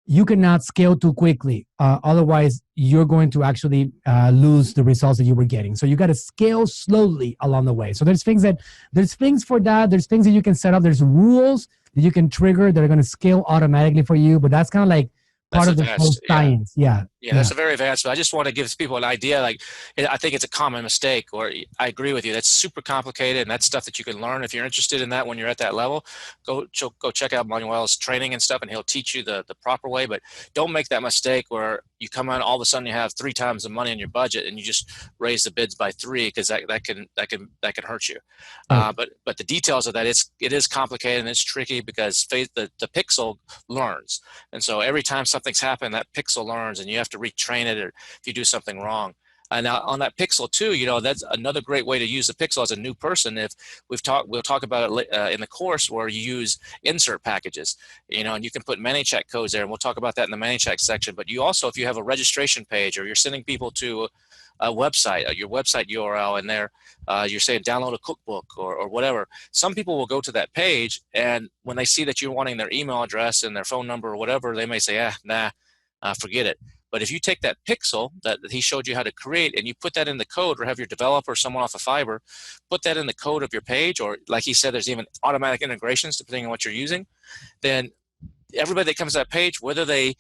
you cannot scale too quickly. Otherwise, you're going to actually lose the results that you were getting. So you got to scale slowly along the way. So there's things for that. There's things that you can set up. There's rules that you can trigger that are going to scale automatically for you. But that's kind of like part of the whole science. Yeah. Yeah, that's a very advanced, but I just want to give people an idea. Like, I think it's a common mistake, or I agree with you. That's super complicated, and that's stuff that you can learn. If you're interested in that when you're at that level, go check out Manuel's training and stuff, and he'll teach you the proper way. But don't make that mistake where you come on, all of a sudden you have 3 times the money in your budget, and you just raise the bids by 3, because that can hurt you. But the details of that, it is complicated and it's tricky, because the pixel learns, and so every time something's happened, that pixel learns, and you have to retrain it, or if you do something wrong. And now on that pixel too, that's another great way to use the pixel as a new person. If we'll talk about it in the course, where you use insert packages, and you can put ManyChat codes there, and we'll talk about that in the ManyChat section. But you also, if you have a registration page, or you're sending people to a website, your website URL, and there you're saying download a cookbook or whatever, some people will go to that page, and when they see that you're wanting their email address and their phone number or whatever, they may say, nah, forget it. But if you take that pixel that he showed you how to create, and you put that in the code, or have your developer, someone off of Fiverr, put that in the code of your page, or like he said, there's even automatic integrations depending on what you're using, then everybody that comes to that page, whether they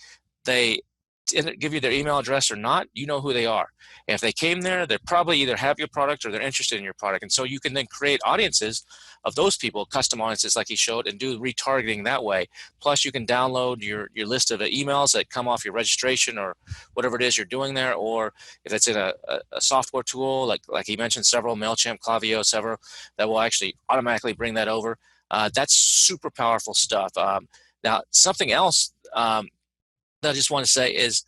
give you their email address or not, you know who they are. And if they came there, they probably either have your product or they're interested in your product. And so you can then create audiences of those people, custom audiences like he showed, and do retargeting that way. Plus you can download your list of emails that come off your registration or whatever it is you're doing there. Or if it's in a software tool, like he mentioned, several, MailChimp, Klaviyo, several, that will actually automatically bring that over. That's super powerful stuff. Now, something else that I just want to say is,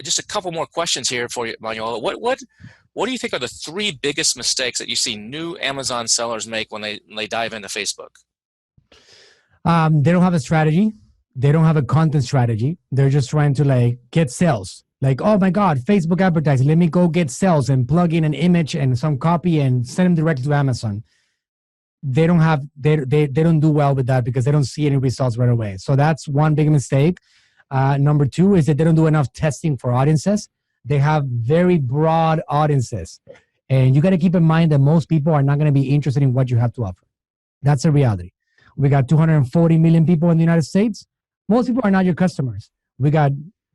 just a couple more questions here for you, Manuel. What do you think are the 3 biggest mistakes that you see new Amazon sellers make when they dive into Facebook? They don't have a strategy. They don't have a content strategy. They're just trying to get sales. Like, oh my God, Facebook advertising. Let me go get sales and plug in an image and some copy and send them directly to Amazon. They don't do well with that, because they don't see any results right away. So that's one big mistake. Number 2 is that they don't do enough testing for audiences. They have very broad audiences, and you got to keep in mind that most people are not going to be interested in what you have to offer. That's a reality. We got 240 million people in the United States. Most people are not your customers. We got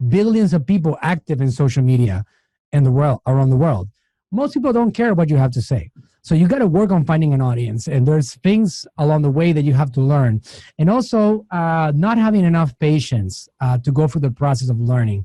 billions of people active in social media in the world, around the world. Most people don't care what you have to say. So you got to work on finding an audience, and there's things along the way that you have to learn. And also not having enough patience to go through the process of learning.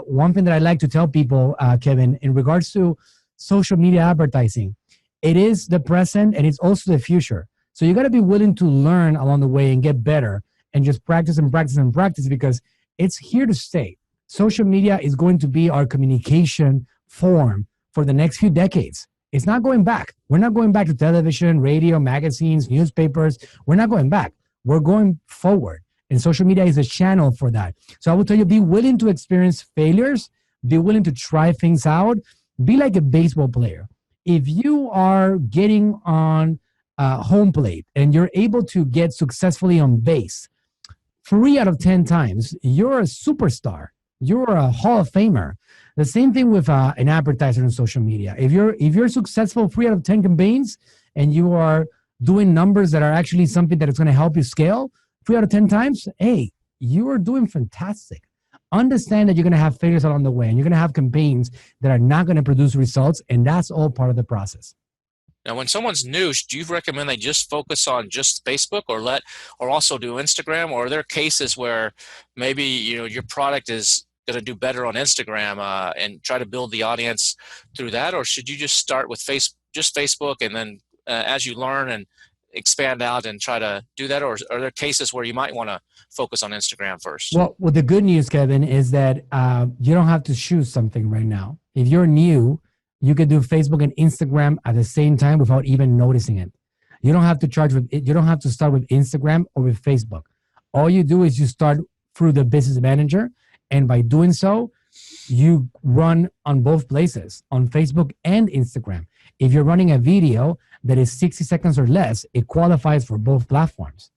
One thing that I like to tell people, Kevin, in regards to social media advertising, it is the present and it's also the future. So you got to be willing to learn along the way and get better, and just practice and practice and practice, because it's here to stay. Social media is going to be our communication form for the next few decades. It's not going back. We're not going back to television, radio, magazines, newspapers. We're not going back. We're going forward. And social media is a channel for that. So I will tell you, be willing to experience failures. Be willing to try things out. Be like a baseball player. If you are getting on home plate and you're able to get successfully on base 3 out of 10 times, you're a superstar. You're a Hall of Famer. The same thing with an advertiser on social media. If you're successful 3 out of 10 campaigns, and you are doing numbers that are actually something that is going to help you scale 3 out of 10 times, hey, you are doing fantastic. Understand that you're going to have failures along the way, and you're going to have campaigns that are not going to produce results, and that's all part of the process. Now, when someone's new, do you recommend they just focus on just Facebook, or also do Instagram? Or are there cases where maybe your product is going to do better on Instagram and try to build the audience through that? Or should you just start with just Facebook, and then as you learn and expand out and try to do that? Or are there cases where you might want to focus on Instagram first? Well, the good news, Kevin, is that you don't have to choose something right now. If you're new, you can do Facebook and Instagram at the same time without even noticing it. You don't have to you don't have to start with Instagram or with Facebook. All you do is you start through the business manager, and by doing so, you run on both places, on Facebook and Instagram. If you're running a video that is 60 seconds or less, it qualifies for both platforms.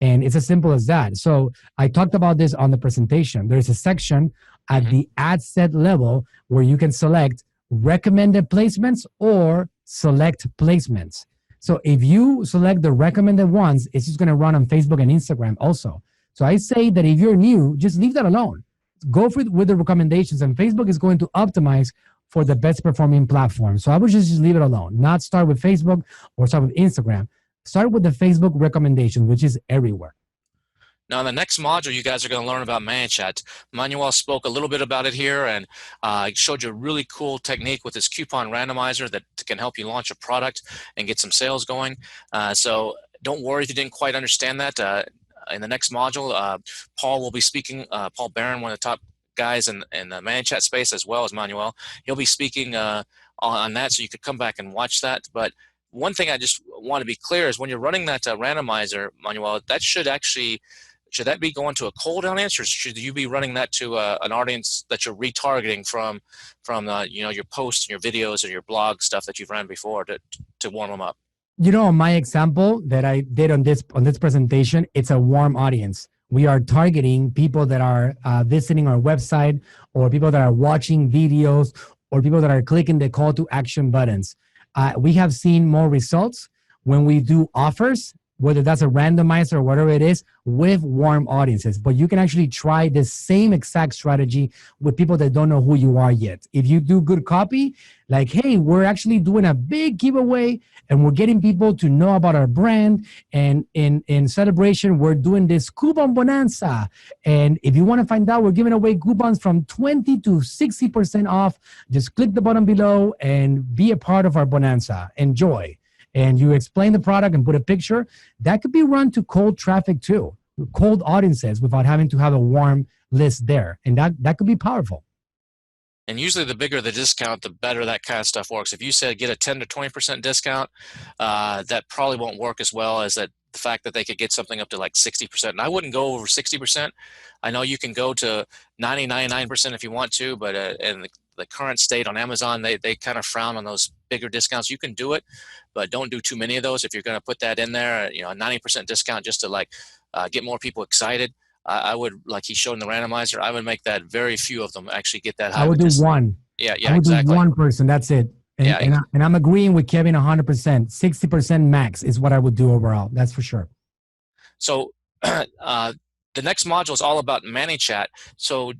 And it's as simple as that. So I talked about this on the presentation. There's a section at the ad set level where you can select recommended placements or select placements. So if you select the recommended ones, it's just going to run on Facebook and Instagram also. So I say that if you're new, just leave that alone. Go with the recommendations, and Facebook is going to optimize for the best performing platform. So I would just leave it alone, not start with Facebook or start with Instagram. Start with the Facebook recommendation, which is everywhere. Now, in the next module, you guys are going to learn about ManyChat. Manuel spoke a little bit about it here, and showed you a really cool technique with this coupon randomizer that can help you launch a product and get some sales going. So don't worry if you didn't quite understand that. In the next module, Paul will be speaking. Paul Barron, one of the top guys in the ManyChat space, as well as Manuel. He'll be speaking on that, so you could come back and watch that. But one thing I just want to be clear is when you're running that randomizer, Manuel, that should that be going to a cold audience, or should you be running that to an audience that you're retargeting from your posts and your videos or your blog stuff that you've ran before to warm them up? My example that I did on this presentation, it's a warm audience. We are targeting people that are visiting our website, or people that are watching videos, or people that are clicking the call to action buttons. We have seen more results when we do offers, whether that's a randomizer or whatever it is, with warm audiences. But you can actually try the same exact strategy with people that don't know who you are yet. If you do good copy, like, hey, we're actually doing a big giveaway and we're getting people to know about our brand. And in celebration, we're doing this coupon bonanza. And if you want to find out, we're giving away coupons from 20 to 60% off. Just click the button below and be a part of our bonanza. Enjoy. And you explain the product and put a picture. That could be run to cold traffic too, cold audiences, without having to have a warm list there. And that could be powerful. And usually the bigger the discount, the better that kind of stuff works. If you said get a 10 to 20% discount, that probably won't work as well as the fact that they could get something up to like 60%. And I wouldn't go over 60%. I know you can go to 99% if you want to, but in the current state on Amazon, they kind of frown on those bigger discounts. You can do it, but don't do too many of those. If you're going to put that in there, a 90% discount just to get more people excited. I would, like he showed in the randomizer, I would make that very few of them actually get that high. I would do one. Yeah, I would exactly. do one person. That's it. And I'm agreeing with Kevin 100%. 60% max is what I would do overall. That's for sure. So the next module is all about ManyChat. So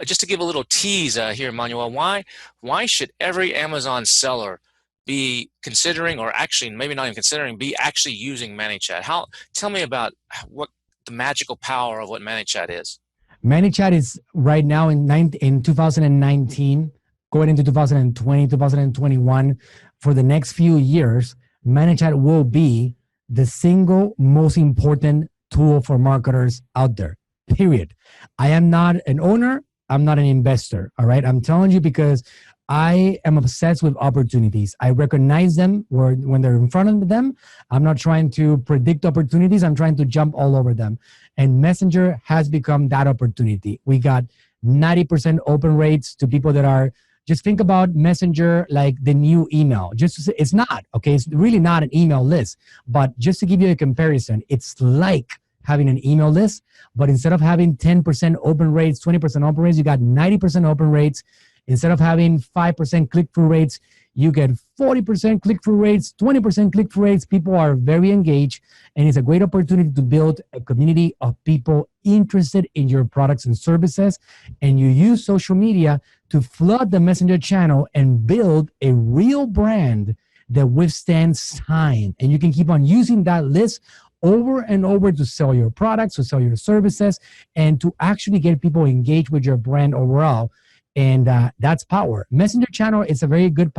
just to give a little tease here, Manuel, why should every Amazon seller be considering, or actually maybe not even considering, be actually using ManyChat? Tell me about what the magical power of what ManyChat is. ManyChat is right now in 2019, going into 2020, 2021, for the next few years, ManyChat will be the single most important tool for marketers out there, period. I am not an owner. I'm not an investor. All right. I'm telling you because I am obsessed with opportunities. I recognize them when they're in front of them. I'm not trying to predict opportunities. I'm trying to jump all over them. And Messenger has become that opportunity. We got 90% open rates to people that are, just think about Messenger like the new email. It's not, okay? It's really not an email list. But just to give you a comparison, it's like having an email list, but instead of having 10% open rates, 20% open rates, you got 90% open rates. Instead of having 5% click-through rates, you get 40% click-through rates, 20% click-through rates. People are very engaged, and it's a great opportunity to build a community of people interested in your products and services. And you use social media to flood the Messenger channel and build a real brand that withstands time. And you can keep on using that list over and over to sell your products, to sell your services, and to actually get people engaged with your brand overall. And that's power. Messenger channel is a very good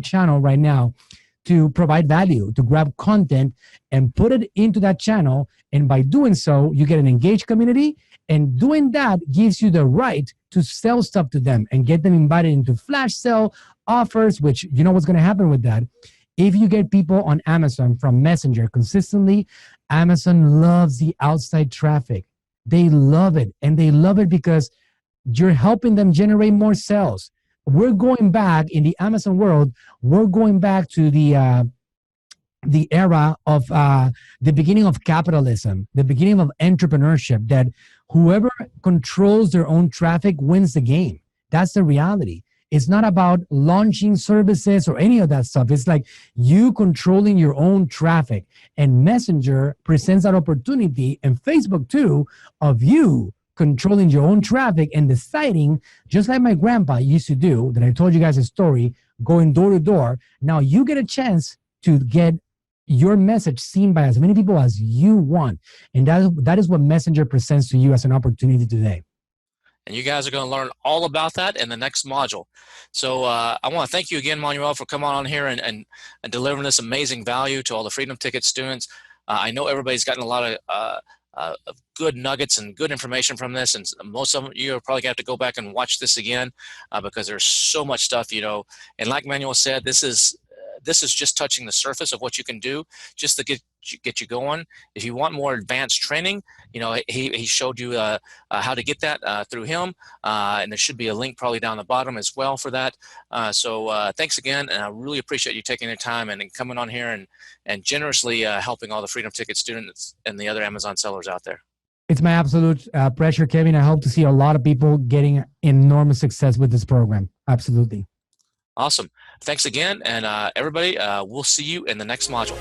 channel right now to provide value, to grab content and put it into that channel. And by doing so, you get an engaged community. And doing that gives you the right to sell stuff to them and get them invited into flash sale offers, which you know what's going to happen with that. If you get people on Amazon from Messenger consistently, Amazon loves the outside traffic. They love it. And they love it because you're helping them generate more sales. We're going back in the Amazon world. We're going back to the era of the beginning of capitalism, the beginning of entrepreneurship, that whoever controls their own traffic wins the game. That's the reality. It's not about launching services or any of that stuff. It's like you controlling your own traffic. And Messenger presents that opportunity, and Facebook too, of you controlling your own traffic and deciding, just like my grandpa used to do, that I told you guys a story, going door to door. Now you get a chance to get your message seen by as many people as you want. And that is what Messenger presents to you as an opportunity today. And you guys are going to learn all about that in the next module. So I want to thank you again, Manuel, for coming on here and delivering this amazing value to all the Freedom Ticket students. I know everybody's gotten a lot of good nuggets and good information from this, and most of you are probably going to have to go back and watch this again because there's so much stuff, you know. And like Manuel said, this is just touching the surface of what you can do just to get you going. If you want more advanced training, you know, he showed you how to get that through him, and there should be a link probably down the bottom as well for that. So thanks again, and I really appreciate you taking the time and coming on here and generously helping all the Freedom Ticket students and the other Amazon sellers out there. It's my absolute pleasure, Kevin. I hope to see a lot of people getting enormous success with this program. Absolutely. Awesome. Thanks again, and everybody, we'll see you in the next module.